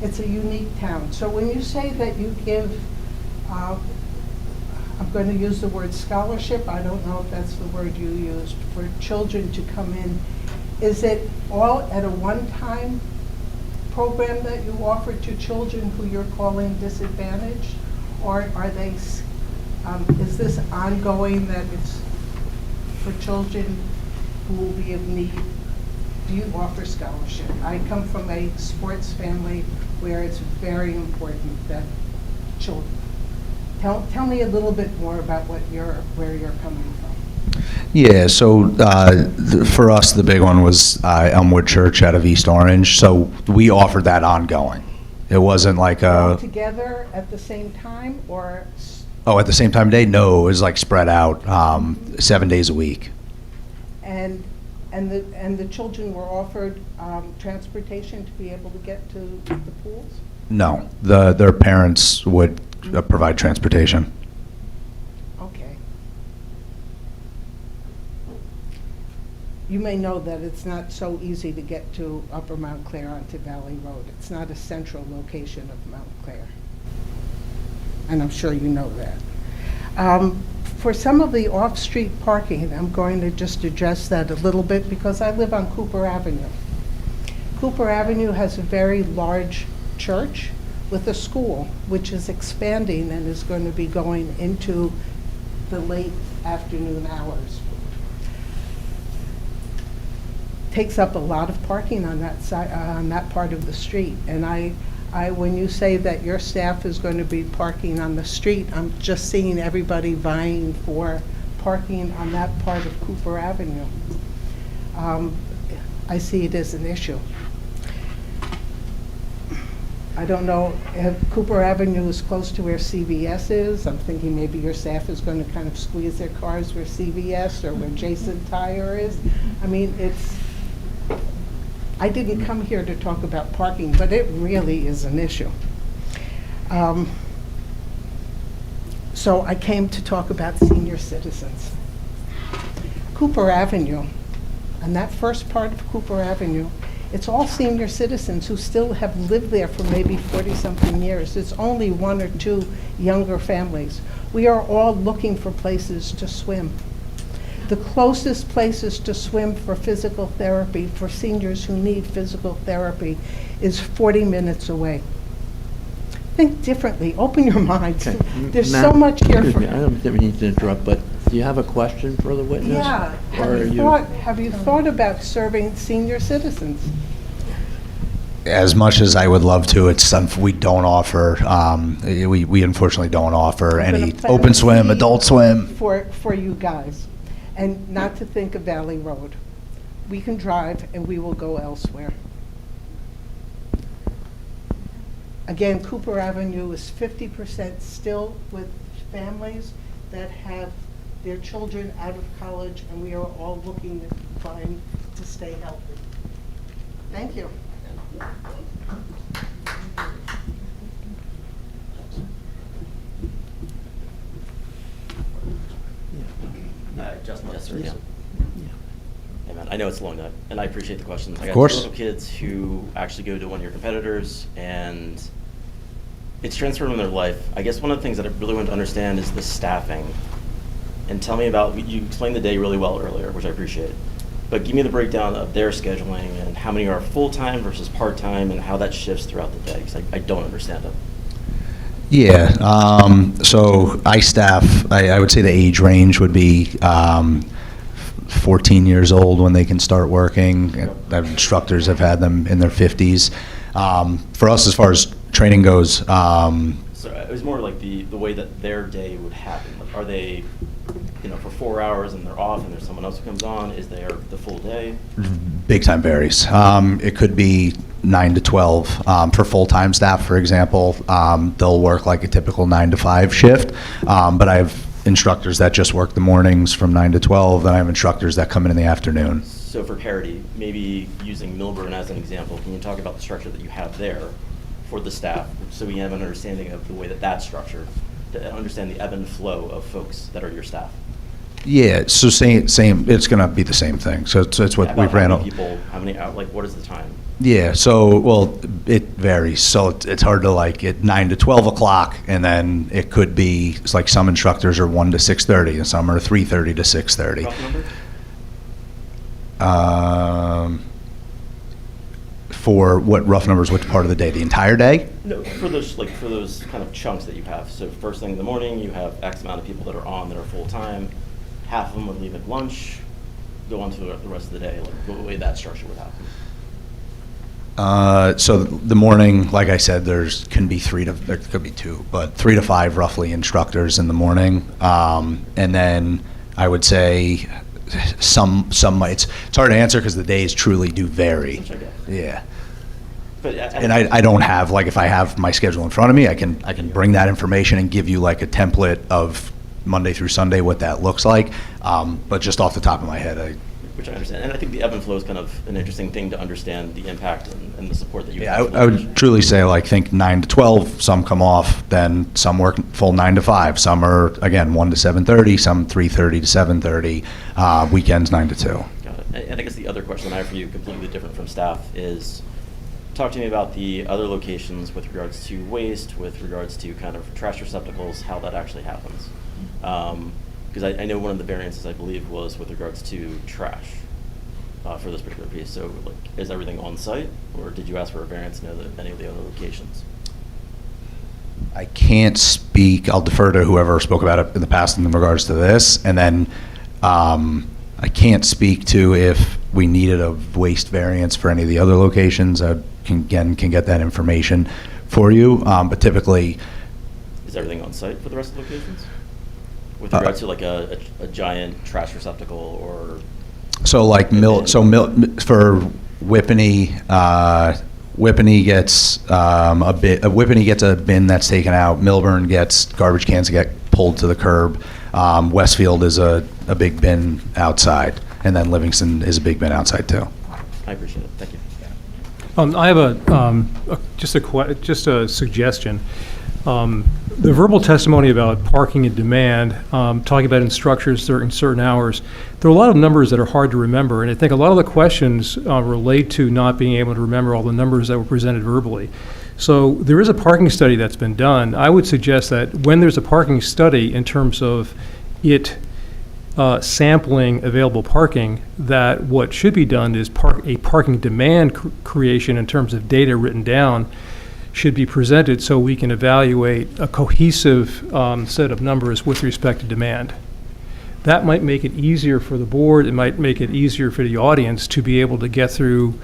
it's a unique town. So when you say that you give, I'm going to use the word scholarship, I don't know if that's the word you used, for children to come in, is it all at a one-time program that you offer to children who you're calling disadvantaged? Or are they, is this ongoing, that it's for children who will be of need? Do you offer scholarship? I come from a sports family where it's very important that children. Tell me a little bit more about where you're coming from. Yeah, so for us, the big one was Elmwood Church out of East Orange. So we offered that ongoing. It wasn't like All a, together at the same time, or? oh, at the same time of day? No, it was like spread out, 7 days a week. And the children were offered transportation to be able to get to the pools? No, their parents would provide transportation. Okay. You may know that it's not so easy to get to Upper Montclair onto Valley Road. It's not a central location of Montclair. And I'm sure you know that. For some of the off-street parking, I'm going to just address that a little bit because I live on Cooper Avenue. Cooper Avenue has a very large church with a school, which is expanding and is going to be going into the late afternoon hours. Takes up a lot of parking on that side, on that part of the street. And when you say that your staff is going to be parking on the street, I'm just seeing everybody vying for parking on that part of Cooper Avenue. I see it as an issue. I don't know if Cooper Avenue is close to where CVS is. I'm thinking maybe your staff is going to kind of squeeze their cars where CVS or where Jason Tire is. I mean, I didn't come here to talk about parking, but it really is an issue. So I came to talk about senior citizens. Cooper Avenue, and that first part of Cooper Avenue, it's all senior citizens who still have lived there for maybe 40-something years. It's only one or two younger families. We are all looking for places to swim. The closest places to swim for physical therapy for seniors who need physical therapy is 40 minutes away. Think differently, open your minds. Okay. There's Ma'am, so much here excuse for. me, I don't mean to interrupt, but do you have a question for the witness? Yeah, Or are have you thought about serving senior citizens? As much as I would love to, it's something we don't offer. We unfortunately don't offer I'm gonna any plant open a swim, seed adult swim. For you guys, and not to think of Valley Road. We can drive and we will go elsewhere. Again, Cooper Avenue is 50% still with families that have their children out of college, and we are all looking to find to stay healthy. Thank you. Justin, yes, sir. Yeah. Hey, man, I know it's a long night, and I appreciate the questions. I got course. two little kids who actually go to one of your competitors, and it's transformed their life. I guess one of the things that I really want to understand is the staffing. And tell me about, you explained the day really well earlier, which I appreciate. But give me the breakdown of their scheduling and how many are full-time versus part-time and how that shifts throughout the day, because I don't understand it. Yeah, so I staff, I would say the age range would be 14 years old when they can start working. Instructors have had them in their 50s. For us, as far as training goes, So it was more like the way that their day would happen. Like, are they, for 4 hours and they're off and there's someone else who comes on? Is there the full day? big time varies. It could be 9 to 12. For full-time staff, for example, they'll work like a typical 9 to 5 shift, but I have instructors that just work the mornings from 9 to 12, and I have instructors that come in the afternoon. So for parity, maybe using Milburn as an example, can you talk about the structure that you have there for the staff, so we have an understanding of the way that that's structured, to understand the ebb and flow of folks that are your staff? Yeah, so same. It's going to be the same thing. So it's what we ran. How many people? How many? What is the time? Yeah. So it varies. So it's hard to at 9 to 12 o'clock, and then it could be it's like some instructors are 1 to 6:30, and some are 3:30 to 6:30. Rough number? For what rough numbers? Which part of the day? The entire day? No, for those kind of chunks that you have. So first thing in the morning, you have X amount of people that are on that are full time. Half of them would leave at lunch, go on to the rest of the day. Like the way that structure would happen. So the morning, like I said, there could be 2, but 3 to 5 roughly instructors in the morning, and then I would say some might. It's hard to answer because the days truly do vary. Yeah. But And I don't have, like, if I have my schedule in front of me, I can bring that information and give you like a template of Monday through Sunday, what that looks like. But just off the top of my head, which I understand. And I think the ebb and flow is kind of an interesting thing to understand the impact and the support that you yeah, have. I would truly say, like, think 9 to 12, some come off, then some work full 9 to 5, some are, again, 1 to 7:30, some 3:30 to 7:30, weekends 9 to 2. Got it. And I guess the other question I have for you, completely different from staff, is talk to me about the other locations with regards to waste, with regards to kind of trash receptacles, how that actually happens. Because I know one of the variances, I believe, was with regards to trash for this particular piece. So, like, is everything on site, or did you ask for a variance in any of the other locations? I can't speak, I'll defer to whoever spoke about it in the past in regards to this, and then I can't speak to if we needed a waste variance for any of the other locations. I can get that information for you, but typically... Is everything on site for the rest of the locations? With regards to like a giant trash receptacle or... So like for Whippany, Whippany gets Whippany gets a bin that's taken out. Milburn gets garbage cans that get pulled to the curb. Westfield is a big bin outside, and then Livingston is a big bin outside too. I appreciate it. Thank you. I have just a suggestion. The verbal testimony about parking and demand, talking about instructors certain hours, there are a lot of numbers that are hard to remember, and I think a lot of the questions relate to not being able to remember all the numbers that were presented verbally. So there is a parking study that's been done. I would suggest that when there's a parking study in terms of it sampling available parking, that what should be done is a parking demand creation in terms of data written down should be presented so we can evaluate a cohesive set of numbers with respect to demand. That might make it easier for the board. It might make it easier for the audience to be able to get through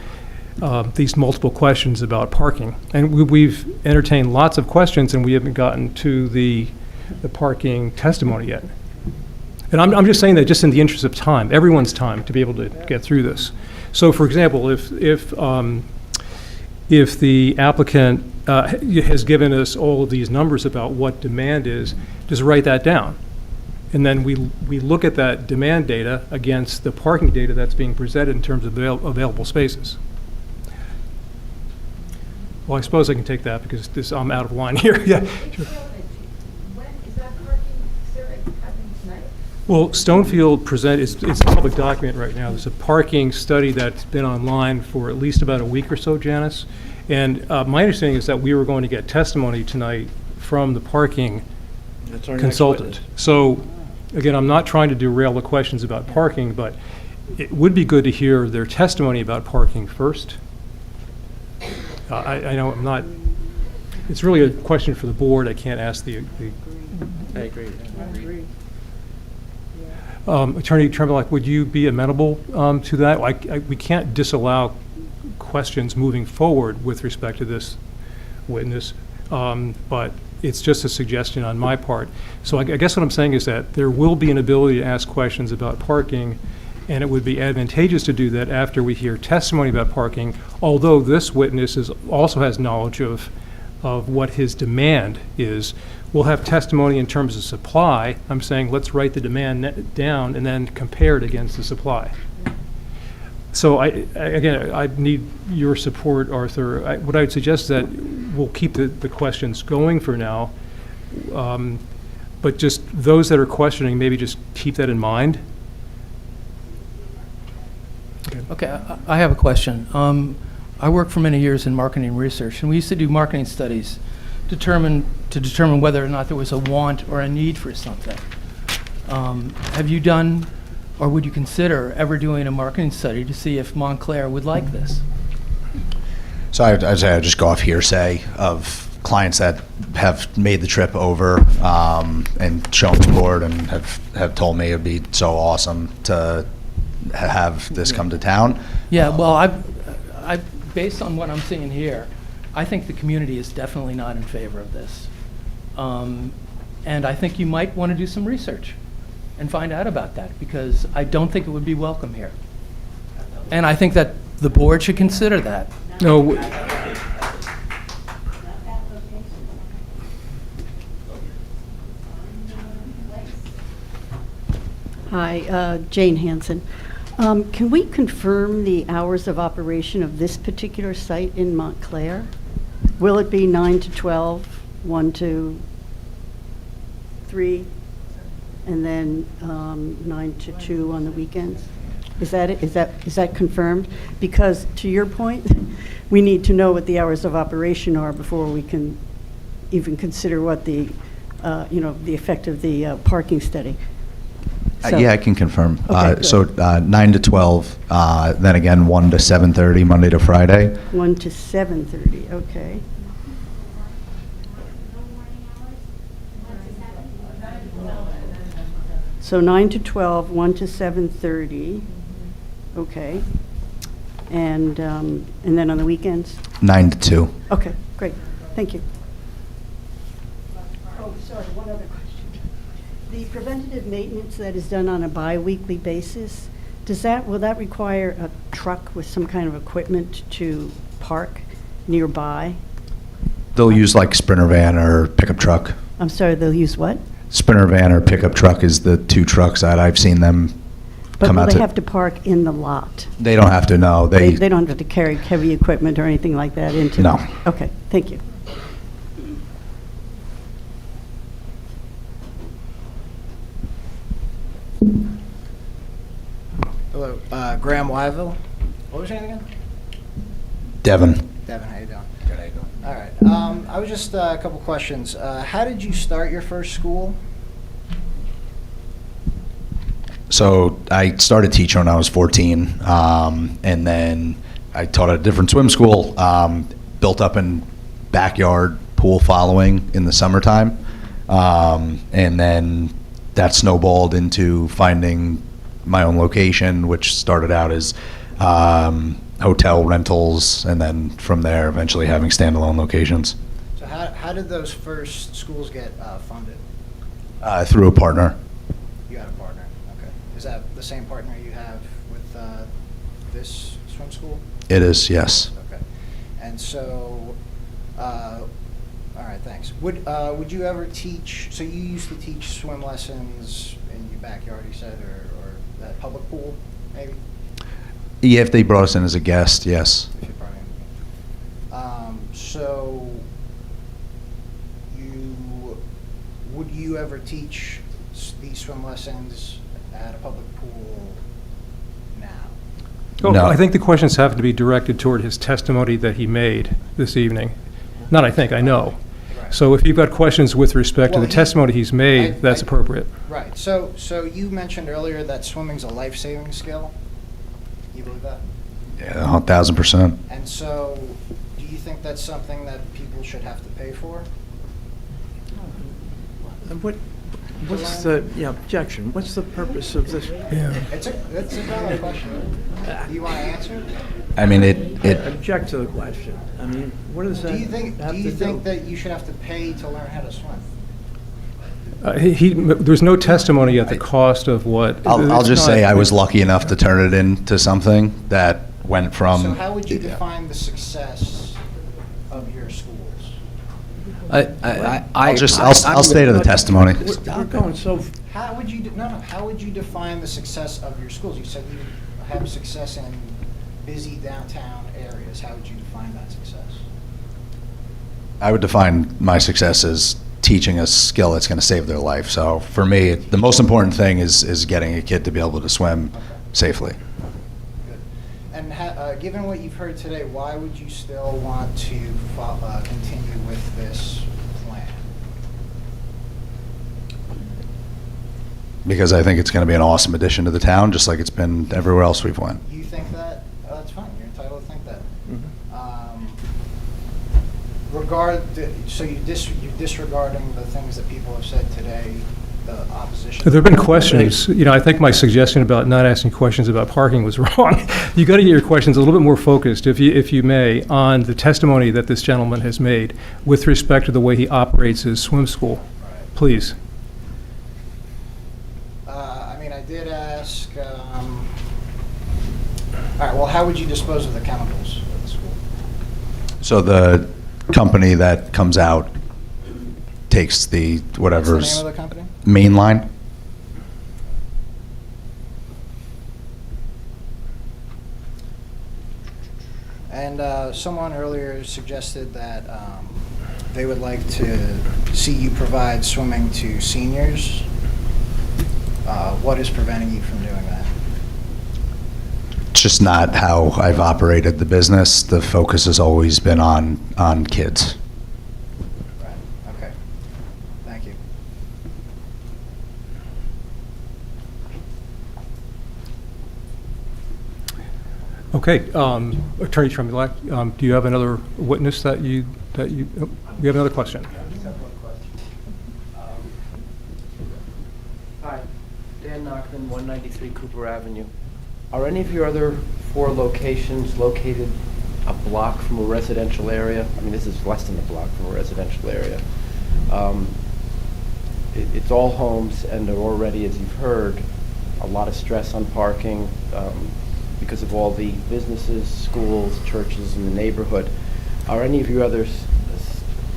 these multiple questions about parking. And we've entertained lots of questions, and we haven't gotten to the parking testimony yet. And I'm just saying that just in the interest of time, everyone's time, to be able to get through this. So, for example, if the applicant has given us all of these numbers about what demand is, just write that down. And then we look at that demand data against the parking data that's being presented in terms of available spaces. Well, I suppose I can take that because I'm out of line here. Yeah, sure. Well, Stonefield it's a public document right now. There's a parking study that's been online for at least about a week or so, Janice. And my understanding is that we were going to get testimony tonight from the parking That's our next consultant. witness. So, again, I'm not trying to derail the questions about parking, but it would be good to hear their testimony about parking first. I know I'm not, it's really a question for the board. I can't ask the I agree. Attorney Tremblay, would you be amenable to that? We can't disallow questions moving forward with respect to this witness, but it's just a suggestion on my part. So I guess what I'm saying is that there will be an ability to ask questions about parking, and it would be advantageous to do that after we hear testimony about parking, although this witness also has knowledge of what his demand is. We'll have testimony in terms of supply. I'm saying let's write the demand down and then compare it against the supply. So again, I need your support, Arthur. What I would suggest is that we'll keep the questions going for now, but just those that are questioning, maybe just keep that in mind. Okay, I have a question. I worked for many years in marketing research, and we used to do marketing studies to determine whether or not there was a want or a need for something. Have you done, or would you consider ever doing a marketing study to see if Montclair would like this? So I'd say I just go off hearsay of clients that have made the trip over and shown the board and have told me it'd be so awesome to have this come to town. Yeah, well, I based on what I'm seeing here, I think the community is definitely not in favor of this. And I think you might want to do some research and find out about that, because I don't think it would be welcome here. And I think that the board should consider that. No, Hi, Jane Hansen. Can we confirm the hours of operation of this particular site in Montclair? Will it be 9 to 12, 1 to 3, and then 9 to 2 on the weekends? Is that it? Is that confirmed? Because to your point, we need to know what the hours of operation are before we can even consider what the, the effect of the parking study. So- Yeah, I can confirm. Okay, So 9 to 12, then again 1 to 7:30, Monday to Friday. 1 to 7:30, okay. So 9 to 12, 1 to 7:30, okay. And then on the weekends? 9 to 2. Okay, great, thank you. Oh, sorry, one other question. The preventative maintenance that is done on a bi-weekly basis, will that require a truck with some kind of equipment to park nearby? They'll use like Sprinter van or pickup truck. I'm sorry, they'll use what? Sprinter van or pickup truck is the two trucks that I've seen them But come will out they to. have to park in the lot? They don't have to, no. They don't have to carry heavy equipment or anything like that into? No. Okay, thank you. Hello, Graham Wyville. What was your name again? Devin. Devin, how you doing? Good, how you doing? All right, I was just a couple questions. How did you start your first school? So I started teaching when I was 14, and then I taught at a different swim school, built up in backyard pool following in the summertime, and then that snowballed into finding my own location, which started out as hotel rentals, and then from there eventually having standalone locations. So how did those first schools get funded? Through a partner. You had a partner, okay. Is that the same partner you have with this swim school? It is, yes. Okay. And so, all right, thanks. Would you ever teach, so you used to teach swim lessons in your backyard, you said, or that public pool, maybe? Yeah, if they brought us in as a guest, yes. If you brought in. So, would you ever teach these swim lessons at a public pool now? Oh, No. I think the questions have to be directed toward his testimony that he made this evening. Not I think, I know. So if you've got questions with respect to Well, the testimony he's made, that's I- appropriate. Right, so you mentioned earlier that swimming's a life-saving skill? You believe that? Yeah, 1,000%. And so, do you think that's something that people should have to pay for? What's the objection? What's the purpose of this? It's a valid question. Do you want to answer? I mean, it Object to the question. I mean, what does that Do you think have to do? that you should have to pay to learn how to swim? There's no testimony at the cost of what. I'll it's just not- say I was lucky enough to turn it into something that went from. So how would you define the success of your schools? I'll stay to the testimony. We're going so. How would you, how would you define the success of your schools? You said you have success in busy downtown areas. How would you define that success? I would define my success as teaching a skill that's going to save their life. So for me, the most important thing is getting a kid to be able to swim safely. And given what you've heard today, why would you still want to continue with this plan? Because I think it's going to be an awesome addition to the town, just like it's been everywhere else we've went. You think that? That's fine. You're entitled to think that. So you're disregarding the things that people have said today, the opposition? There have been questions. I think my suggestion about not asking questions about parking was wrong. You got to get your questions a little bit more focused, if you may, on the testimony that this gentleman has made with respect to the way he operates his swim school. Please. I did ask, all right, well, how would you dispose of the chemicals at the school? So the company that comes out takes the whatever's. What's the name of the company? Mainline. And someone earlier suggested that they would like to see you provide swimming to seniors. What is preventing you from doing that? It's just not how I've operated the business. The focus has always been on kids. Right, okay. Thank you. Okay, Attorney Tremblay, do you have another witness that you, we have another question? Hi, Dan Nachman, 193 Cooper Avenue. Are any of your other 4 locations located a block from a residential area? I mean, this is less than a block from a residential area. It's all homes, and they're already, as you've heard, a lot of stress on parking because of all the businesses, schools, churches in the neighborhood. Are any of your other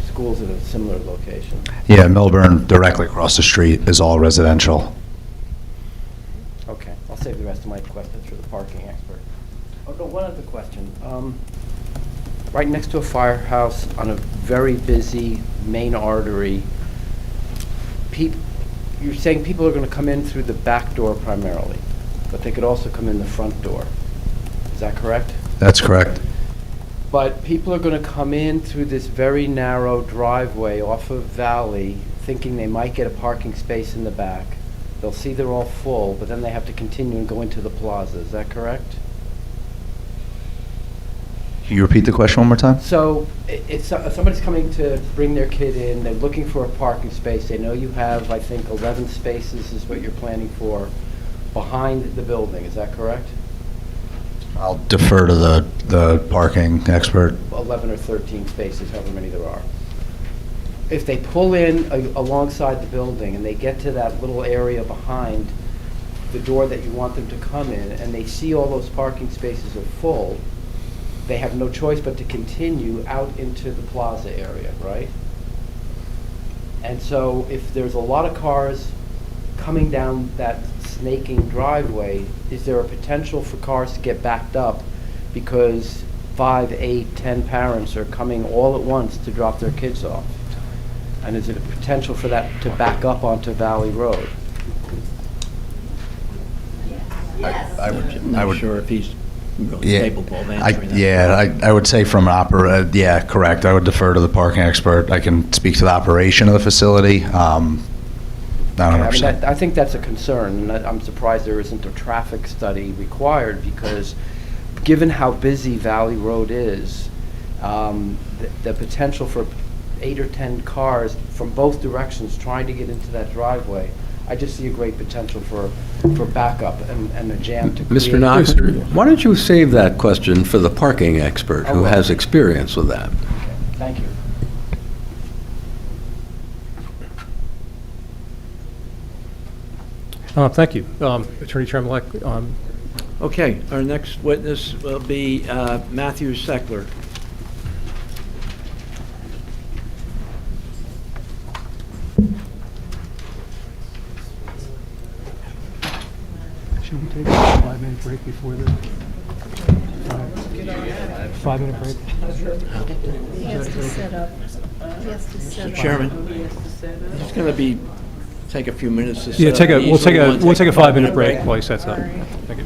schools at a similar location? Yeah, Milburn, directly across the street, is all residential. Okay, I'll save the rest of my questions for the parking expert. Oh, no, one other question. Right next to a firehouse on a very busy main artery, you're saying people are going to come in through the back door primarily, but they could also come in the front door. Is that correct? That's correct. But people are going to come in through this very narrow driveway off of Valley, thinking they might get a parking space in the back. They'll see they're all full, but then they have to continue and go into the plaza. Is that correct? Can you repeat the question one more time? So if somebody's coming to bring their kid in, they're looking for a parking space. They know you have, I think, 11 spaces is what you're planning for behind the building. Is that correct? I'll defer to the parking expert. 11 or 13 spaces, however many there are. If they pull in alongside the building and they get to that little area behind the door that you want them to come in, and they see all those parking spaces are full, they have no choice but to continue out into the plaza area, right? And so if there's a lot of cars coming down that snaking driveway, is there a potential for cars to get backed up because 5, 8, 10 parents are coming all at once to drop their kids off? And is it a potential for that to back up onto Valley Road? I'm not sure if he's really capable of answering that. I would say from an yeah, correct. I would defer to the parking expert. I can speak to the operation of the facility. Not 100%. I think that's a concern, and I'm surprised there isn't a traffic study required, because given how busy Valley Road is, the potential for 8 or 10 cars from both directions trying to get into that driveway, I just see a great potential for backup and a jam to create. Mr. Knox, why don't you save that question for the parking expert who has experience with that? Thank you. Thank you. Attorney Tremblay. Okay, our next witness will be Matthew Seckler. Should we take a 5-minute break before the 5-minute break? He has to set up. He has to set Mr. up. Chairman, it's going to take a few minutes to set Yeah, up. we'll take a 5-minute break break. while he sets up. Thank you.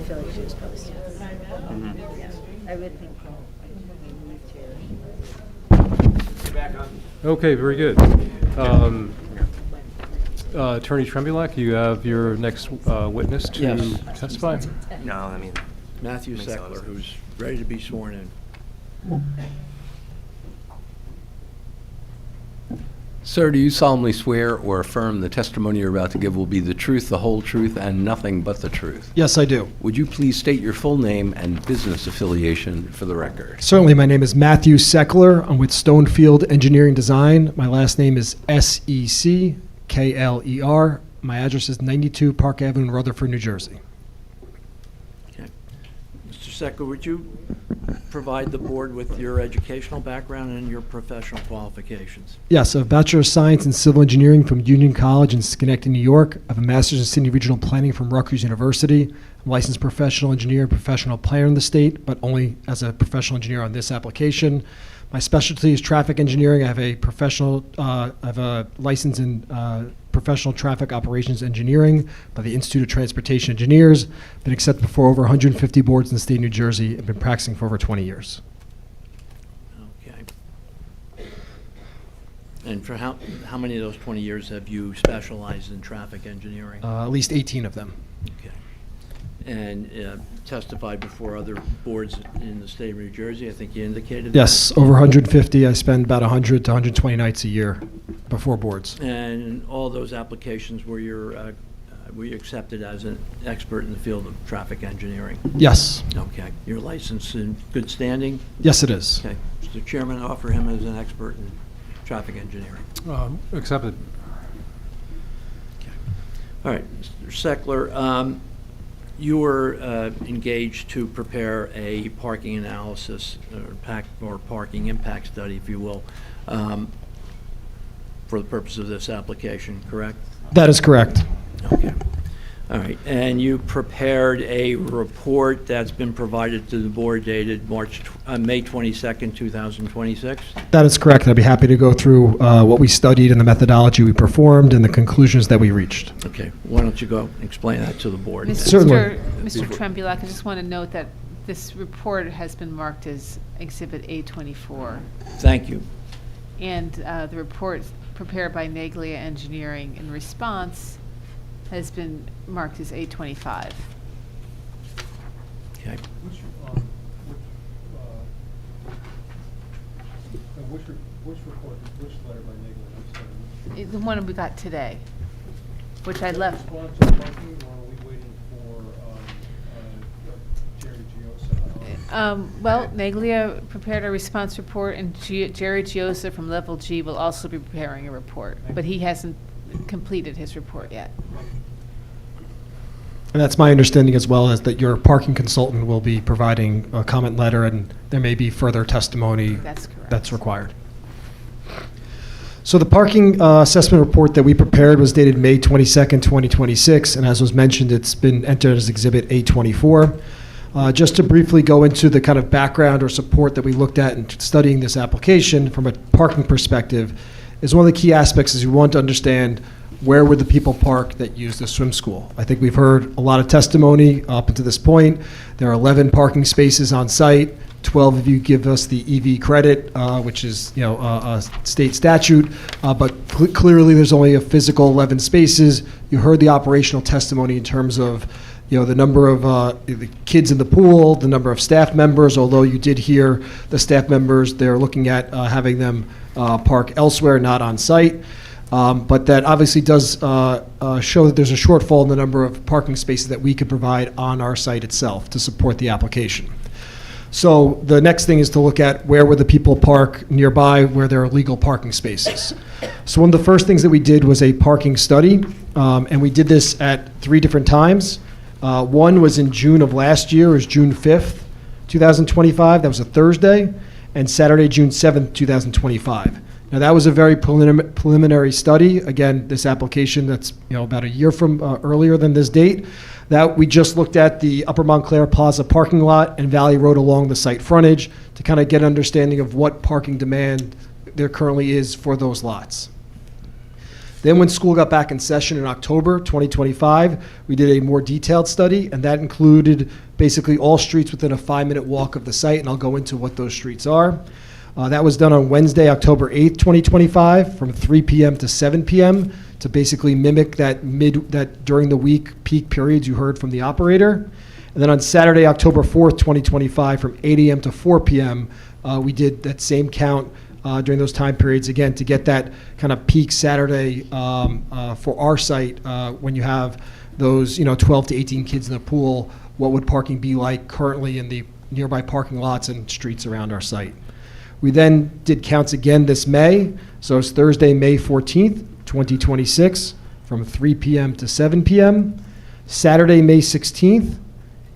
feel like she was posted. Yeah, I would think. Okay, very good. Attorney Trembulak, you have your next witness to Yes. testify. No, I mean, Matthew makes a lot of Seckler, sense. who's ready to be sworn in. Sir, do you solemnly swear or affirm the testimony you're about to give will be the truth, the whole truth, and nothing but the truth? Yes, I do. Would you please state your full name and business affiliation for the record? Certainly, my name is Matthew Seckler. I'm with Stonefield Engineering Design. My last name is Seckler. My address is 92 Park Avenue, Rutherford, New Jersey. Okay. Mr. Seckler, would you provide the board with your educational background and your professional qualifications? Yes, I have a Bachelor of Science in Civil Engineering from Union College in Schenectady, New York. I have a Master's in City Regional Planning from Rutgers University. I'm a licensed professional engineer and professional planner in the state, but only as a professional engineer on this application. My specialty is traffic engineering. I have a license in professional traffic operations engineering by the Institute of Transportation Engineers. Been accepted for over 150 boards in the state of New Jersey and been practicing for over 20 years. Okay. And for how many of those 20 years have you specialized in traffic engineering? At least 18 of them. Okay. And testified before other boards in the state of New Jersey, I think you indicated that? Yes, over 150. I spend about 100 to 120 nights a year before boards. And all those applications were you accepted as an expert in the field of traffic engineering? Yes. Okay. Your license in good standing? Yes, it is. Okay. Mr. Chairman, I offer him as an expert in traffic engineering. Accepted. Okay. All right, Mr. Seckler, you were engaged to prepare a parking analysis or parking impact study, if you will, for the purpose of this application, correct? That is correct. Okay. All right. And you prepared a report that's been provided to the board dated May 22nd, 2026? That is correct. I'd be happy to go through what we studied and the methodology we performed and the conclusions that we reached. Okay. Why don't you go explain that to the board? Certainly. Mr. Trembulak, I just want to note that this report has been marked as Exhibit A24. Thank you. And the report prepared by Neglia Engineering in response has been marked as A25. Okay. Which report, which letter by Neglia? The one we got today, which I left. Response to parking, or are we waiting for Jerry Giosa? Well, Neglia prepared a response report, and Jerry Giosa from Level G will also be preparing a report, but he hasn't completed his report yet. And that's my understanding as well, is that your parking consultant will be providing a comment letter, and there may be further testimony that's required. So the parking assessment report that we prepared was dated May 22nd, 2026, and as was mentioned, it's been entered as Exhibit A24. Just to briefly go into the kind of background or support that we looked at in studying this application from a parking perspective, is one of the key aspects is we want to understand where would the people park that use the swim school. I think we've heard a lot of testimony up until this point. There are 11 parking spaces on site. 12 of you give us the EV credit, which is a state statute, but clearly there's only a physical 11 spaces. You heard the operational testimony in terms of the number of the kids in the pool, the number of staff members, although you did hear the staff members, they're looking at having them park elsewhere, not on site. But that obviously does show that there's a shortfall in the number of parking spaces that we could provide on our site itself to support the application. So the next thing is to look at where would the people park nearby where there are legal parking spaces. So one of the first things that we did was a parking study, and we did this at 3 different times. One was in June of last year, it was June 5th, 2025, that was a Thursday, and Saturday, June 7th, 2025. Now that was a very preliminary study. Again, this application that's about a year from earlier than this date. That we just looked at the Upper Montclair Plaza parking lot and Valley Road along the site frontage to kind of get an understanding of what parking demand there currently is for those lots. Then when school got back in session in October 2025, we did a more detailed study, and that included basically all streets within a 5-minute walk of the site, and I'll go into what those streets are. That was done on Wednesday, October 8th, 2025, from 3 p.m. to 7 p.m. to basically mimic that during the week peak periods you heard from the operator. And then on Saturday, October 4th, 2025, from 8 a.m. to 4 p.m., we did that same count during those time periods, again, to get that kind of peak Saturday for our site when you have those 12 to 18 kids in the pool. What would parking be like currently in the nearby parking lots and streets around our site? We then did counts again this May, so it's Thursday, May 14th, 2026, from 3 p.m. to 7 p.m., Saturday, May 16th,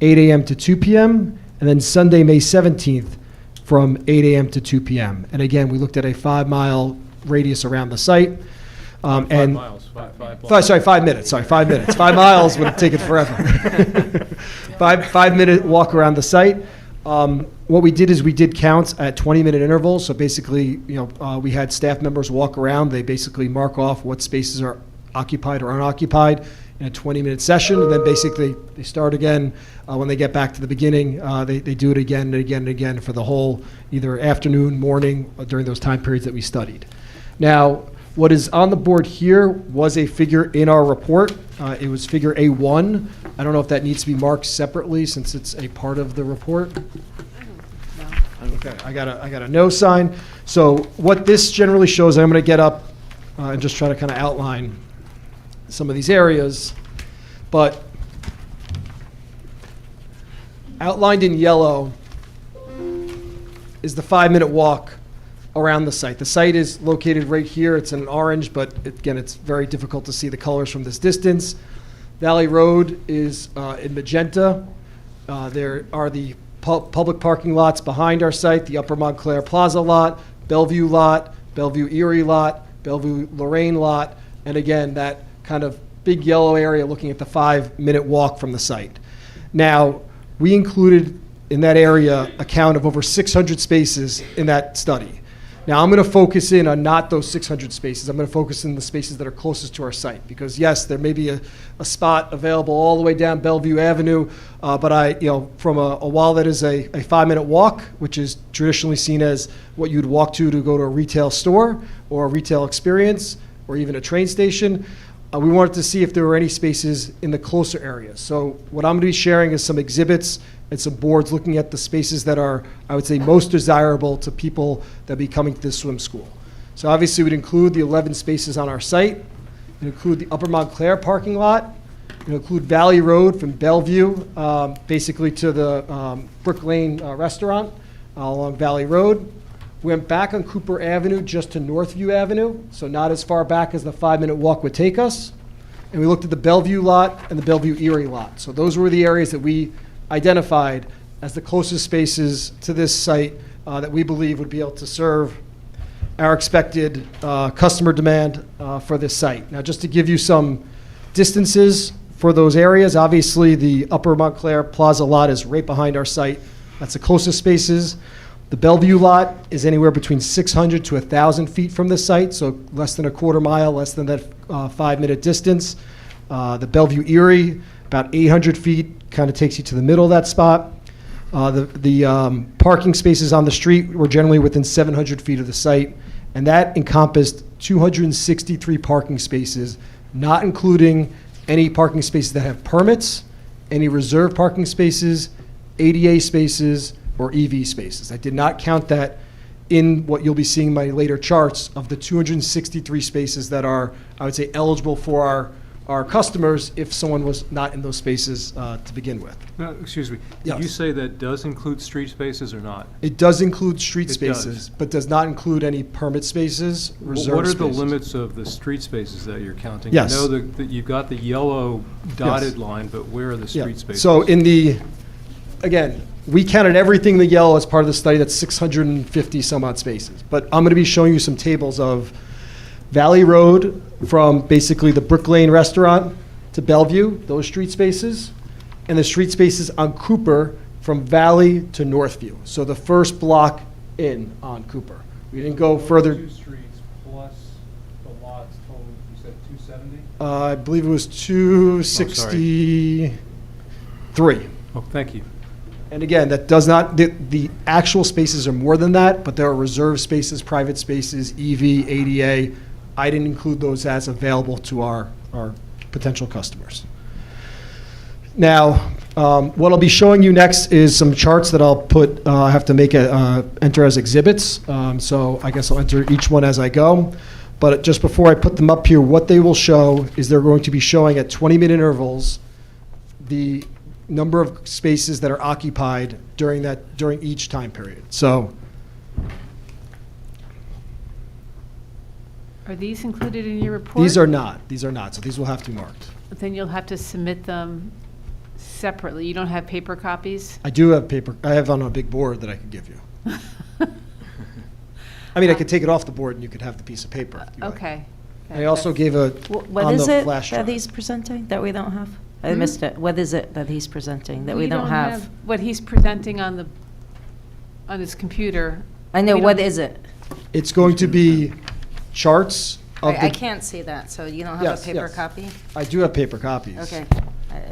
8 a.m. to 2 p.m., and then Sunday, May 17th, from 8 a.m. to 2 p.m. And again, we looked at a 5-mile radius around the site. 5 miles, 5 blocks. Sorry, 5 minutes. Sorry, 5 minutes. 5 miles would take it forever. 5-minute walk around the site. What we did is we did counts at 20-minute intervals. So basically, we had staff members walk around. They basically mark off what spaces are occupied or unoccupied in a 20-minute session, and then basically they start again when they get back to the beginning. They do it again and again and again for the whole either afternoon, morning, or during those time periods that we studied. Now, what is on the board here was a figure in our report. It was figure A1. I don't know if that needs to be marked separately since it's a part of the report. Okay, I got a no sign. So what this generally shows, I'm going to get up and just try to kind of outline some of these areas, but outlined in yellow is the 5-minute walk around the site. The site is located right here. It's in orange, but again, it's very difficult to see the colors from this distance. Valley Road is in magenta. There are the public parking lots behind our site, the Upper Montclair Plaza lot, Bellevue lot, Bellevue Erie lot, Bellevue Lorraine lot, and again, that kind of big yellow area looking at the 5-minute walk from the site. Now, we included in that area a count of over 600 spaces in that study. Now, I'm going to focus in on not those 600 spaces. I'm going to focus in the spaces that are closest to our site because, yes, there may be a spot available all the way down Bellevue Avenue, but from a while that is a 5-minute walk, which is traditionally seen as what you'd walk to go to a retail store or a retail experience or even a train station, we wanted to see if there were any spaces in the closer areas. So what I'm going to be sharing is some exhibits and some boards looking at the spaces that are, I would say, most desirable to people that be coming to this swim school. So obviously we'd include the 11 spaces on our site. We'd include the Upper Montclair parking lot. We'd include Valley Road from Bellevue, basically to the Brook Lane restaurant along Valley Road. We went back on Cooper Avenue just to Northview Avenue, so not as far back as the 5-minute walk would take us. And we looked at the Bellevue lot and the Bellevue Erie lot. So those were the areas that we identified as the closest spaces to this site that we believe would be able to serve our expected customer demand for this site. Now, just to give you some distances for those areas, obviously the Upper Montclair Plaza lot is right behind our site. That's the closest spaces. The Bellevue lot is anywhere between 600 to 1,000 feet from the site, so less than a quarter mile, less than that 5-minute distance. The Bellevue Erie, about 800 feet, kind of takes you to the middle of that spot. The parking spaces on the street were generally within 700 feet of the site, and that encompassed 263 parking spaces, not including any parking spaces that have permits, any reserved parking spaces, ADA spaces, or EV spaces. I did not count that in what you'll be seeing in my later charts of the 263 spaces that are, I would say, eligible for our customers if someone was not in those spaces to begin with. Excuse me. Yes. Did you say that does include street spaces or not? It does include street It spaces, does. but does not include any permit spaces, reserved What are spaces. the limits of the street spaces that you're counting? Yes. I know that you've got the yellow dotted line, but where are the Yeah. street spaces? So again, we counted everything in the yellow as part of the study. That's 650 some odd spaces. But I'm going to be showing you some tables of Valley Road from basically the Brook Lane restaurant to Bellevue, those street spaces, and the street spaces on Cooper from Valley to Northview. So the first block in on Cooper. We didn't go further. 2 streets plus the lots total, you said I believe it was 263. Oh, thank you. And again, that does not, the actual spaces are more than that, but there are reserved spaces, private spaces, EV, ADA. I didn't include those as available to our potential customers. Now, what I'll be showing you next is some charts that I'll put, I have to make enter as exhibits. So I guess I'll enter each one as I go. But just before I put them up here, what they will show is they're going to be showing at 20-minute intervals the number of spaces that are occupied during each time period. So Are these included in your report? these are not. So these will have to be marked. Then you'll have to submit them separately. You don't have paper copies? I do have paper. I have on a big board that I could give you. I mean, I could take it off the board and you could have the piece of paper. if you like. Okay. I also gave a What on is the it flash that drive. he's presenting that we don't have? I Hmm? missed it. What is it that he's presenting that we don't have? What he's presenting on his computer. I know, we what don't- is it? It's going to be charts of I the. can't see that, so you don't have Yes, a paper yes. copy? I do have paper copies. Okay.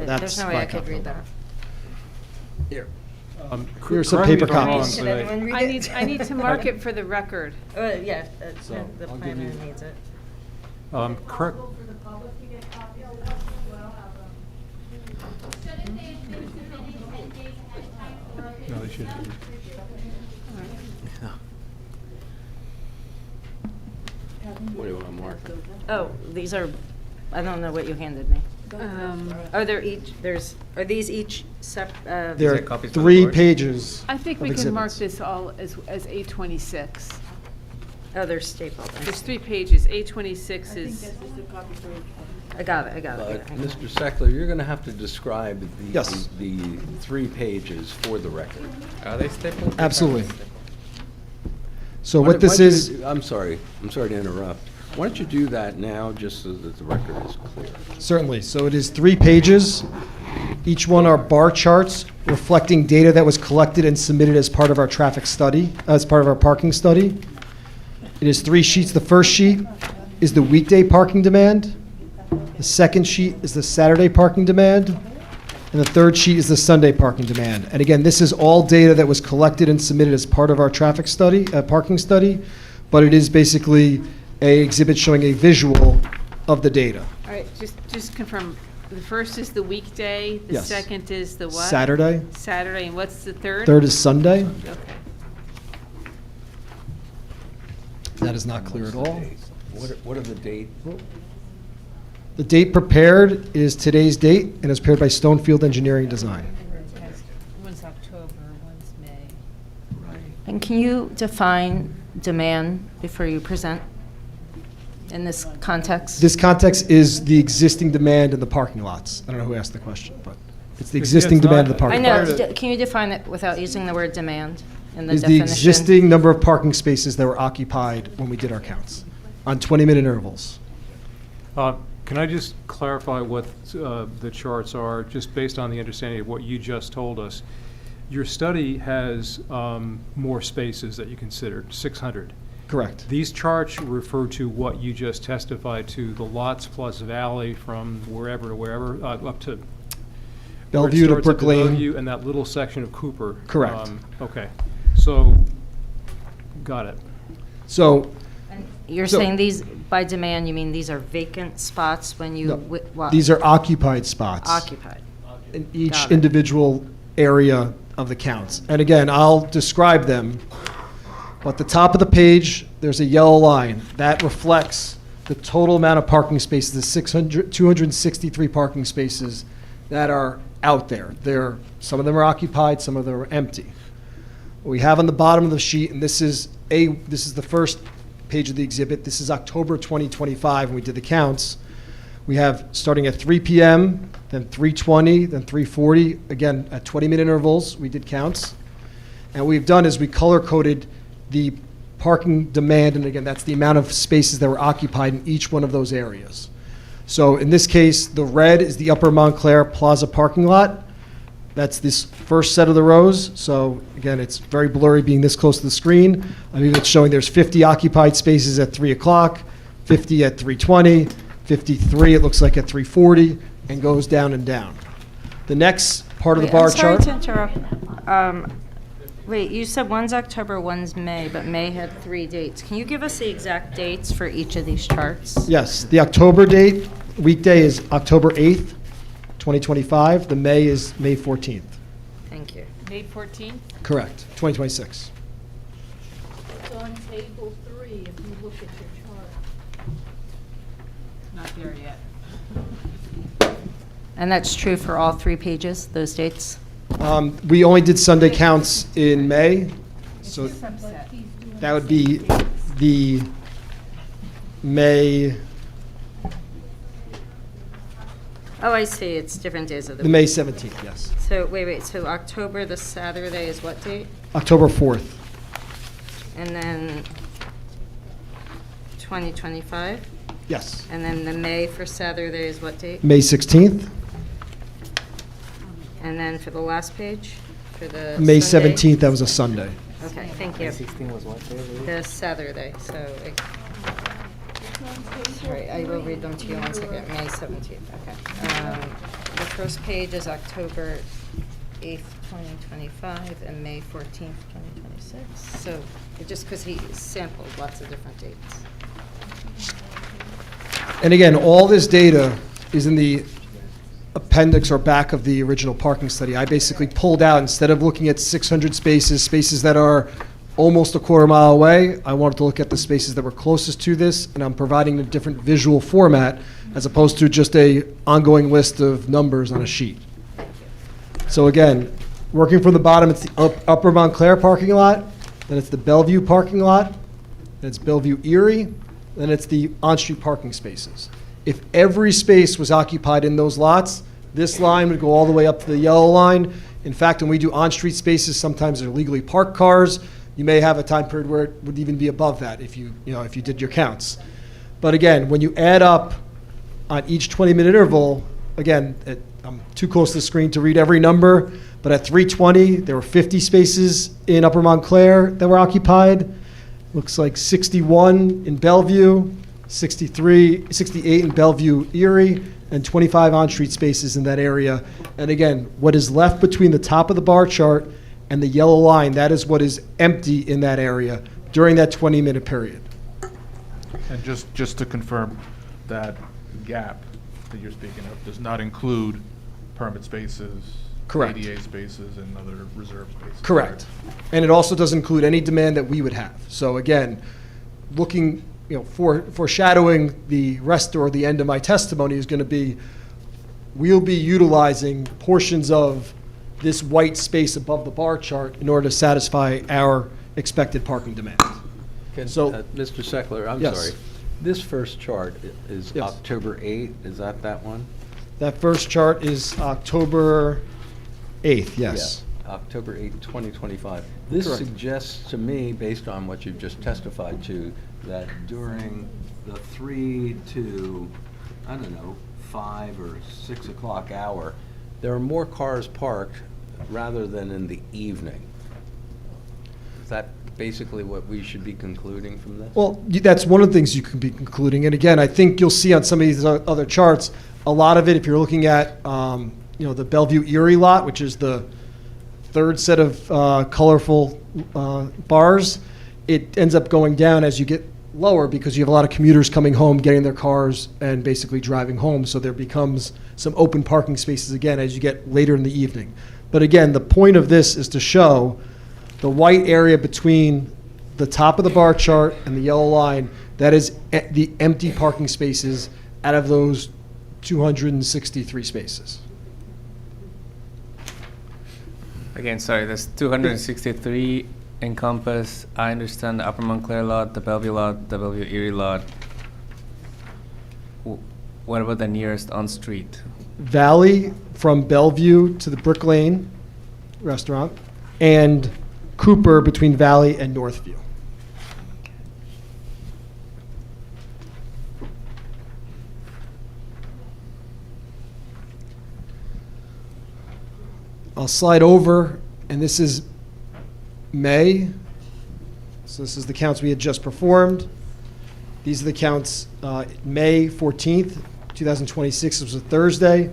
That's There's no way my I could copy. read that. Here. Cor- Here's some correct me paper if I'm wrong, copies. but Should anyone read I it? need to mark it for the record. Yeah, So, the I'll give planner you- needs it. Correct. No, they shouldn't. be. What do you want to mark? Oh, these are, I don't know what you handed me. Are these each There are 3 pages. I think of we can mark exhibits. this all as A26. Oh, they're stapled. There's 3 pages. A26 is. I got it. But, Mr. Seckler, you're going to have to describe Yes. the 3 pages for the record. Are they stapled? Absolutely. So Why what don't- this why don't is, you- I'm sorry to interrupt. Why don't you do that now, just so that the record is clear? certainly, so it is 3 pages. Each one are bar charts reflecting data that was collected and submitted as part of our traffic study, as part of our parking study. It is 3 sheets. The first sheet is the weekday parking demand. The second sheet is the Saturday parking demand. And the third sheet is the Sunday parking demand. And again, this is all data that was collected and submitted as part of our traffic study, parking study, but it is basically a exhibit showing a visual of the data. All right, just confirm. The first is the weekday. The Yes. second is the what? Saturday. Saturday, and what's the third? Third is Sunday. Okay. That is not clear at all. What are the dates? The date prepared is today's date and is prepared by Stonefield Engineering and Design. One's October, one's May. And can you define demand before you present in this context? This context is the existing demand in the parking lots. I don't know who asked the question, but it's the existing it's not- demand of the I parking know, lots. can you define it without using the word demand in the Is the definition? existing number of parking spaces that were occupied when we did our counts on 20-minute intervals. Can I just clarify what the charts are, just based on the understanding of what you just told us? Your study has more spaces that you considered, 600. Correct. These charts refer to what you just testified to, the lots plus valley from wherever to wherever, up to Bellevue to where it starts up Brook Lane. Bellevue and that little section of Cooper. Correct. Okay, so, got it. So You're So- saying these, by demand, you mean these are vacant spots when you, No, what? these are occupied spots. Occupied. In each Got it. individual area of the counts. And again, I'll describe them. At the top of the page, there's a yellow line. That reflects the total amount of parking spaces, the 263 parking spaces that are out there. Some of them are occupied, some of them are empty. What we have on the bottom of the sheet, and this is the first page of the exhibit. This is October 2025, when we did the counts. We have starting at 3 p.m., then 3:20, then 3:40. Again, at 20-minute intervals, we did counts. And what we've done is we color-coded the parking demand, and again, that's the amount of spaces that were occupied in each one of those areas. So in this case, the red is the Upper Montclair Plaza parking lot. That's this first set of the rows. So again, it's very blurry being this close to the screen. I mean, it's showing there's 50 occupied spaces at 3 o'clock, 50 at 3:20, 53, it looks like at 340, and goes down and down. The next part of the bar chart. I'm sorry to interrupt. Wait, you said one's October, one's May, but May had 3 dates. Can you give us the exact dates for each of these charts? Yes, the October date, weekday is October 8th, 2025. The May is May 14th. Thank you. May 14th? Correct, 2026. It's on table 3 if you look at your chart. Not there yet. And that's true for all 3 pages, those dates? We only did Sunday counts in May, so Subset. that would be the May, Oh, I see, it's different days of the the week. May 17th, yes. So, wait, so October, the Saturday is what date? October 4th. And then 2025? Yes. And then the May for Saturday is what date? May 16th, And then for the last page, for the May Sunday? 17th, that was a Sunday. Okay, thank you. 16 was what day? The Saturday, so, sorry, I will read them to you one second. May 17th, okay. The first page is October 8th, 2025, and May 14th, 2026. So, just because he sampled lots of different dates. And again, all this data is in the appendix or back of the original parking study. I basically pulled out, instead of looking at 600 spaces that are almost a quarter mile away, I wanted to look at the spaces that were closest to this, and I'm providing a different visual format as opposed to just a ongoing list of numbers on a sheet. So again, working from the bottom, it's the Upper Montclair parking lot, then it's the Bellevue parking lot, then it's Bellevue Erie, then it's the on-street parking spaces. If every space was occupied in those lots, this line would go all the way up to the yellow line. In fact, when we do on-street spaces, sometimes they're legally parked cars. You may have a time period where it would even be above that if you did your counts. But again, when you add up on each 20-minute interval, again, I'm too close to the screen to read every number, but at 3:20, there were 50 spaces in Upper Montclair that were occupied. Looks like 61 in Bellevue, 68 in Bellevue Erie, and 25 on-street spaces in that area. And again, what is left between the top of the bar chart and the yellow line, that is what is empty in that area during that 20-minute period. And just to confirm, that gap that you're speaking of does not include permit spaces, Correct. ADA spaces, and other reserve spaces. Correct. And it also doesn't include any demand that we would have. So again, looking, foreshadowing the rest or the end of my testimony is going to be, we'll be utilizing portions of this white space above the bar chart in order to satisfy our expected parking demand. Mr. Seckler, I'm Yes. sorry. This first chart is Yes. October 8th, is that one? That first chart is October 8th, yes. Yeah, October 8th, 2025. This Correct. suggests to me, based on what you've just testified to, that during the 3 to, 5 or 6 o'clock hour, there are more cars parked rather than in the evening. Is that basically what we should be concluding from this? Well, that's one of the things you can be concluding. And again, I think you'll see on some of these other charts, a lot of it, if you're looking at, the Bellevue Erie lot, which is the third set of colorful bars, it ends up going down as you get lower because you have a lot of commuters coming home, getting their cars, and basically driving home. So there becomes some open parking spaces again as you get later in the evening. But again, the point of this is to show the white area between the top of the bar chart and the yellow line, that is the empty parking spaces out of those 263 spaces. Again, sorry, there's 263 encompass. I understand the Upper Montclair lot, the Bellevue lot, the Bellevue Erie lot. What about the nearest on-street? Valley from Bellevue to the Brick Lane restaurant, and Cooper between Valley and Northview. I'll slide over, and this is May. So this is the counts we had just performed. These are the counts. May 14th, 2026 was a Thursday,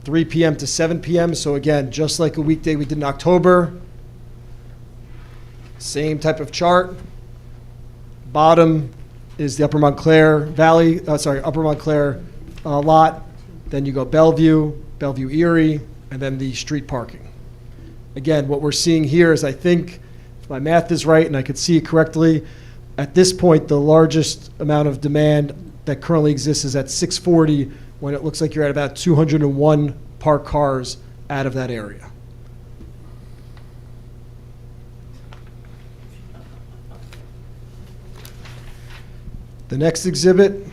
3 p.m. to 7 p.m. So again, just like a weekday we did in October, same type of chart. Bottom is the Upper Montclair Valley, Upper Montclair lot. Then you go Bellevue, Bellevue Erie, and then the street parking. Again, what we're seeing here is, I think, if my math is right and I could see it correctly, at this point, the largest amount of demand that currently exists is at 640, when it looks like you're at about 201 parked cars out of that area. The next exhibit.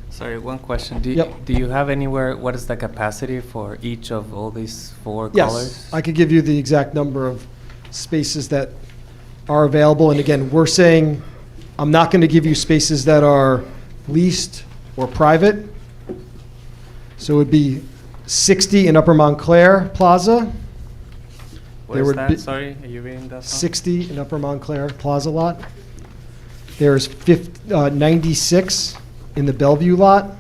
Sorry, one question. Do Yep. do you have anywhere, what is the capacity for each of all these four Yes, colors? I could give you the exact number of spaces that are available. And again, we're saying, I'm not going to give you spaces that are leased or private. So it would be 60 in Upper Montclair Plaza. What There is would that? be Sorry, are you reading that? 60 in Upper Montclair Plaza lot. There's 96 in the Bellevue lot.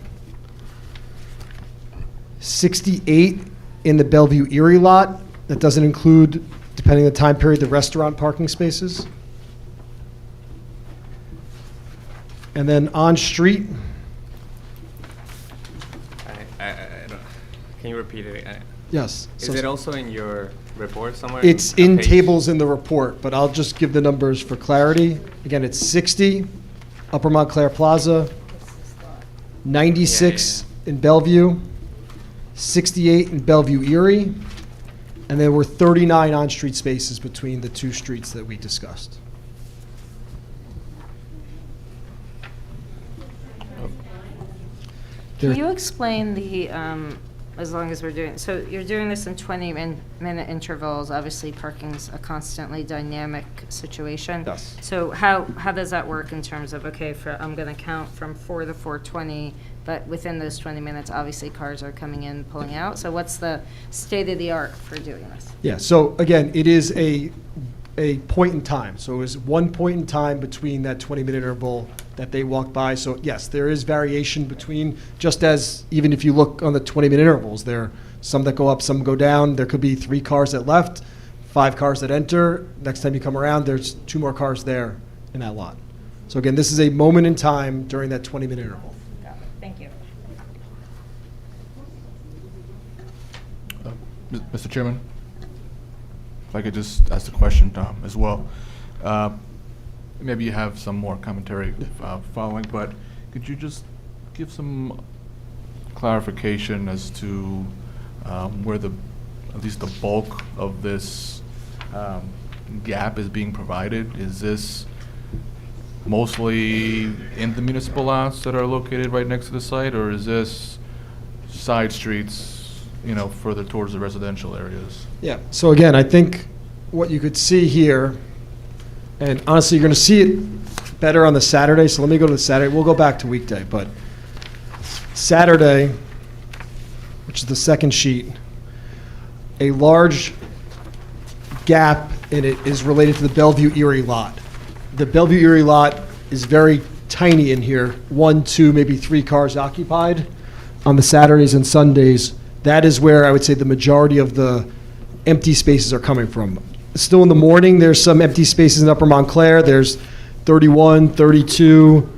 68 in the Bellevue Erie lot. That doesn't include, depending on the time period, the restaurant parking spaces. And then on street, I don't, can you repeat it? yes. Is So it also in your report somewhere? it's On in page- tables in the report, but I'll just give the numbers for clarity. Again, it's 60 Upper Montclair Plaza, 96 in Bellevue, 68 in Bellevue Erie, and there were 39 on-street spaces between the two streets that we discussed. Can you explain the, as long as we're doing, so you're doing this in 20-minute intervals, obviously parking's a constantly dynamic situation. Yes. So how does that work in terms of, okay, I'm going to count from 4 to 4:20, but within those 20 minutes, obviously cars are coming in, pulling out. So what's the state of the art for doing this? Yeah, so again, it is a point in time. So it was one point in time between that 20-minute interval that they walk by. So yes, there is variation between, just as even if you look on the 20-minute intervals, there are some that go up, some go down. There could be 3 cars that left, 5 cars that enter. Next time you come around, there's 2 more cars there in that lot. So again, this is a moment in time during that 20-minute interval. Got it. Thank you. Mr. Chairman, if I could just ask a question as well. Maybe you have some more commentary following, but could you just give some clarification as to where at least the bulk of this gap is being provided? Is this mostly in the municipal lots that are located right next to the site, or is this side streets, further towards the residential areas? Yeah, so again, I think what you could see here, and honestly, you're going to see it better on the Saturday, so let me go to the Saturday. We'll go back to weekday, but Saturday, which is the second sheet, a large gap in it is related to the Bellevue Erie lot. The Bellevue Erie lot is very tiny in here, 1, 2, maybe 3 cars occupied on the Saturdays and Sundays. That is where I would say the majority of the empty spaces are coming from. Still in the morning, there's some empty spaces in Upper Montclair. There's 31, 32,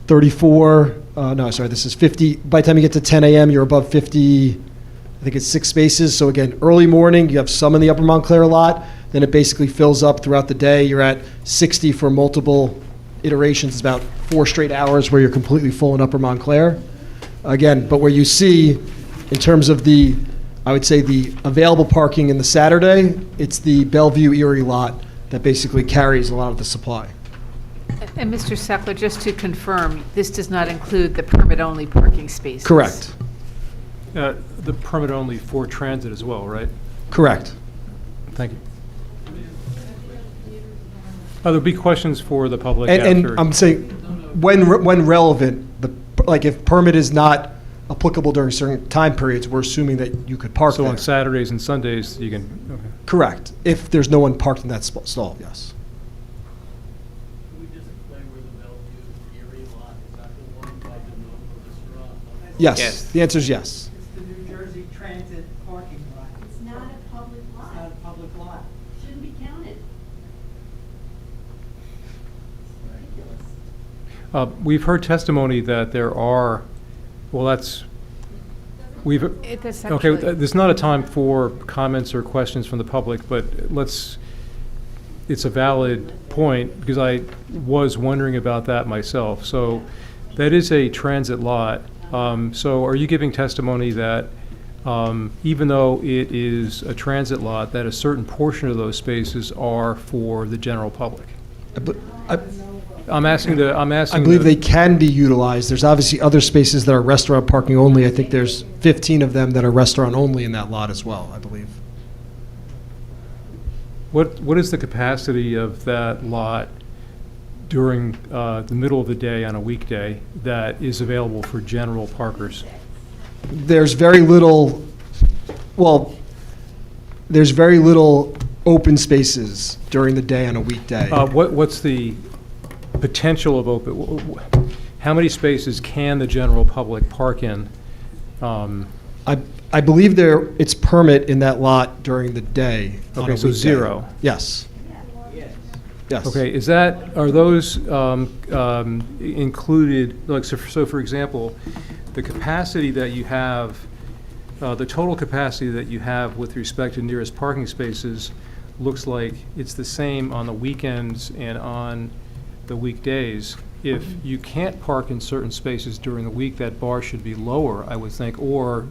34. No, sorry, this is 50. By the time you get to 10 a.m., you're above 50. I think it's 6 spaces. So again, early morning, you have some in the Upper Montclair lot. Then it basically fills up throughout the day. You're at 60 for multiple iterations. It's about 4 straight hours where you're completely full in Upper Montclair. Again, but where you see, in terms of I would say the available parking in the Saturday, it's the Bellevue Erie lot that basically carries a lot of the supply. And Mr. Seckler, just to confirm, this does not include the permit-only parking spaces? Correct. The permit only for transit as well, right? Correct. Thank you. There'll be questions for the public And after. I'm saying, when relevant, like if permit is not applicable during certain time periods, we're assuming that you could park So there. on Saturdays and Sundays, you can, okay. Correct. If there's no one parked in that stall, yes. Yes, the answer is yes. It's the New Jersey Transit parking lot. It's not a public lot. It's not a public lot. Shouldn't be counted. Ridiculous. We've heard testimony that there are, well, we've, That's okay, actually- there's not a time for comments or questions from the public, but it's a valid point, because I was wondering about that myself. So that is a transit lot. So are you giving testimony that even though it is a transit lot, that a certain portion of those spaces are for the general public? I'm asking. I believe they can be utilized. There's obviously other spaces that are restaurant parking only. I think there's 15 of them that are restaurant only in that lot as well, I believe. What is the capacity of that lot during the middle of the day on a weekday that is available for general parkers? There's very little, there's very little open spaces during the day on a weekday. What's the potential of open? How many spaces can the general public park in? I believe it's permit in that lot during the day. on Okay, a so weekday. 0. Yes. Yes. Okay, are those included, like, so for example, the capacity that you have, the total capacity that you have with respect to nearest parking spaces looks like it's the same on the weekends and on the weekdays. If you can't park in certain spaces during the week, that bar should be lower, I would think, or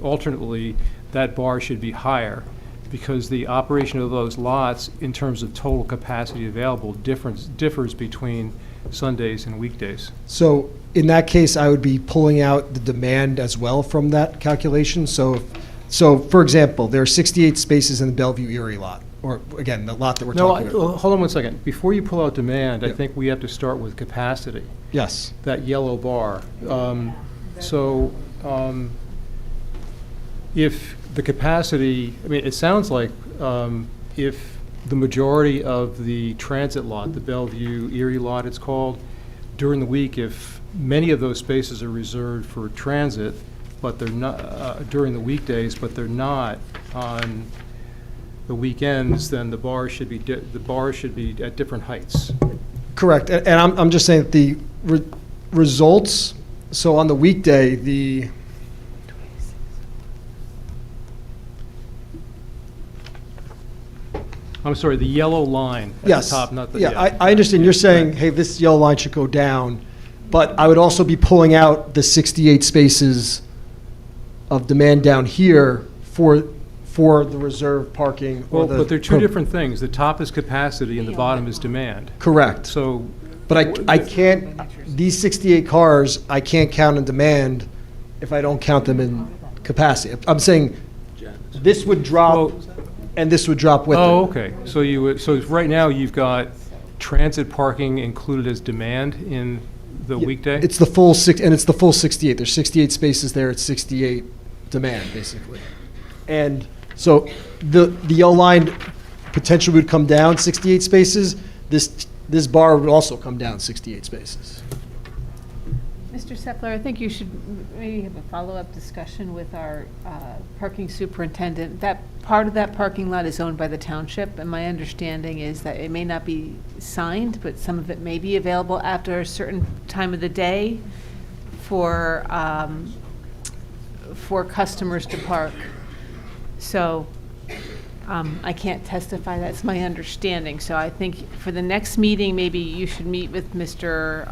alternately, that bar should be higher, because the operation of those lots in terms of total capacity available differs between Sundays and weekdays. So in that case, I would be pulling out the demand as well from that calculation. So for example, there are 68 spaces in the Bellevue Erie lot, or again, the lot that we're talking about. Hold on one second. Before you pull out demand, I Yeah. think we have to start with capacity. Yes. That yellow bar. If the capacity, I mean, it sounds like if the majority of the transit lot, the Bellevue Erie lot it's called, during the week, if many of those spaces are reserved for transit, but they're not, during the weekdays, but they're not on the weekends, then the bar should be at different heights. Correct. And I'm just saying that the results, so on the weekday, I'm sorry, the yellow line at yes. the top, not the... Yeah, I understand. You're saying, hey, this yellow line should go down, but I would also be pulling out the 68 spaces of demand down here for the reserve parking. Well, but they're two different things. The top is capacity and the bottom is demand. Correct. So... But I can't, these 68 cars, I can't count in demand if I don't count them in capacity. I'm saying this would drop and this would drop with it. Oh, okay. So right now you've got transit parking included as demand in the weekday? It's the full 68. There's 68 spaces there, it's 68 demand, basically. And so the yellow line potentially would come down 68 spaces. This bar would also come down 68 spaces. Mr. Seckler, I think you should maybe have a follow-up discussion with our parking superintendent. That part of that parking lot is owned by the township, and my understanding is that it may not be signed, but some of it may be available after a certain time of the day for customers to park. So I can't testify, that's my understanding. So I think for the next meeting, maybe you should meet with Mr.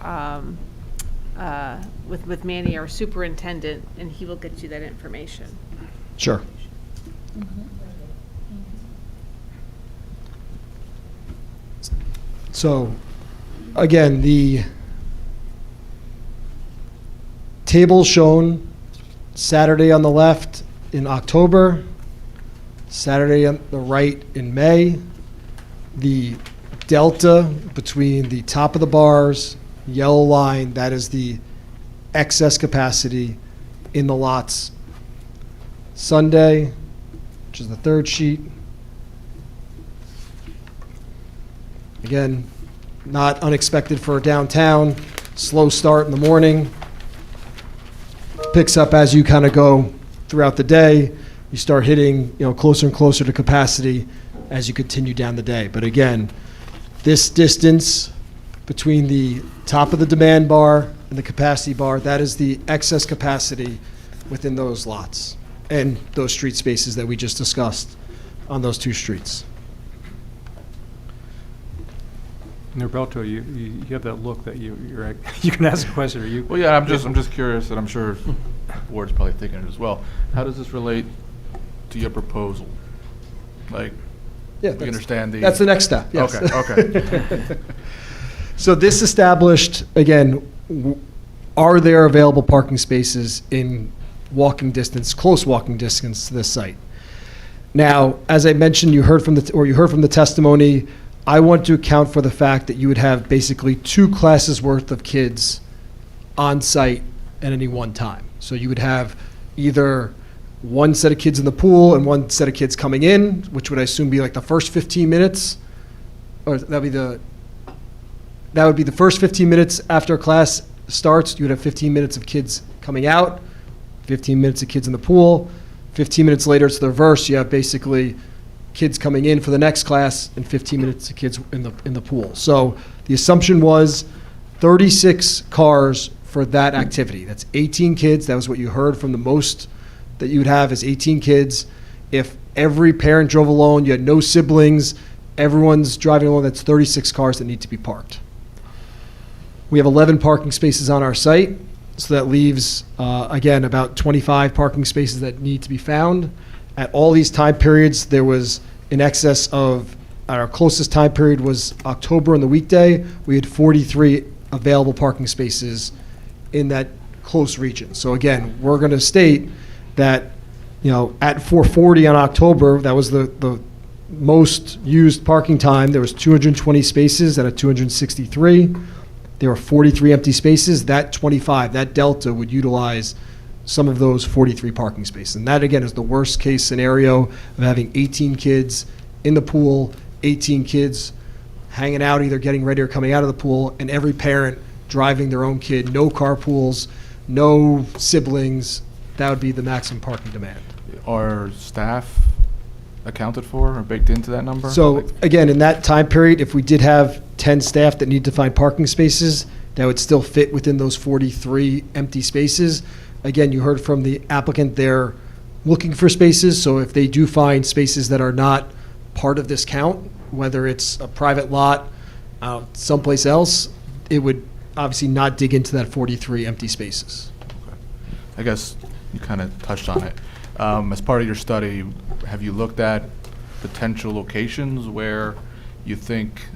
With Manny, our superintendent, and he will get you that information. Sure. So, again, the table shown Saturday on the left in October, Saturday on the right in May. The delta between the top of the bars, yellow line, that is the excess capacity in the lots. Sunday, which is the third sheet. Again, not unexpected for downtown. Slow start in the morning, picks up as you kind of go throughout the day. You start hitting, closer and closer to capacity as you continue down the day. But again, this distance between the top of the demand bar and the capacity bar, that is the excess capacity within those lots and those street spaces that we just discussed on those two streets. Norberto, you have that look that you're you can ask a question. Are you? Well, yeah, I'm just curious, and I'm sure the board's probably thinking it as well. How does this relate to your proposal? Like, Yeah, we understand the... That's the next step, yes. Okay. So this established, again, are there available parking spaces in walking distance, close walking distance to this site? Now, as I mentioned, you heard from the testimony, I want to account for the fact that you would have basically 2 classes worth of kids on site at any one time. So you would have either one set of kids in the pool and one set of kids coming in, which would I assume be like the first 15 minutes, or that would be the first 15 minutes after class starts. You would have 15 minutes of kids coming out, 15 minutes of kids in the pool. 15 minutes later, it's the reverse. You have basically kids coming in for the next class and 15 minutes of kids in the pool. So the assumption was 36 cars for that activity. That's 18 kids. That was what you heard from the most that you would have is 18 kids. If every parent drove alone, you had no siblings, everyone's driving alone, that's 36 cars that need to be parked. We have 11 parking spaces on our site, so that leaves, again, about 25 parking spaces that need to be found. At all these time periods, there was in excess of, our closest time period was October on the weekday. We had 43 available parking spaces in that close region. So again, we're going to state that, at 4:40 on October, that was the most used parking time. There was 220 spaces out of 263. There were 43 empty spaces. That 25, that delta would utilize some of those 43 parking spaces. And that, again, is the worst case scenario of having 18 kids in the pool, 18 kids hanging out, either getting ready or coming out of the pool, and every parent driving their own kid. No carpools, no siblings. That would be the maximum parking demand. Are staff accounted for or baked into that number? So again, in that time period, if we did have 10 staff that need to find parking spaces, that would still fit within those 43 empty spaces. Again, you heard from the applicant, they're looking for spaces, so if they do find spaces that are not part of this count, whether it's a private lot someplace else, it would obviously not dig into that 43 empty spaces. Okay. I guess you kind of touched on it. As part of your study, have you looked at potential locations where you think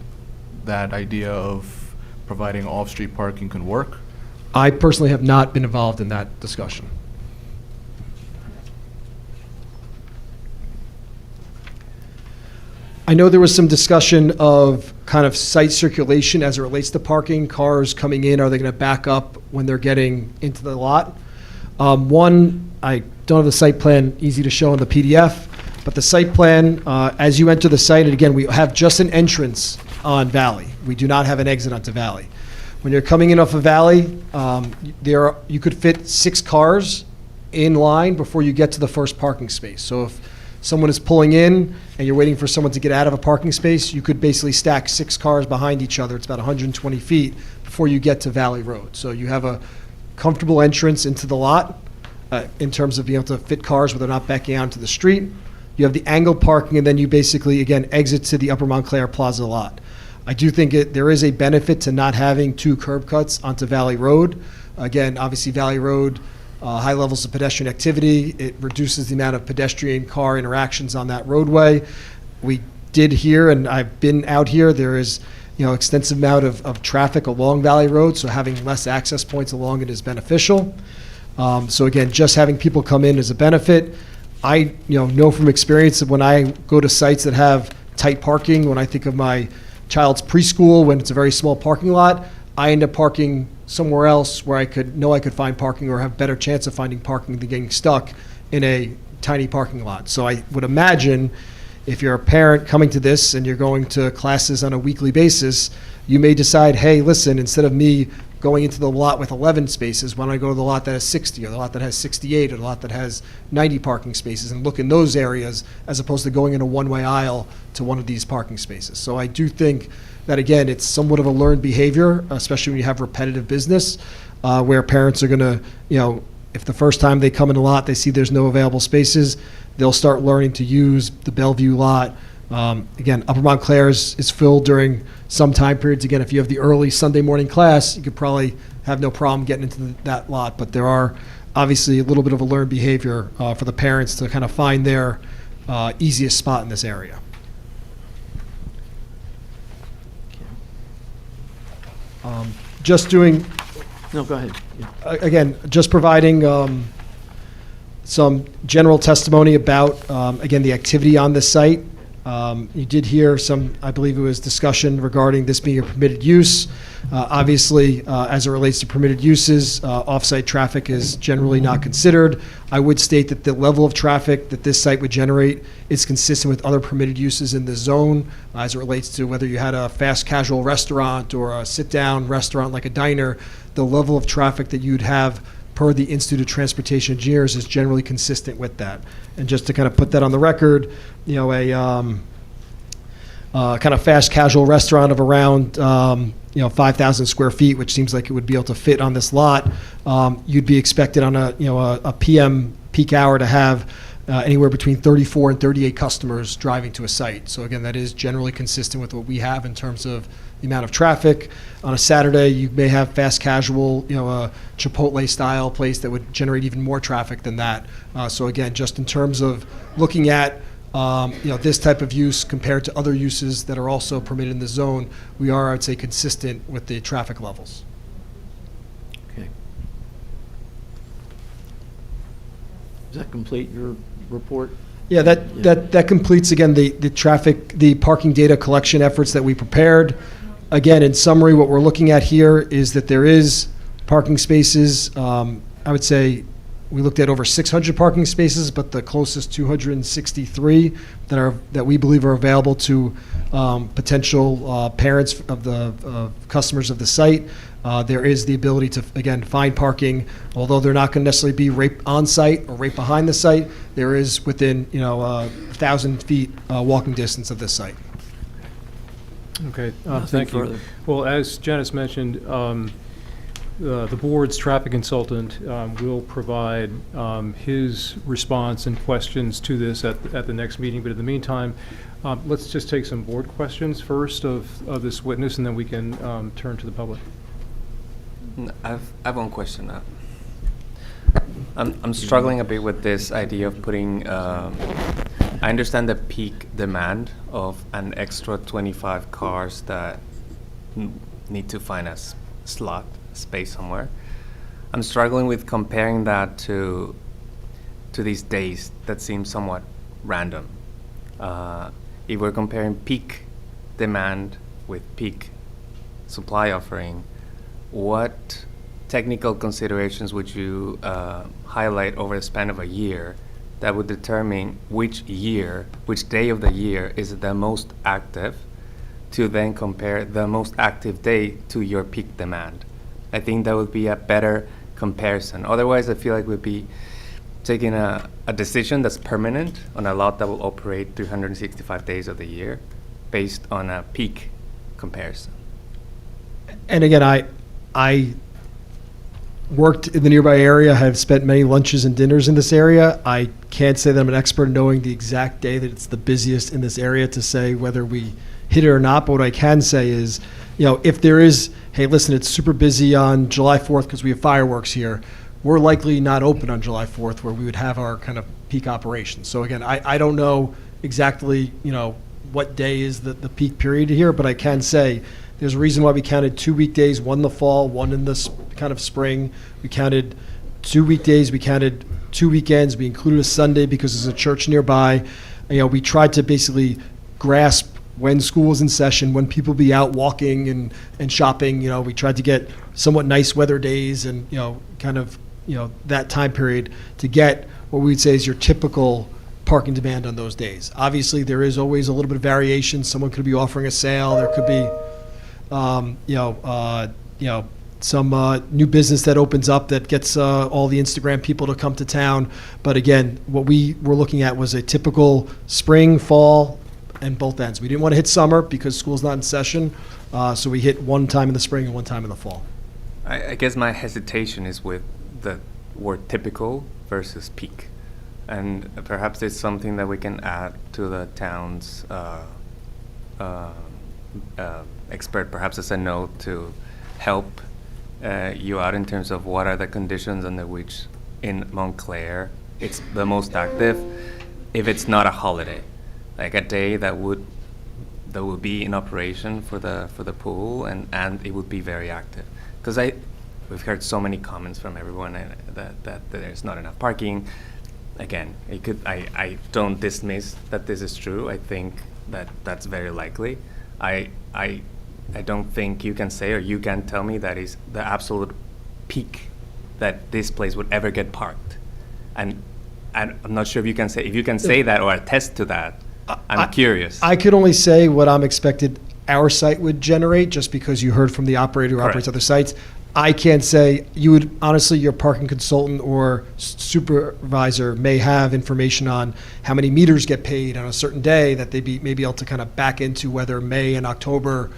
that idea of providing off-street parking can work? I personally have not been involved in that discussion. I know there was some discussion of kind of site circulation as it relates to parking. Cars coming in, are they going to back up when they're getting into the lot? One, I don't have the site plan easy to show in the PDF, but the site plan, as you enter the site, and again, we have just an entrance on Valley. We do not have an exit onto Valley. When you're coming in off of Valley, you could fit 6 cars in line before you get to the first parking space. So if someone is pulling in and you're waiting for someone to get out of a parking space, you could basically stack 6 cars behind each other. It's about 120 feet before you get to Valley Road. So you have a comfortable entrance into the lot in terms of being able to fit cars where they're not backing out into the street. You have the angled parking, and then you basically, again, exit to the Upper Montclair Plaza lot. I do think there is a benefit to not having 2 curb cuts onto Valley Road. Again, obviously Valley Road, high levels of pedestrian activity. It reduces the amount of pedestrian car interactions on that roadway. We did hear, and I've been out here, there is extensive amount of traffic along Valley Road, so having less access points along it is beneficial. So again, just having people come in is a benefit. I know from experience that when I go to sites that have tight parking, when I think of my child's preschool, when it's a very small parking lot, I end up parking somewhere else where I could find parking or have better chance of finding parking than getting stuck in a tiny parking lot. So I would imagine if you're a parent coming to this and you're going to classes on a weekly basis, you may decide, hey, listen, instead of me going into the lot with 11 spaces, why don't I go to the lot that has 60, or the lot that has 68, or the lot that has 90 parking spaces, and look in those areas, as opposed to going in a one-way aisle to one of these parking spaces. So I do think that, again, it's somewhat of a learned behavior, especially when you have repetitive business, where parents are going to, if the first time they come in a lot, they see there's no available spaces, they'll start learning to use the Bellevue lot. Again, Upper Montclair is filled during some time periods. Again, if you have the early Sunday morning class, you could probably have no problem getting into that lot. But there are obviously a little bit of a learned behavior for the parents to kind of find their easiest spot in this area. Just doing. No, go ahead. Yeah. Again, just providing some general testimony about, again, the activity on this site. You did hear some, I believe it was discussion regarding this being a permitted use. Obviously, as it relates to permitted uses, off-site traffic is generally not considered. I would state that the level of traffic that this site would generate is consistent with other permitted uses in the zone, as it relates to whether you had a fast casual restaurant or a sit-down restaurant like a diner. The level of traffic that you'd have per the Institute of Transportation Engineers is generally consistent with that. And just to kind of put that on the record, a kind of fast casual restaurant of around 5,000 square feet, which seems like it would be able to fit on this lot, you'd be expected on a PM peak hour to have anywhere between 34 and 38 customers driving to a site. So again, that is generally consistent with what we have in terms of the amount of traffic. On a Saturday, you may have fast casual, a Chipotle style place that would generate even more traffic than that. So again, just in terms of looking at this type of use compared to other uses that are also permitted in the zone, we are, I would say, consistent with the traffic levels. Okay. Does that complete your report? Yeah, that completes, again, the parking data collection efforts that we prepared. Again, in summary, what we're looking at here is that there is parking spaces. I would say we looked at over 600 parking spaces, but the closest 263 that we believe are available to potential parents of the customers of the site. There is the ability to, again, find parking, although they're not going to necessarily be right on site or right behind the site. There is within 1,000 feet walking distance of this site. Okay, Nothing thank you. further. Well, as Janice mentioned, the board's traffic consultant will provide his response and questions to this at the next meeting. But in the meantime, let's just take some board questions first of this witness, and then we can turn to the public. I have one question. I'm struggling a bit with this idea of putting. I understand the peak demand of an extra 25 cars that need to find a slot space somewhere. I'm struggling with comparing that to these days that seem somewhat random. If we're comparing peak demand with peak supply offering, what technical considerations would you highlight over the span of a year that would determine which day of the year is the most active, to then compare the most active day to your peak demand? I think that would be a better comparison. Otherwise, I feel like we'd be taking a decision that's permanent on a lot that will operate 365 days of the year based on a peak comparison. And again, I worked in the nearby area, have spent many lunches and dinners in this area. I can't say that I'm an expert in knowing the exact day that it's the busiest in this area to say whether we hit it or not. But what I can say is, if there is, hey, listen, it's super busy on July 4th because we have fireworks here, we're likely not open on July 4th where we would have our kind of peak operations. So again, I don't know exactly, what day is the peak period here, but I can say there's a reason why we counted 2 weekdays, one in the fall, one in the kind of spring. We counted 2 weekdays, we counted 2 weekends, we included a Sunday because there's a church nearby. We tried to basically grasp when school was in session, when people be out walking and shopping. We tried to get somewhat nice weather days and, that time period to get what we would say is your typical parking demand on those days. Obviously, there is always a little bit of variation. Someone could be offering a sale. There could be, some new business that opens up that gets all the Instagram people to come to town. But again, what we were looking at was a typical spring, fall, and both ends. We didn't want to hit summer because school's not in session, so we hit one time in the spring and one time in the fall. I guess my hesitation is with the word typical versus peak. And perhaps it's something that we can add to the town's expert, perhaps as a note to help you out in terms of what are the conditions under which in Montclair it's the most active if it's not a holiday, like a day that would be in operation for the pool and it would be very active. Because we've heard so many comments from everyone that there's not enough parking. Again, I don't dismiss that this is true. I think that's very likely. I don't think you can say or you can tell me that is the absolute peak that this place would ever get parked. And I'm not sure if you can say that or attest to that. I'm curious. I could only say what I'm expected our site would generate, just because you heard from the operator who operates other sites. I can't say. You would, honestly, your parking consultant or supervisor may have information on how many meters get paid on a certain day that they'd may be able to kind of back into whether May and October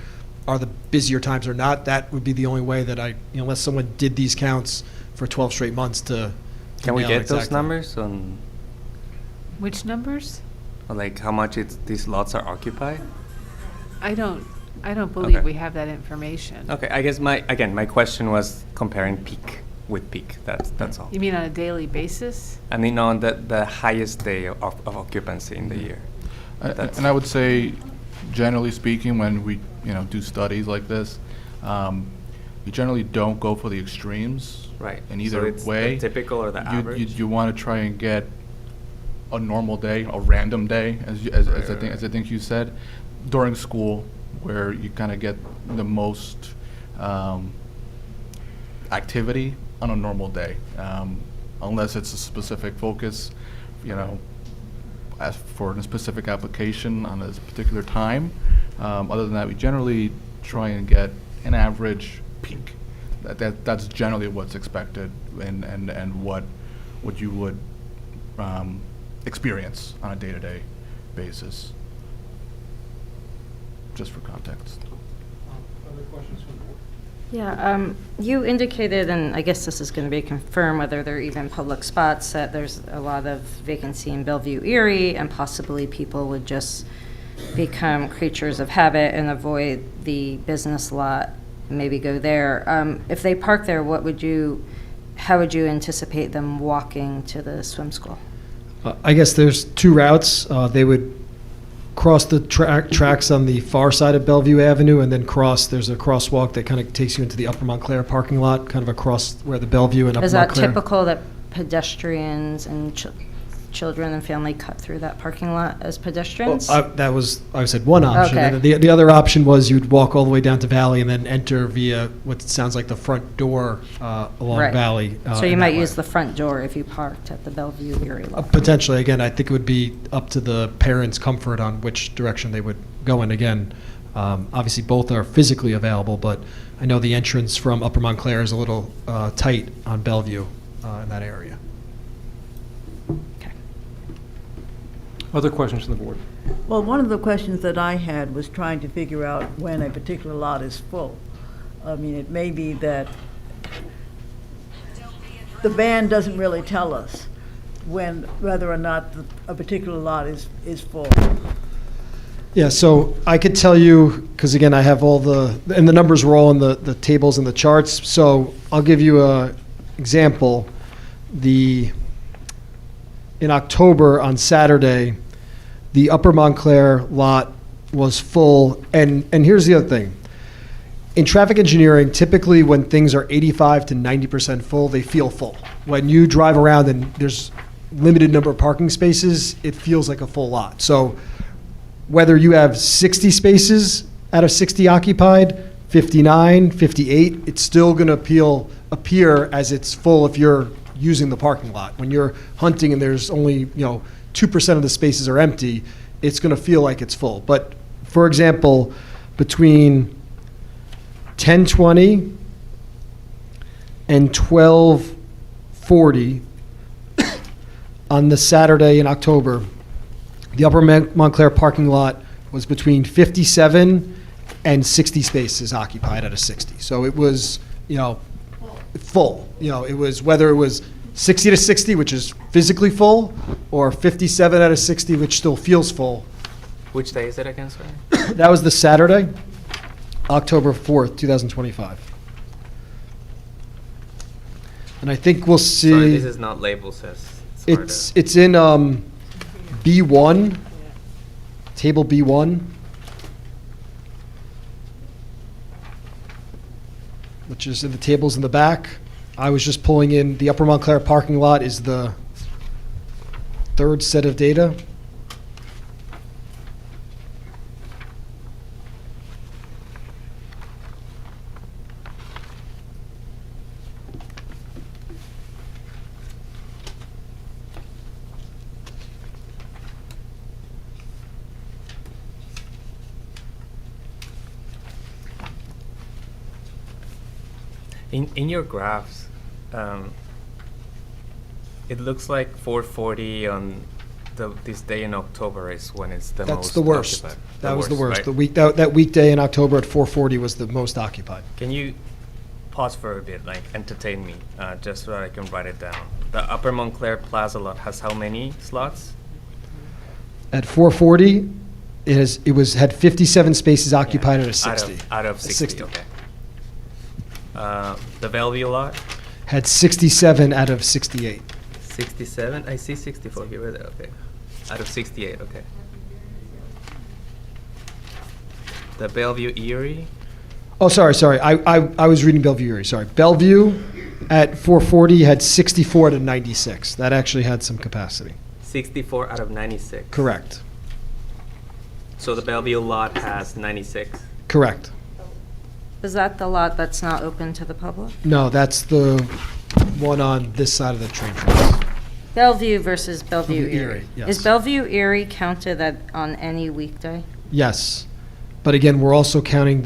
are the busier times or not. That would be the only way that unless someone did these counts for 12 straight months to Can we nail get it those exactly. numbers on, Which numbers? like how much these lots are occupied? I don't believe Okay. we have that information. Okay, I guess my question was comparing peak with peak. That's all. You mean on a daily basis? I mean on the highest day of occupancy in the year. That's- And I would say, generally speaking, when we do studies like this, we generally don't go for the extremes. Right. In So either it's the way. typical or the average? You want to try and get a normal day, a random day, as I think you said, during school, where you kind of get the most activity on a normal day, unless it's a specific focus, as for a specific application on a particular time. Other than that, we generally try and get an average peak. That's generally what's expected and what you would experience on a day-to-day basis. Just for context. Other questions from the board? Yeah, you indicated, and I guess this is going to be confirmed, whether there are even public spots, that there's a lot of vacancy in Bellevue Erie, and possibly people would just become creatures of habit and avoid the business lot, maybe go there. If they park there, how would you anticipate them walking to the swim school? I guess there's two routes. They would cross the tracks on the far side of Bellevue Avenue and then there's a crosswalk that kind of takes you into the Upper Montclair parking lot, kind of across where the Bellevue and Upper Is that Montclair. typical that pedestrians and children and family cut through that parking lot as pedestrians? I said one option. Okay. And the other option was you'd walk all the way down to Valley and then enter via what sounds like the front door along Right. Valley. So you in might that use way. the front door if you parked at the Bellevue Erie lot. Potentially, again, I think it would be up to the parents' comfort on which direction they would go in. Again, obviously both are physically available, but I know the entrance from Upper Montclair is a little tight on Bellevue in that area. Other questions from the board? Well, one of the questions that I had was trying to figure out when a particular lot is full. I mean, it may be that the ban doesn't really tell us whether or not a particular lot is full. Yeah, so I could tell you, because again, I have all and the numbers were all in the tables and the charts, so I'll give you an example. In October, on Saturday, the Upper Montclair lot was full, and here's the other thing. In traffic engineering, typically when things are 85 to 90% full, they feel full. When you drive around and there's limited number of parking spaces, it feels like a full lot. So whether you have 60 spaces out of 60 occupied, 59, 58, it's still going to appear as it's full if you're using the parking lot. When you're hunting and there's only 2% of the spaces are empty, it's going to feel like it's full. But for example, between 10:20 and 12:40 on the Saturday in October, the Upper Montclair parking lot was between 57 and 60 spaces occupied out of 60. So it was, full. It was, whether it was 60 to 60, which is physically full, or 57 out of 60, which still feels full. Which day is it again, sorry? That was the Saturday, October 4th, 2025. And I think we'll see. Sorry, this is not labeled, says. It's in B1, table B1, which is in the tables in the back. I was just pulling in, the Upper Montclair parking lot is the third set of data. In your graphs, it looks like 440 on this day in October is when it's the most That's the worst. occupied. That was the worst. Right? The week, that weekday in October at 4:40 was the most occupied. Can you pause for a bit, like entertain me, just so that I can write it down? The Upper Montclair Plaza lot has how many slots? At 4:40, had 57 spaces occupied out of 60. Out of 60, okay. The Bellevue lot? Had 67 out of 68. 67? I see 64 here, okay. Out of 68, okay. The Bellevue Erie? Oh, sorry. I was reading Bellevue Erie, sorry. Bellevue at 4:40 had 64 to 96. That actually had some capacity. 64 out of 96. Correct. So the Bellevue lot has 96? Correct. Is that the lot that's not open to the public? No, that's the one on this side of the train tracks. Bellevue versus Bellevue Bellevue Erie. Erie, yes. Is Bellevue Erie counted on any weekday? Yes. But again, we're also counting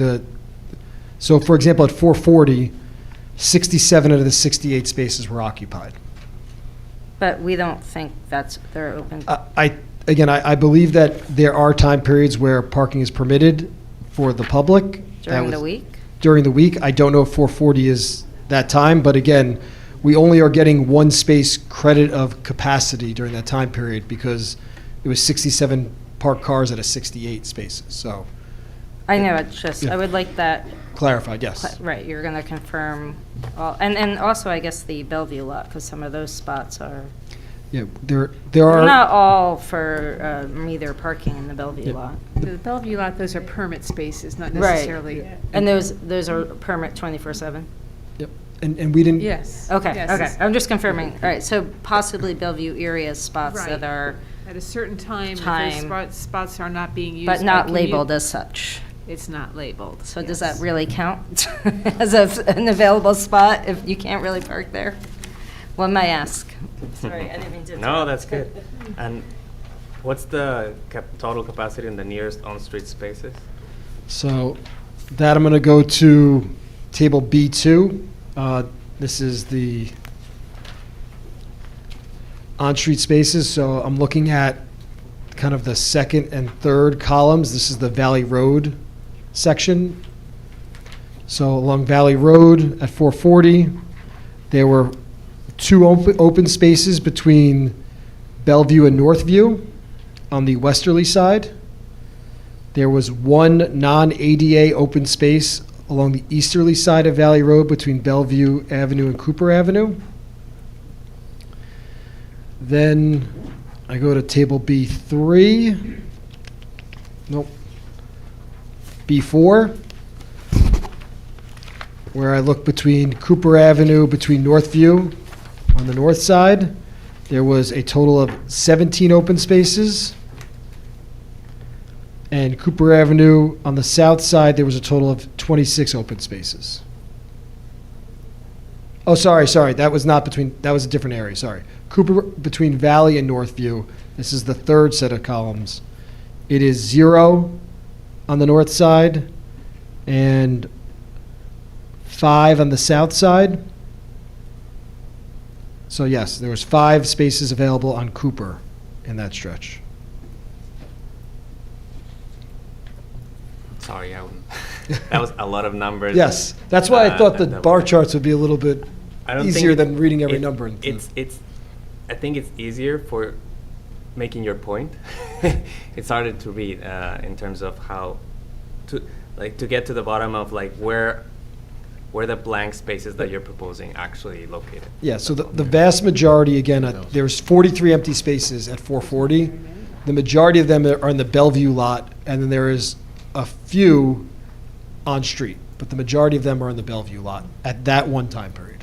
so for example, at 4:40, 67 out of the 68 spaces were occupied. But we don't think they're open. I believe that there are time periods where parking is permitted for the public. During the week? During the week. I don't know if 4:40 is that time, but again, we only are getting one space credit of capacity during that time period because it was 67 parked cars out of 68 spaces, so. I know, it's just, Yeah. I would like that. Clarified, yes. Right, you're going to confirm, and also, I guess, the Bellevue lot, because some of those spots are, Yeah, there they're are. not all for either parking in the Bellevue Yeah. lot. The Bellevue lot, those are permit spaces, not Right. necessarily. And those are permit 24/7? Yep, and we didn't. Yes. Okay, Yes. okay, I'm just confirming. All right, so possibly Bellevue area spots Right. that are, At a certain time, if Time. those spots are not being used. but by not commute, labeled as such. It's not labeled. So does yes. that really count as an available spot if you can't really park there? One may ask. Sorry, I didn't mean to. No, interrupt. that's good. And what's the total capacity in the nearest on-street spaces? So that I'm going to go to table B2. This is the on-street spaces. So I'm looking at kind of the second and third columns. This is the Valley Road section. So along Valley Road at 4:40, there were two open spaces between Bellevue and Northview on the westerly side. There was one non-ADA open space along the easterly side of Valley Road between Bellevue Avenue and Cooper Avenue. Then I go to table B3. Nope. B4, where I look between Cooper Avenue, between Northview on the north side. There was a total of 17 open spaces. And Cooper Avenue on the south side, there was a total of 26 open spaces. Oh, sorry, that was not between, that was a different area, sorry. Cooper, between Valley and Northview, this is the third set of columns. It is 0 on the north side and 5 on the south side. So yes, there was 5 spaces available on Cooper in that stretch. Sorry, that was a lot of numbers. Yes, that's why I thought the that bar was- charts would be a little bit I don't easier think than reading every it- number. I think it's easier for making your point. It's harder to read in terms of how to get to the bottom of like where the blank spaces that you're proposing actually located. Yeah, so the vast majority, again, there's 43 empty spaces at 440. The majority of them are in the Bellevue lot, and then there is a few on street, but the majority of them are in the Bellevue lot at that one time period.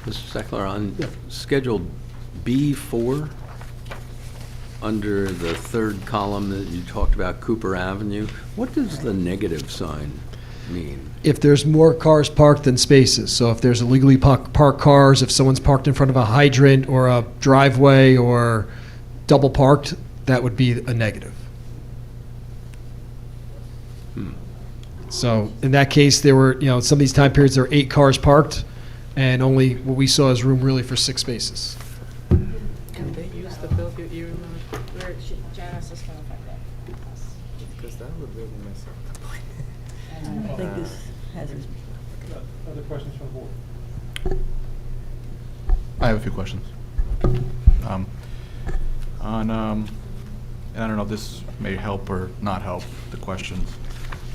Mr. Seckler, on Schedule B4, under the third column that you talked about, Cooper Avenue, what does the negative sign mean? If there's more cars parked than spaces, so if there's illegally parked cars, if someone's parked in front of a hydrant or a driveway or double parked, that would be a negative. So in that case, there were, some of these time periods, there were 8 cars parked, and only what we saw is room really for 6 spaces. Can they use the Bellevue area lot? Janice is going to find out. Because that would really mess up the point. I think this has his. Other questions from the board? I have a few questions. And I don't know if this may help or not help the questions.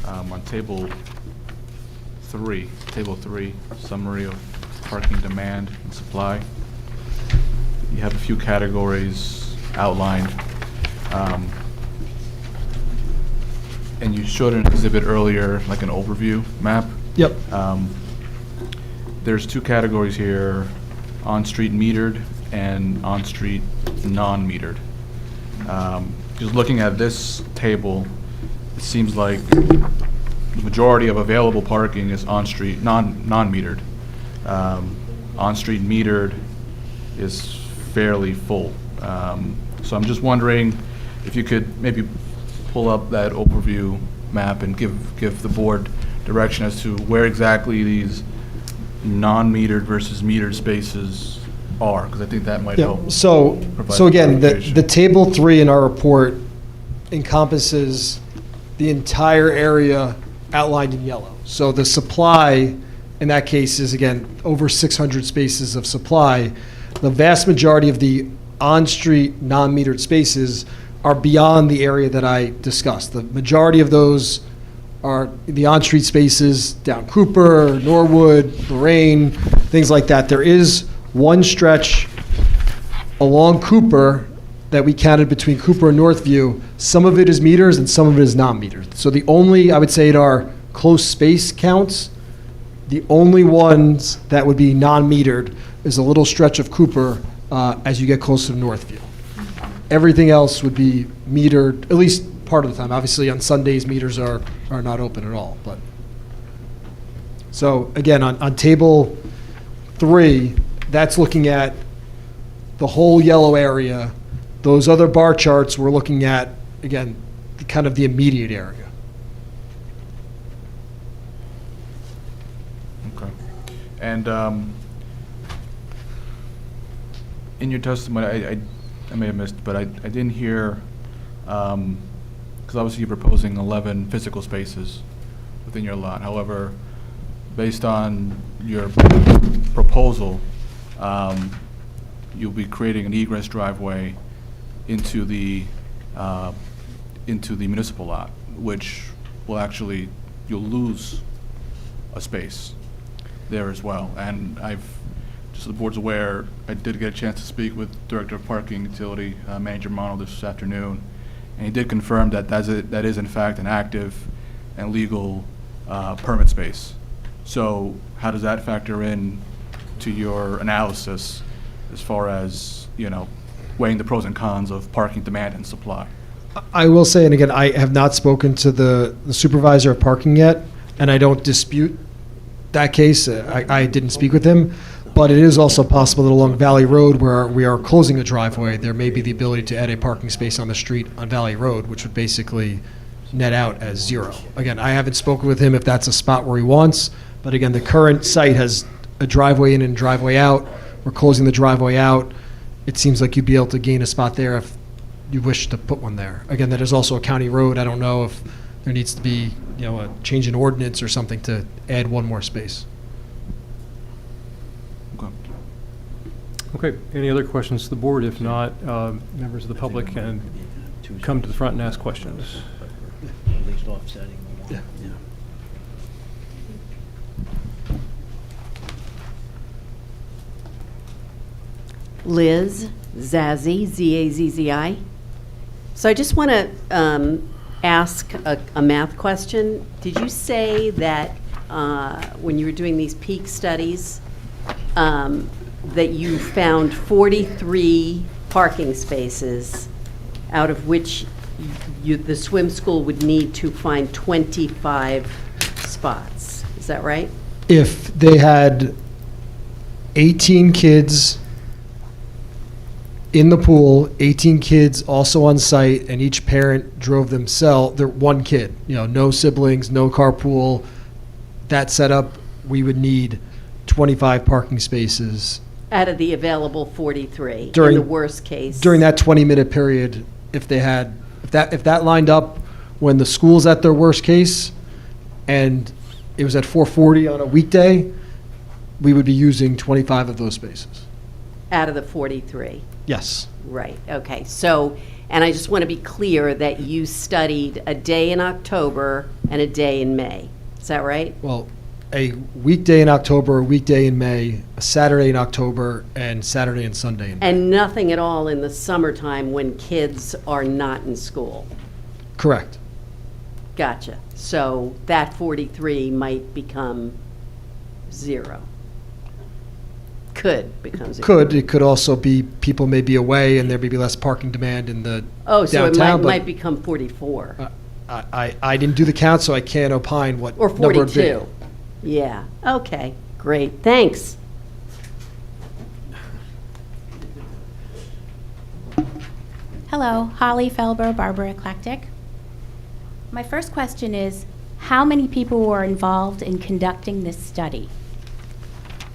On table 3, summary of parking demand and supply, you have a few categories outlined. And you showed an exhibit earlier, like an overview map. Yep. There's 2 categories here, on-street metered and on-street non-metered. Just looking at this table, it seems like the majority of available parking is on-street, non-metered. On-street metered is fairly full. So I'm just wondering if you could maybe pull up that overview map and give the board direction as to where exactly these non-metered versus metered spaces are, because I think that might help. So again, the table 3 in our report encompasses the entire area outlined in yellow. So the supply in that case is, again, over 600 spaces of supply. The vast majority of the on-street non-metered spaces are beyond the area that I discussed. The majority of those are the on-street spaces down Cooper, Norwood, Lorraine, things like that. There is one stretch along Cooper that we counted between Cooper and Northview. Some of it is meters and some of it is non-metered. So the only, I would say, in our close space counts, the only ones that would be non-metered is a little stretch of Cooper as you get closer to Northview. Everything else would be metered, at least part of the time. Obviously, on Sundays, meters are not open at all. But so again, on table 3, that's looking at the whole yellow area. Those other bar charts, we're looking at, again, kind of the immediate area. Okay. And in your testimony, I may have missed, but I didn't hear, because obviously you're proposing 11 physical spaces within your lot. However, based on your proposal, you'll be creating an egress driveway into the municipal lot, which will actually, you'll lose a space there as well. And just so the board's aware, I did get a chance to speak with Director of Parking Utility, Manager Mono, this afternoon, and he did confirm that that is in fact an active and legal permit space. So how does that factor in to your analysis as far as, weighing the pros and cons of parking demand and supply? I will say, and again, I have not spoken to the supervisor of parking yet, and I don't dispute that case. I didn't speak with him, but it is also possible that along Valley Road, where we are closing a driveway, there may be the ability to add a parking space on the street on Valley Road, which would basically net out as 0. Again, I haven't spoken with him if that's a spot where he wants, But again, the current site has a driveway in and driveway out. We're closing the driveway out. It seems like you'd be able to gain a spot there if you wish to put one there. Again, that is also a county road. I don't know if there needs to be, a change in ordinance or something to add one more space. Okay, any other questions to the board? If not, members of the public can come to the front and ask questions. At least offsetting. Yeah. Liz Zazzi, Z-A-Z-Z-I. So I just want to ask a math question. Did you say that when you were doing these peak studies, that you found 43 parking spaces, out of which the swim school would need to find 25 spots? Is that right? If they had 18 kids in the pool, 18 kids also on site, and each parent drove themselves, they're one kid, no siblings, no carpool, that setup, we would need 25 parking spaces. Out of the available 43, During- in the worst case? During that 20-minute period, if that lined up when the school's at their worst case, and it was at 4:40 on a weekday, we would be using 25 of those spaces. Out of the 43? Yes. Right, okay. So, and I just want to be clear that you studied a day in October and a day in May. Is that right? Well, a weekday in October, a weekday in May, a Saturday in October, and Saturday and Sunday in May. And nothing at all in the summertime when kids are not in school? Correct. Gotcha. So that 43 might become 0. Could become 0. Could. It could also be people may be away and there may be less parking demand in the Oh, so it downtown. might become 44. I didn't do the count, so I can't opine what Or number it'd be. 42. Yeah, okay, great, thanks. Hello, Holly Felber, Barber Eclectic. My first question is, how many people were involved in conducting this study?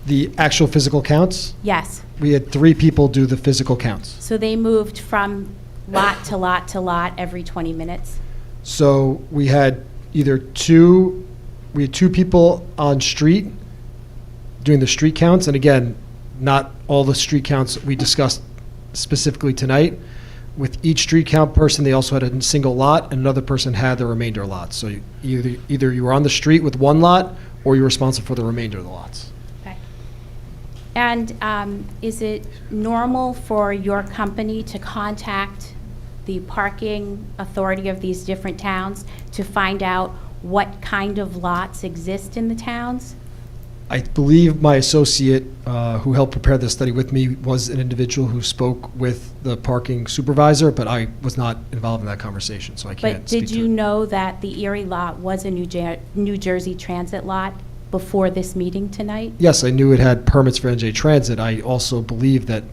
The actual physical counts? Yes. We had 3 people do the physical counts. So they moved from lot to lot to lot every 20 minutes? So we had two people on street doing the street counts, and again, not all the street counts we discussed specifically tonight. With each street count person, they also had a single lot, and another person had the remainder lots. So either you were on the street with one lot, or you're responsible for the remainder of the lots. Okay. And is it normal for your company to contact the parking authority of these different towns to find out what kind of lots exist in the towns? I believe my associate who helped prepare this study with me was an individual who spoke with the parking supervisor, but I was not involved in that conversation, so I can't But speak did to you it. know that the Erie lot was a New Jersey Transit lot before this meeting tonight? Yes, I knew it had permits for NJ Transit. I also believe that,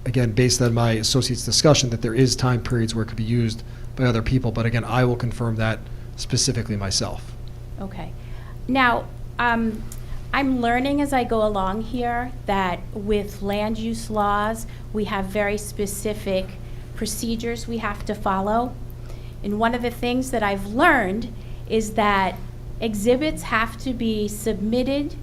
again, based on my associate's discussion, that there is time periods where it could be used by other people, but again, I will confirm that specifically myself. Okay. Now, I'm learning as I go along here that with land use laws, we have very specific procedures we have to follow. And one of the things that I've learned is that exhibits have to be submitted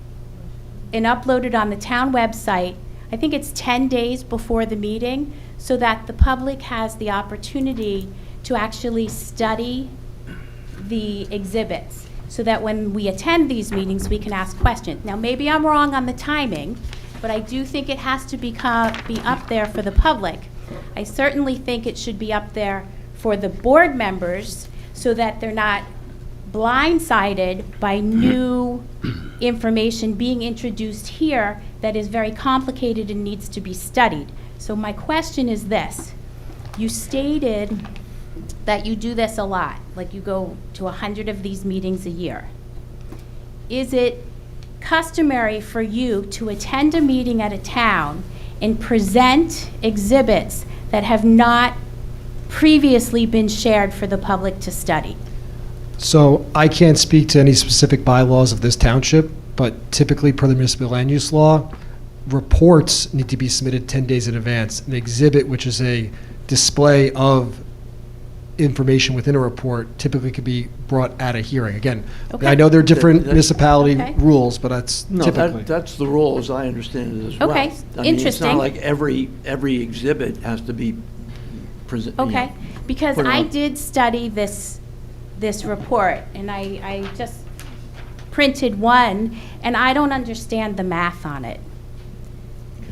and uploaded on the town website, I think it's 10 days before the meeting, so that the public has the opportunity to actually study the exhibits, so that when we attend these meetings, we can ask questions. Now, maybe I'm wrong on the timing, but I do think it has to be up there for the public. I certainly think it should be up there for the board members so that they're not blindsided by new information being introduced here that is very complicated and needs to be studied. So my question is this. You stated that you do this a lot, like you go to 100 of these meetings a year. Is it customary for you to attend a meeting at a town and present exhibits that have not previously been shared for the public to study? So I can't speak to any specific bylaws of this township, but typically per the municipal land use law, reports need to be submitted 10 days in advance. An exhibit, which is a display of information within a report, typically could be brought at a hearing. Again, Okay. I know there are different That- municipality Okay. rules, but that's No, typically. that's the rule as I understand it as well. Okay, I mean, it's interesting. not like every exhibit has to be presented. Okay, because put I on. did study this report, and I just printed one, and I don't understand the math on it.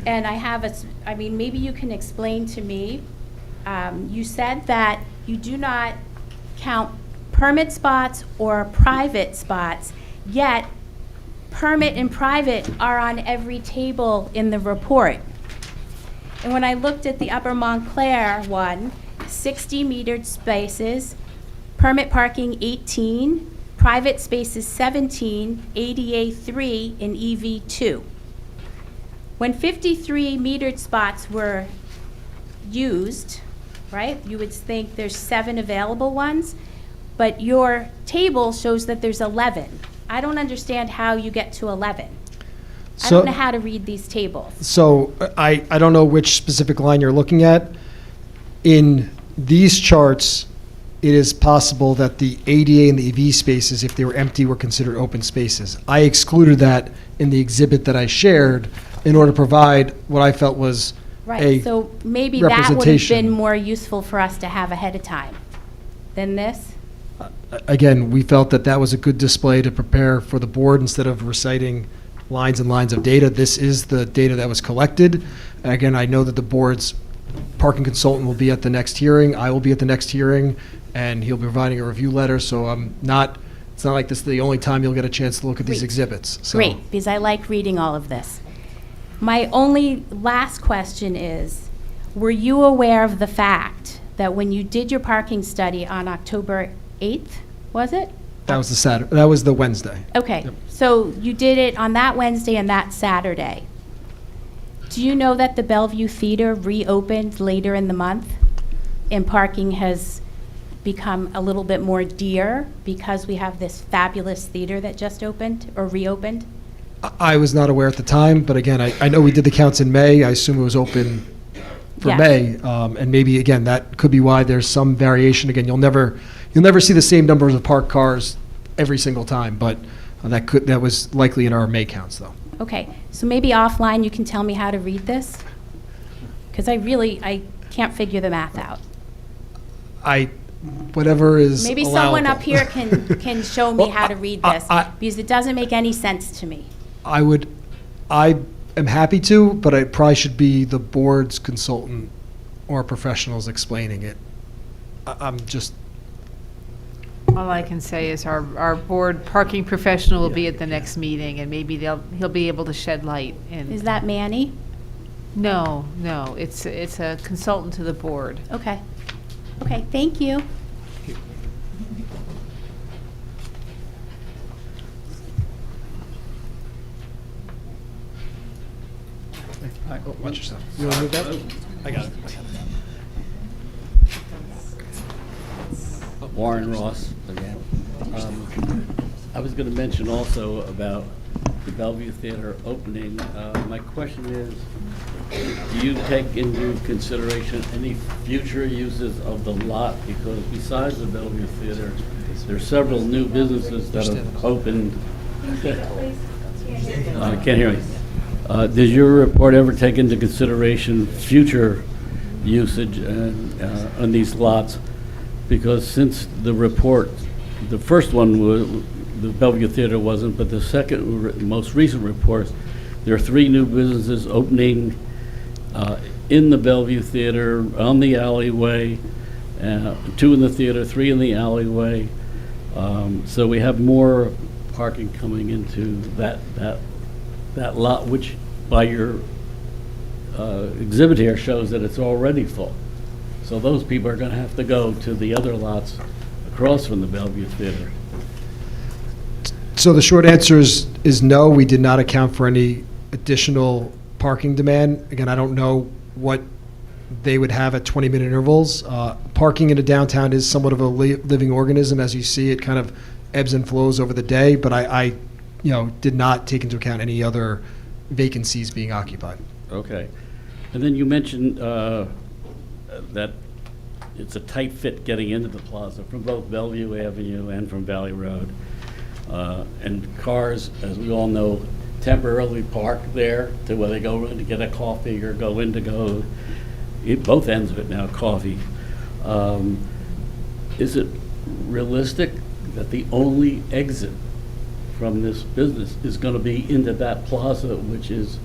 And I have I mean, maybe you can explain to me. You said that you do not count permit spots or private spots, yet permit and private are on every table in the report. And when I looked at the Upper Montclair one, 60 metered spaces, permit parking 18, private spaces 17, ADA 3, and EV 2. When 53 metered spots were used, right, you would think there's 7 available ones, but your table shows that there's 11. I don't understand how you get to 11. I So- don't know how to read these tables. So I don't know which specific line you're looking at. In these charts, it is possible that the ADA and the EV spaces, if they were empty, were considered open spaces. I excluded that in the exhibit that I shared in order to provide what I felt was Right, a so maybe that would have representation. been more useful for us to have ahead of time than this? Again, we felt that that was a good display to prepare for the board instead of reciting lines and lines of data. This is the data that was collected. Again, I know that the board's parking consultant will be at the next hearing. I will be at the next hearing, and he'll be providing a review letter. So it's not like this is the only time you'll get a chance to look at these Great. exhibits. So. Great, because I like reading all of this. My only last question is, were you aware of the fact that when you did your parking study on October 8th, was it? That was the Saturday. That was the Wednesday. Okay, so you did it on that Wednesday and that Saturday. Do you know that the Bellevue Theater reopened later in the month and parking has become a little bit more dear because we have this fabulous theater that just opened or reopened? I was not aware at the time, but again, I know we did the counts in May. I assume it was open for Yes. May. And maybe, again, that could be why there's some variation. Again, you'll never see the same numbers of parked cars every single time, but that was likely in our May counts, though. Okay, so maybe offline you can tell me how to read this? Because I can't figure the math out. Whatever is Maybe someone allowable. up here can show me Well, how to read this, because it doesn't make any sense to me. I am happy to, but it probably should be the board's consultant or professionals explaining it. I'm just, All I can say is our board parking professional will be at the next meeting, and maybe he'll be able to shed light. Is that Manny? No, it's a consultant to the board. Okay. Okay, thank you. watch yourself. You want to move that? I got it. Warren Ross again. I was going to mention also about the Bellevue Theater opening. My question is, do you take into consideration any future uses of the lot? Because besides the Bellevue Theater, there are several new businesses that have opened. Can't hear me. Does your report ever take into consideration future usage on these lots? Because since the report, the first one was, the Bellevue Theater wasn't, but the second, most recent reports, there are 3 new businesses opening in the Bellevue Theater, on the alleyway, 2 in the theater, 3 in the alleyway. So we have more parking coming into that lot, which by your exhibit here shows that it's already full. So those people are going to have to go to the other lots across from the Bellevue Theater. So the short answer is no, we did not account for any additional parking demand. Again, I don't know what they would have at 20-minute intervals. Parking in a downtown is somewhat of a living organism. As you see, it kind of ebbs and flows over the day, but I did not take into account any other vacancies being occupied. Okay. And then you mentioned that it's a tight fit getting into the plaza from both Bellevue Avenue and from Valley Road. And cars, as we all know, temporarily park there to where they go in to get a coffee or go in to go eat both ends of it now, coffee. Is it realistic that the only exit from this business is going to be into that plaza, which is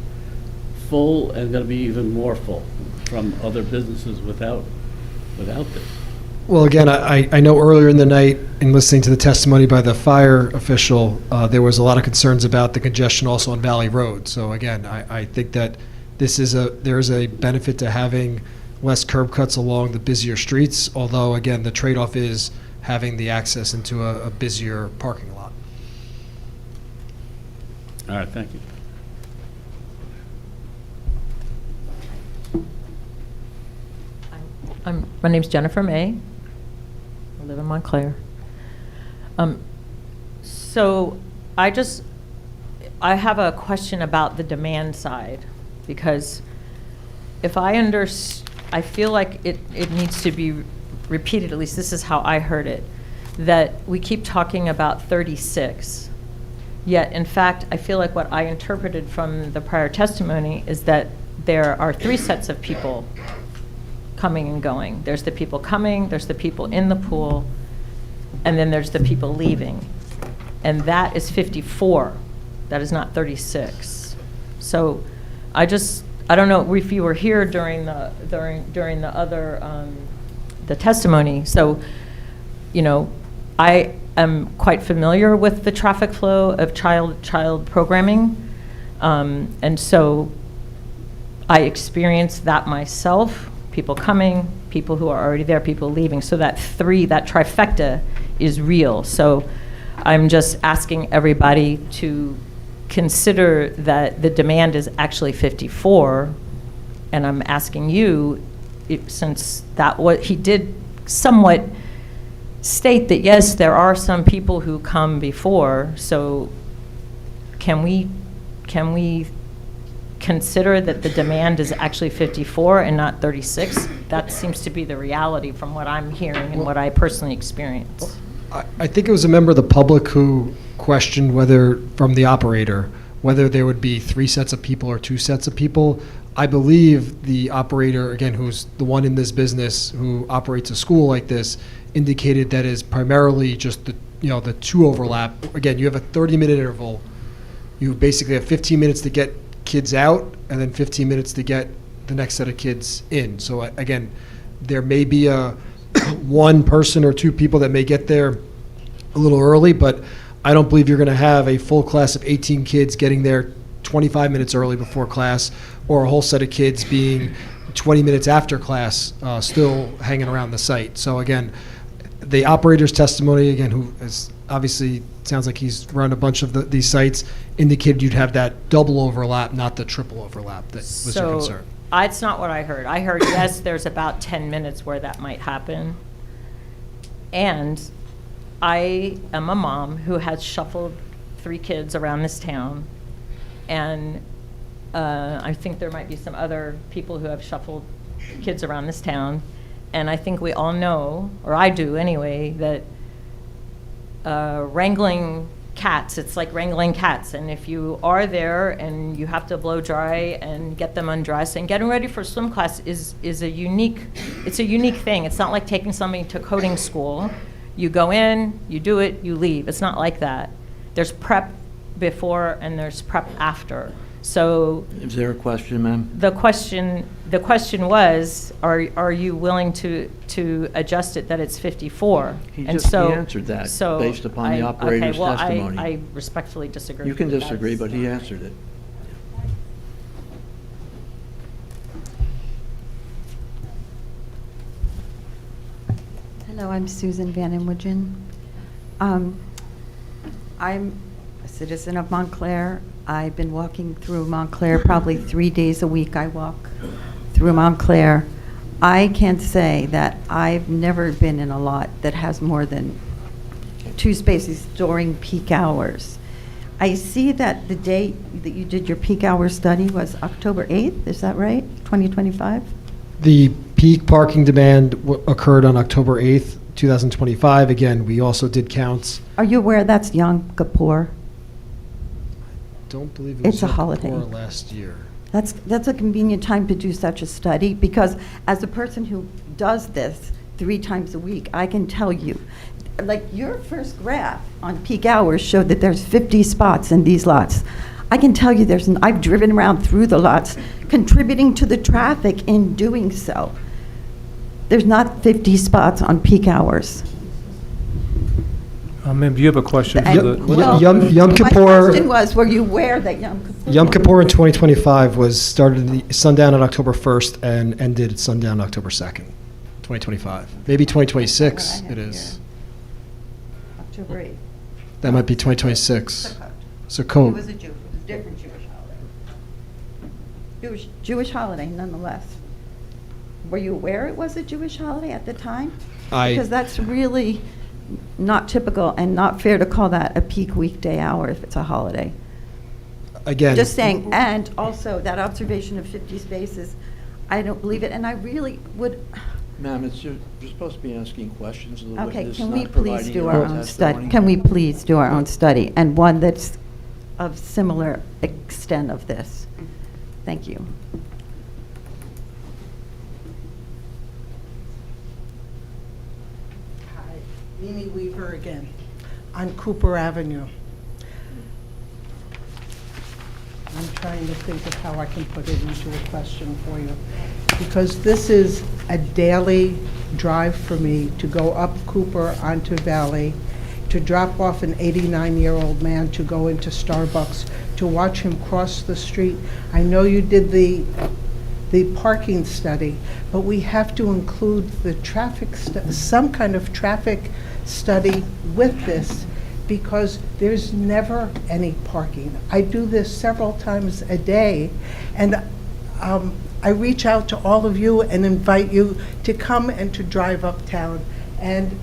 full and going to be even more full from other businesses without this? Well, again, I know earlier in the night, in listening to the testimony by the fire official, there was a lot of concerns about the congestion also on Valley Road. So again, I think that there is a benefit to having less curb cuts along the busier streets, although again, the trade-off is having the access into a busier parking lot. All right, thank you. My name's Jennifer May. I live in Montclair. So I have a question about the demand side, because if I feel like it needs to be repeated, at least this is how I heard it, that we keep talking about 36. Yet, in fact, I feel like what I interpreted from the prior testimony is that there are 3 sets of people coming and going. There's the people coming, there's the people in the pool, and then there's the people leaving. And that is 54. That is not 36. So I don't know if you were here during the other the testimony. So, I am quite familiar with the traffic flow of child programming, and so I experienced that myself. People coming, people who are already there, people leaving. So that trifecta is real. So I'm just asking everybody to consider that the demand is actually 54, and I'm asking you, since he did somewhat state that yes, there are some people who come before, so can we consider that the demand is actually 54 and not 36? That seems to be the reality from what I'm hearing and what I personally experienced. I think it was a member of the public who questioned from the operator, whether there would be 3 sets of people or 2 sets of people. I believe the operator, again, who's the one in this business who operates a school like this, indicated that is primarily just the 2 overlap. Again, you have a 30-minute interval. You basically have 15 minutes to get kids out and then 15 minutes to get the next set of kids in. So again, there may be one person or 2 people that may get there a little early, but I don't believe you're going to have a full class of 18 kids getting there 25 minutes early before class, or a whole set of kids being 20 minutes after class still hanging around the site. So again, the operator's testimony, again, who is obviously sounds like he's run a bunch of these sites, indicated you'd have that double overlap, not the triple overlap that was your concern. It's not what I heard. I heard, yes, there's about 10 minutes where that might happen. And I am a mom who has shuffled 3 kids around this town. And I think there might be some other people who have shuffled kids around this town. And I think we all know, or I do anyway, that wrangling cats, it's like wrangling cats. And if you are there and you have to blow dry and get them undressed, and getting ready for swim class is a unique thing. It's not like taking somebody to coding school. You go in, you do it, you leave. It's not like that. There's prep before and there's prep after. So is there a question, ma'am? the question was, are you willing to adjust it that it's 54? He and just so, he answered that so based upon the operator's testimony. I respectfully disagree. You can with disagree, but he answered it. Hello, I'm Susan Van Inwagen. I'm a citizen of Montclair. I've been walking through Montclair probably 3 days a week. I walk through Montclair. I can say that I've never been in a lot that has more than 2 spaces during peak hours. I see that the date that you did your peak hour study was October 8th, is that right? 2025? The peak parking demand occurred on October 8th, 2025. Again, we also did counts. Are you aware that's Yom Kippur? Don't believe it was It's a Yom holiday. Kippur last year. That's a convenient time to do such a study, because as a person who does this 3 times a week, I can tell you, like your first graph on peak hours showed that there's 50 spots in these lots. I can tell you I've driven around through the lots, contributing to the traffic in doing so. There's not 50 spots on peak hours. Ma'am, do you have a question for the? Well, Yom Kippur. My question was, were you aware that Yom Kippur? Yom Kippur in 2025 was started at sundown on October 1st and ended at sundown October 2nd, 2025. Maybe 2026 it is. October 8th. That might be 2026. It was Sukkot. a different Jewish holiday. Jewish holiday, nonetheless. Were you aware it was a Jewish holiday at the time? Because that's really not typical and not fair to call that a peak weekday hour if it's a holiday. Again. Just saying, and also that observation of 50 spaces, I don't believe it, and I really would. Ma'am, you're supposed to be asking questions of the Okay, witness, can we not please providing do your our own own study? testimony. Can we please do our own study, and one that's of similar extent of this? Thank you. Hi, Mimi Weaver again, on Cooper Avenue. I'm trying to think of how I can put it into a question for you, because this is a daily drive for me to go up Cooper onto Valley, to drop off an 89-year-old man to go into Starbucks, to watch him cross the street. I know you did the parking study, but we have to include the traffic, some kind of traffic study with this, because there's never any parking. I do this several times a day, and I reach out to all of you and invite you to come and to drive uptown. And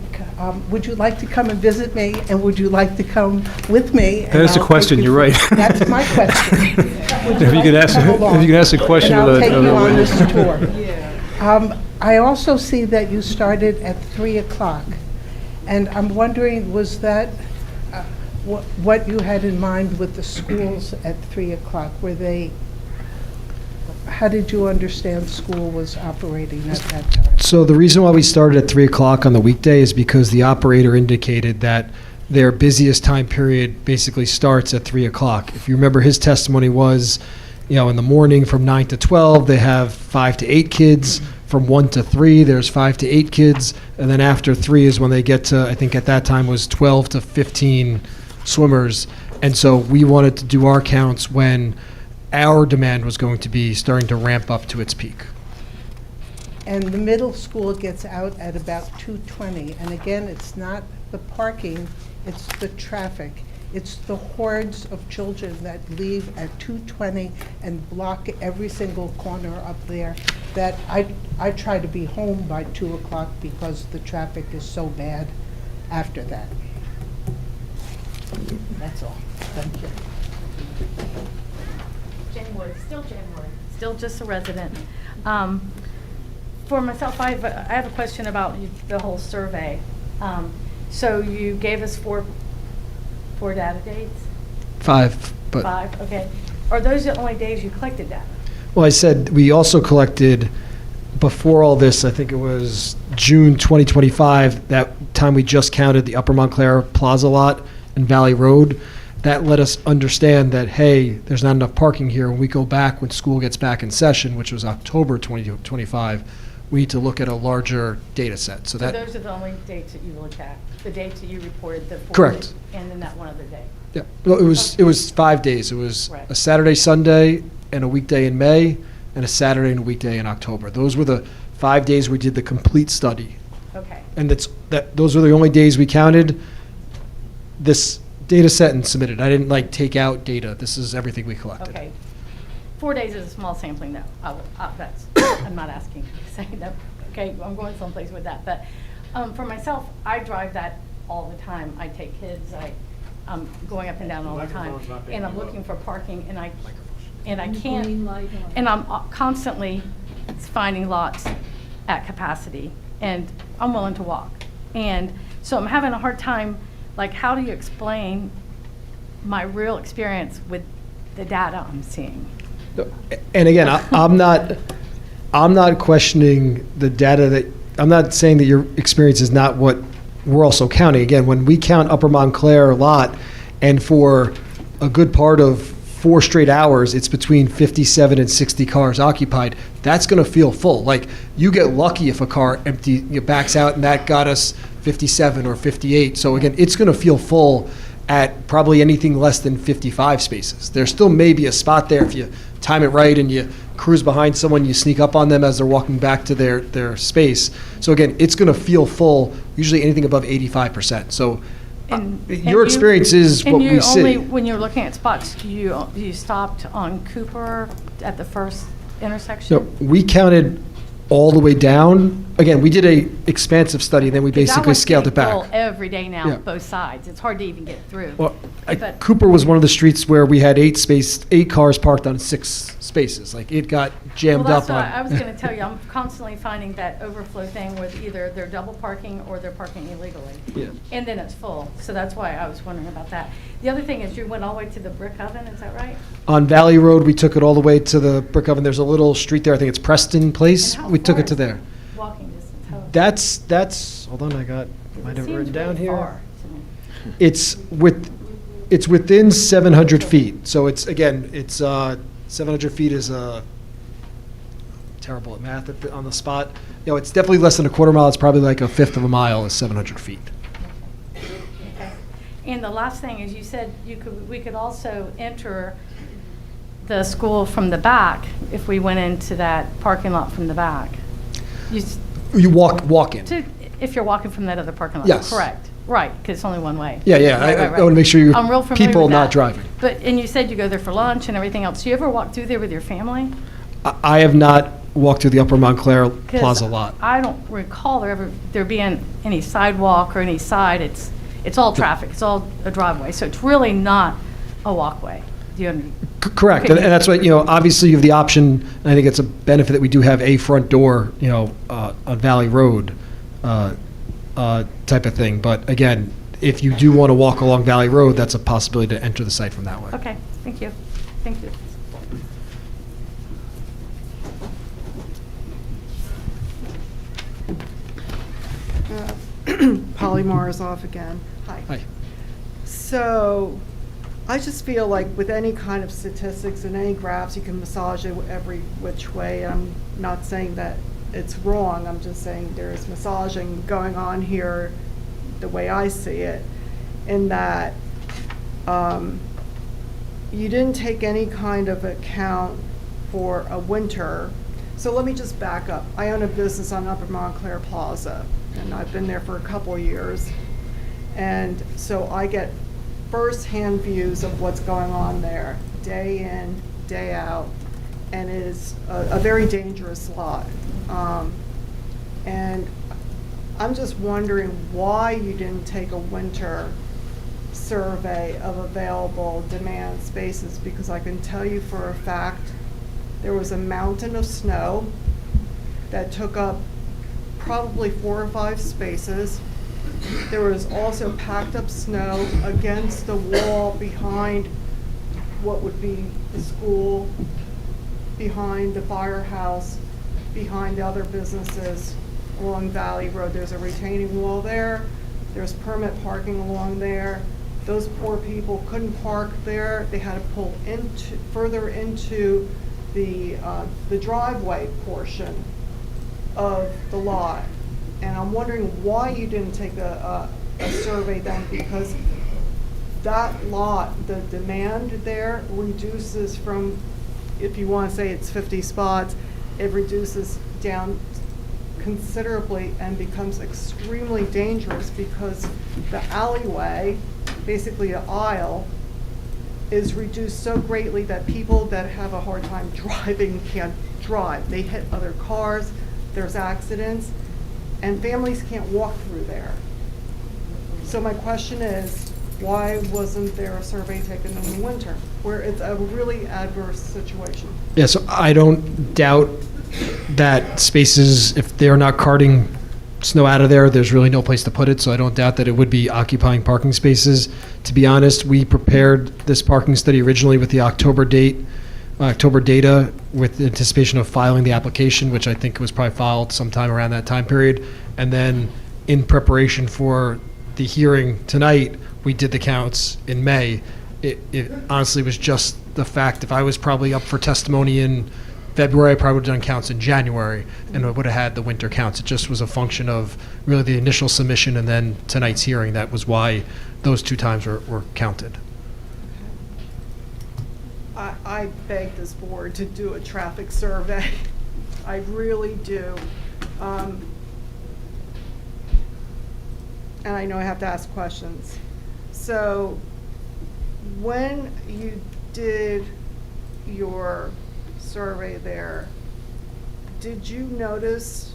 would you like to come and visit me, and would you like to come with me? That is a question, you're right. That's my question. If you could ask a question and of I'll the. take of you the on witness. this tour. I also see that you started at 3 o'clock, and I'm wondering, was that what you had in mind with the schools at 3 o'clock? How did you understand school was operating at that time? So the reason why we started at 3 o'clock on the weekday is because the operator indicated that their busiest time period basically starts at 3 o'clock. If you remember, his testimony was, in the morning from 9 to 12, they have 5 to 8 kids. From 1 to 3, there's 5 to 8 kids. And then after 3 is when they get to, I think at that time was 12 to 15 swimmers. And so we wanted to do our counts when our demand was going to be starting to ramp up to its peak. And the middle school gets out at about 2:20. And again, it's not the parking, it's the traffic. It's the hordes of children that leave at 2:20 and block every single corner up there, that I try to be home by 2 o'clock because the traffic is so bad after that. That's all. Thank you. Jen Wood, still just a resident. For myself, I have a question about the whole survey. So you gave us four data dates? 5, but. 5, okay. Are those the only days you collected data? Well, I said we also collected, before all this, I think it was June 2025, that time we just counted the Upper Montclair Plaza lot and Valley Road. That let us understand that, hey, there's not enough parking here. When we go back, when school gets back in session, which was October 2025, we need to look at a larger data set. So that. Those are the only dates that you looked at, the dates that you reported, the 4. Correct. And then that one other day. Yeah, well, it was 5 days. It was Right. a Saturday, Sunday, and a weekday in May, and a Saturday and a weekday in October. Those were the 5 days we did the complete study. Okay. And those were the only days we counted this data set and submitted. I didn't take out data. This is everything we collected. Okay. 4 days is a small sampling, though. I'm not asking to say that. Okay, I'm going someplace with that. But for myself, I drive that all the time. I take kids. I'm going up and down all the time, Microphone's not being and I'm low. looking for parking, and I Green can't, light on. and I'm constantly finding lots at capacity, and I'm willing to walk. And so I'm having a hard time, like, how do you explain my real experience with the data I'm seeing? And again, I'm not questioning the data that, I'm not saying that your experience is not what we're also counting. Again, when we count Upper Montclair lot, and for a good part of 4 straight hours, it's between 57 and 60 cars occupied, that's going to feel full. Like, you get lucky if a car backs out, and that got us 57 or 58. So again, it's going to feel full at probably anything less than 55 spaces. There still may be a spot there if you time it right and you cruise behind someone, you sneak up on them as they're walking back to their space. So again, it's going to feel full, usually anything above 85%. So your experience is what we see. Only, when you're looking at spots, you stopped on Cooper at the first intersection? So we counted all the way down. Again, we did a expansive study, then we basically scaled it back. Every day now, Yeah. both sides. It's hard to even get through. Well, But- Cooper was one of the streets where we had 8 cars parked on 6 spaces. Like, it got jammed Well, up that's on. what I was going to tell you. I'm constantly finding that overflow thing with either they're double parking or they're parking illegally. Yeah. And then it's full. So that's why I was wondering about that. The other thing is you went all the way to the brick oven, is that right? On Valley Road, we took it all the way to the brick oven. There's a little street there, I think it's Preston Place. And how We took far it to is there. Walking distance. That's, hold on, might have it written down here. Far to me. It's within 700 feet. So it's, again, 700 feet is terrible at math on the spot. You know, it's definitely less than a quarter mile. It's probably like a fifth of a mile is 700 feet. Okay. And the last thing is you said we could also enter the school from the back if we went into that parking lot from the back. You walk in. If you're walking from that other parking lot. Yes. Correct. Right, because it's only one way. Yeah, yeah. Right, I right, want to make sure you I'm real familiar people with not that. driving. And you said you go there for lunch and everything else. Do you ever walk through there with your family? I have not walked through the Upper Montclair 'Cause Plaza lot. I don't recall there being any sidewalk or any side. It's all traffic. It's all a driveway. So it's really not a walkway. Do you understand? Correct, Okay. and that's what, obviously you have the option, and I think it's a benefit that we do have a front door, on Valley Road type of thing. But again, if you do want to walk along Valley Road, that's a possibility to enter the site from that way. Okay, thank you. Thank you. Polly Morozov again. Hi. Hi. So, I just feel like with any kind of statistics and any graphs, you can massage it every which way. I'm not saying that it's wrong, I'm just saying there's massaging going on here the way I see it, in that you didn't take any kind of account for a winter. So let me just back up. I own a business on Upper Montclair Plaza, and I've been there for a couple years. And so I get first-hand views of what's going on there, day in, day out, and it is a very dangerous lot. And I'm just wondering why you didn't take a winter survey of available demand spaces, because I can tell you for a fact there was a mountain of snow that took up probably 4 or 5 spaces. There was also packed up snow against the wall behind what would be the school, behind the firehouse, behind the other businesses along Valley Road. There's a retaining wall there. There's permit parking along there. Those poor people couldn't park there. They had to pull further into the driveway portion of the lot. And I'm wondering why you didn't take a survey then, because that lot, the demand there reduces from, if you want to say it's 50 spots, it reduces down considerably and becomes extremely dangerous, because the alleyway, basically an aisle, is reduced so greatly that people that have a hard time driving can't drive. They hit other cars, there's accidents, and families can't walk through there. So my question is why wasn't there a survey taken in the winter, where it's a really adverse situation? Yeah, so I don't doubt that spaces, if they're not carting snow out of there, there's really no place to put it, so I don't doubt that it would be occupying parking spaces. To be honest, we prepared this parking study originally with the October data with the anticipation of filing the application, which I think was probably filed sometime around that time period. And then in preparation for the hearing tonight, we did the counts in May. It honestly was just the fact, if I was probably up for testimony in February, I probably would have done counts in January, and I would have had the winter counts. It just was a function of really the initial submission and then tonight's hearing. That was why those 2 times were counted. I beg this board to do a traffic survey. I really do. And I know I have to ask questions. So when you did your survey there, did you notice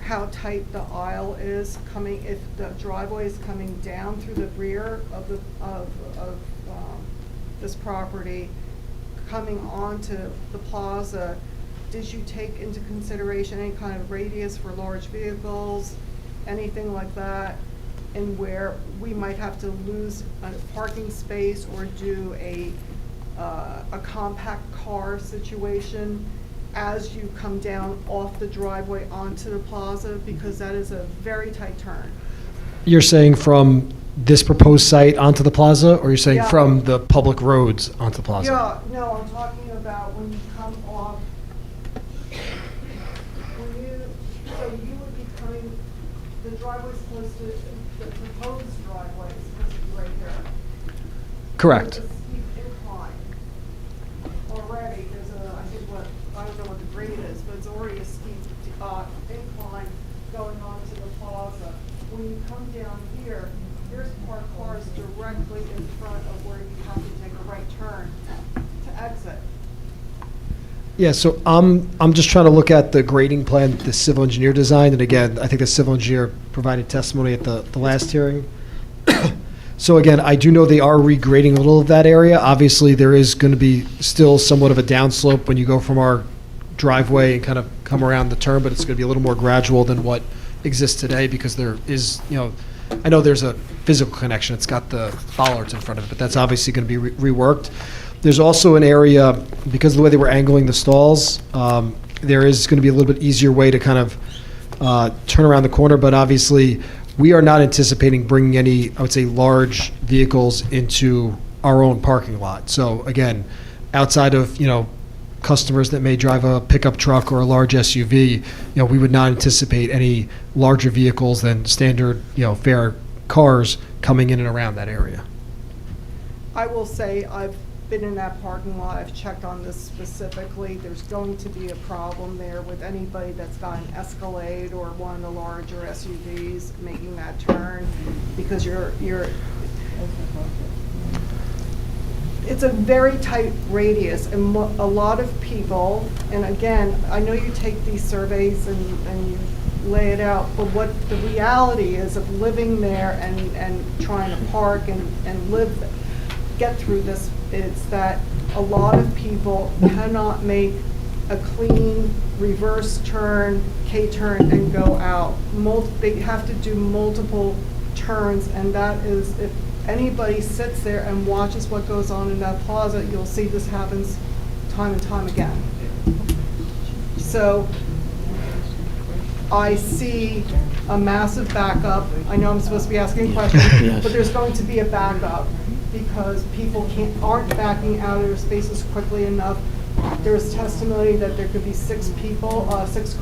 how tight the aisle is coming, if the driveway is coming down through the rear of this property, coming onto the plaza? Did you take into consideration any kind of radius for large vehicles, anything like that, and where we might have to lose a parking space or do a compact car situation as you come down off the driveway onto the plaza, because that is a very tight turn. You're saying from this proposed site onto the plaza, or you're saying Yeah. from the public roads onto the plaza? Yeah, no, I'm talking about when you come off, so you would be coming, the driveway's supposed to, the proposed driveway is supposed to be right here. Correct. There's a steep incline already. There's a, I don't know what the grade is, but it's already a steep incline going onto the plaza. When you come down here, there's parked cars directly in front of where you have to take a right turn to exit. Yeah, so I'm just trying to look at the grading plan the civil engineer designed, and again, I think the civil engineer provided testimony at the last hearing. So again, I do know they are regrading a little of that area. Obviously, there is going to be still somewhat of a downslope when you go from our driveway and kind of come around the turn, but it's going to be a little more gradual than what exists today, because there is, I know there's a physical connection. It's got the bollards in front of it, but that's obviously going to be reworked. There's also an area, because of the way they were angling the stalls, there is going to be a little bit easier way to kind of turn around the corner, but obviously we are not anticipating bringing any, I would say, large vehicles into our own parking lot. So again, outside of, customers that may drive a pickup truck or a large SUV, we would not anticipate any larger vehicles than standard, fare cars coming in and around that area. I will say, I've been in that parking lot, I've checked on this specifically. There's going to be a problem there with anybody that's got an Escalade or one of the larger SUVs making that turn, because it's a very tight radius, and a lot of people, and again, I know you take these surveys and you lay it out, but what the reality is of living there and trying to park and get through this, it's that a lot of people cannot make a clean reverse turn, K-turn, and go out. They have to do multiple turns, and that is, if anybody sits there and watches what goes on in that plaza, you'll see this happens time and time again. So I see a massive backup. I know I'm supposed to be asking questions, Yes. but there's going to be a backup because people aren't backing out of their spaces quickly enough. There's testimony that there could be 6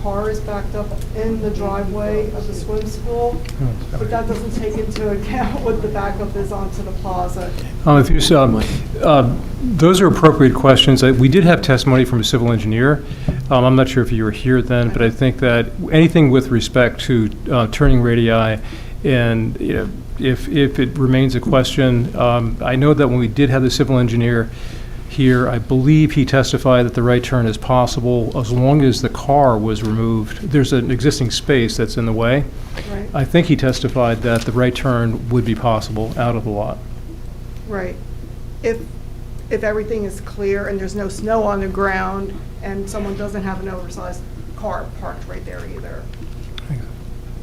cars backed up in the driveway of the swim school, but that doesn't take into account what the backup is onto the plaza. Those are appropriate questions. We did have testimony from a civil engineer. I'm not sure if you were here then, but I think that anything with respect to turning radii, and if it remains a question, I know that when we did have the civil engineer here. I believe he testified that the right turn is possible as long as the car was removed. There's an existing space that's in the way. Right. I think he testified that the right turn would be possible out of the lot. Right. If everything is clear and there's no snow on the ground and someone doesn't have an oversized car parked right there either.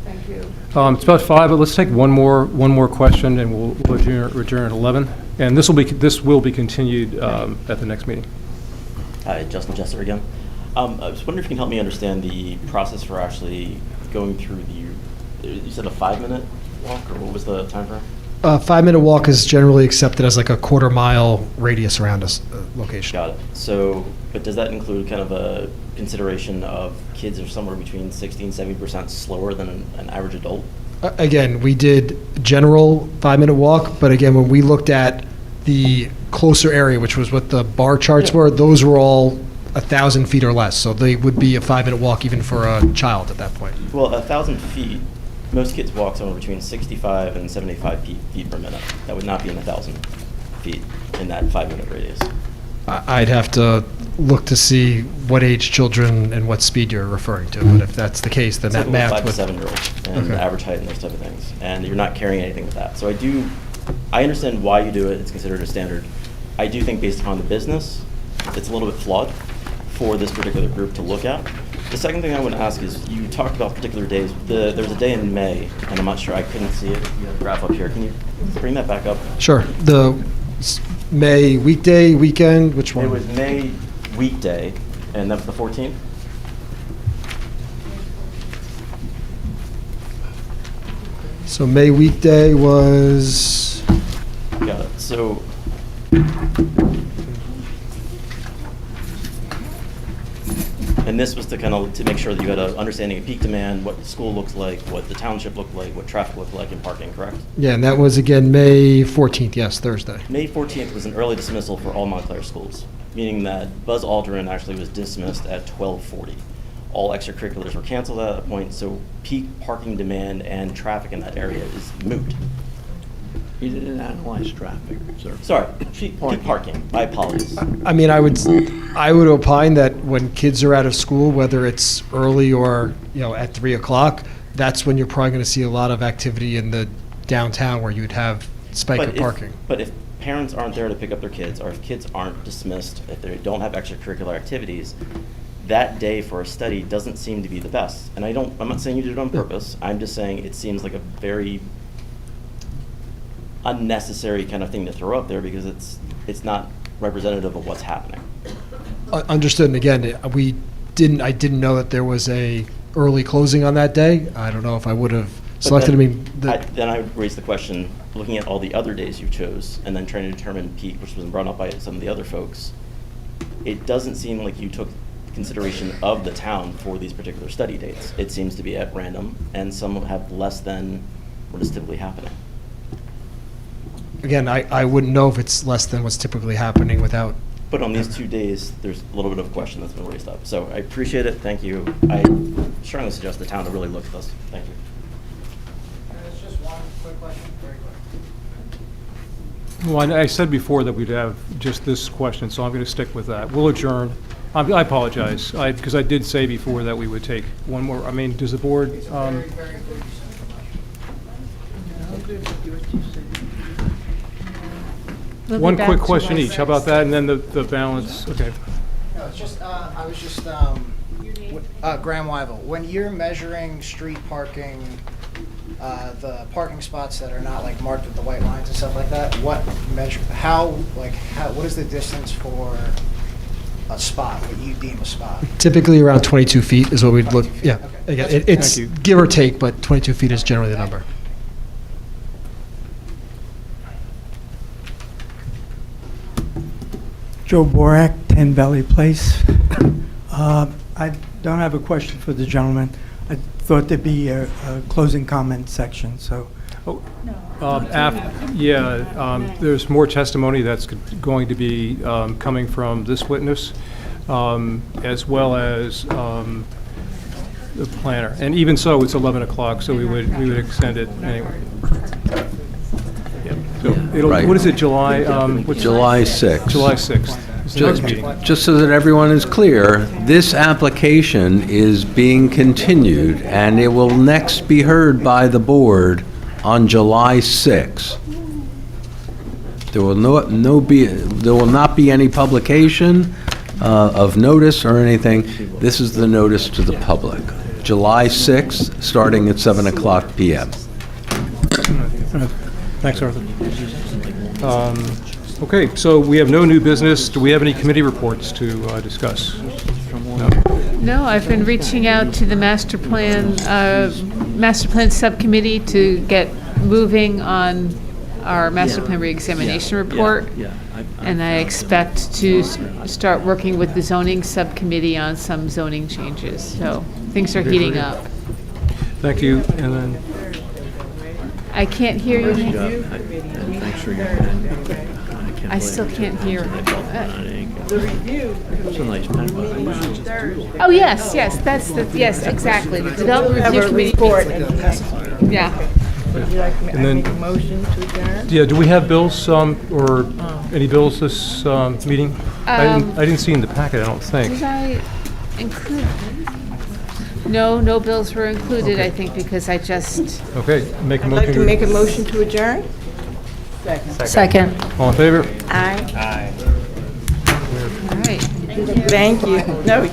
Thank you. It's about 5, but let's take one more question, and we'll adjourn at 11. And this will be continued at the next meeting. Hi, Justin Jesser again. I was wondering if you can help me understand the process for actually going through you said a 5-minute walk, or what was the time frame? A 5-minute walk is generally accepted as like a quarter-mile radius around a location. Got it. So, but does that include kind of a consideration of kids are somewhere between 60 and 70% slower than an average adult? Again, we did general 5-minute walk, but again, when we looked at the closer area, which was what the bar charts were, those were all 1,000 feet or less. So they would be a 5-minute walk even for a child at that point. Well, 1,000 feet, most kids walk somewhere between 65 and 75 feet per minute. That would not be in 1,000 feet in that 5-minute radius. I'd have to look to see what age children and what speed you're referring to. But if that's the case, then that math 5 would... to 7-year-olds and Okay. average height and those type of things. And you're not carrying anything with that. So I understand why you do it. It's considered a standard. I do think based upon the business, it's a little bit flawed for this particular group to look at. The second thing I want to ask is, you talked about particular days. There was a day in May, and I'm not sure, I couldn't see it. You have the graph up here. Can you bring that back up? Sure. The May weekday, weekend, which one? It was May weekday, and that's the 14th? So May weekday was... Got it. So, and this was to make sure that you had an understanding of peak demand, what the school looks like, what the township looked like, what traffic looked like, and parking, correct? Yeah, and that was again May 14th, yes, Thursday. May 14th was an early dismissal for all Montclair schools, meaning that Buzz Aldrin actually was dismissed at 12:40. All extracurriculars were canceled at that point, so peak parking demand and traffic in that area is moot. You didn't analyze traffic, sir. Sorry, peak parking. My apologies. I mean, I would opine that when kids are out of school, whether it's early or, at 3 o'clock, that's when you're probably going to see a lot of activity in the downtown where you'd have spike of parking. But if parents aren't there to pick up their kids, or if kids aren't dismissed, if they don't have extracurricular activities, that day for a study doesn't seem to be the best. And I'm not saying you did it on purpose. I'm just saying it seems like a very unnecessary kind of thing to throw up there, because it's not representative of what's happening. Understood. And again, I didn't know that there was a early closing on that day. I don't know if I would have selected. Then I would raise the question, looking at all the other days you chose, and then trying to determine peak, which was brought up by some of the other folks. It doesn't seem like you took consideration of the town for these particular study dates. It seems to be at random, and some have less than what is typically happening. Again, I wouldn't know if it's less than what's typically happening without... But on these 2 days, there's a little bit of a question that's been raised up. So I appreciate it. Thank you. I strongly suggest the town to really look at this. Thank you. There's just one quick question, very quick. Well, I said before that we'd have just this question, so I'm going to stick with that. We'll adjourn. I apologize, because I did say before that we would take one more. I mean, does the board... One quick question each. How about that? And then the balance. Okay. No, it's just, I was just, Graham Wyville. When you're measuring street parking, the parking spots that are not like marked with the white lines and stuff like that, what is the distance for a spot, what you deem a spot? Typically around 22 feet is what we'd look... Yeah. Okay. Again, it's give or take, but 22 feet is generally the number. Joe Borak, 10 Valley Place. I don't have a question for the gentleman. I thought there'd be a closing comment section, so. There's more testimony that's going to be coming from this witness, as well as the planner. And even so, it's 11 o'clock, so we would extend it anyway. So Right. What is it, July? July 6th. July 6th. It's the next meeting. Just so that everyone is clear, this application is being continued, and it will next be heard by the board on July 6th. There will there will not be any publication of notice or anything. This is the notice to the public. July 6th, starting at 7:00 p.m. Thanks, Arthur. Okay, so we have no new business. Do we have any committee reports to discuss? No? No, I've been reaching out to the master plan subcommittee to get moving on our master plan reexamination report. And I expect to start working with the zoning subcommittee on some zoning changes. So things are heating up. Thank you, and then, I can't hear you. Thanks for your pen. I still can't hear. The review. It's a nice pen, but Oh, yes, yes, exactly. The development review committee. Yeah. Would you like me And then- to make a motion to adjourn? yeah, do we have bills, or any bills this meeting? I didn't see in the packet, I don't think. Did I include? No bills were included, Okay. I think, because I just. Okay, make a I'd motion. like to make a motion to adjourn. Second. All in favor? Aye. All right. Thank you. No.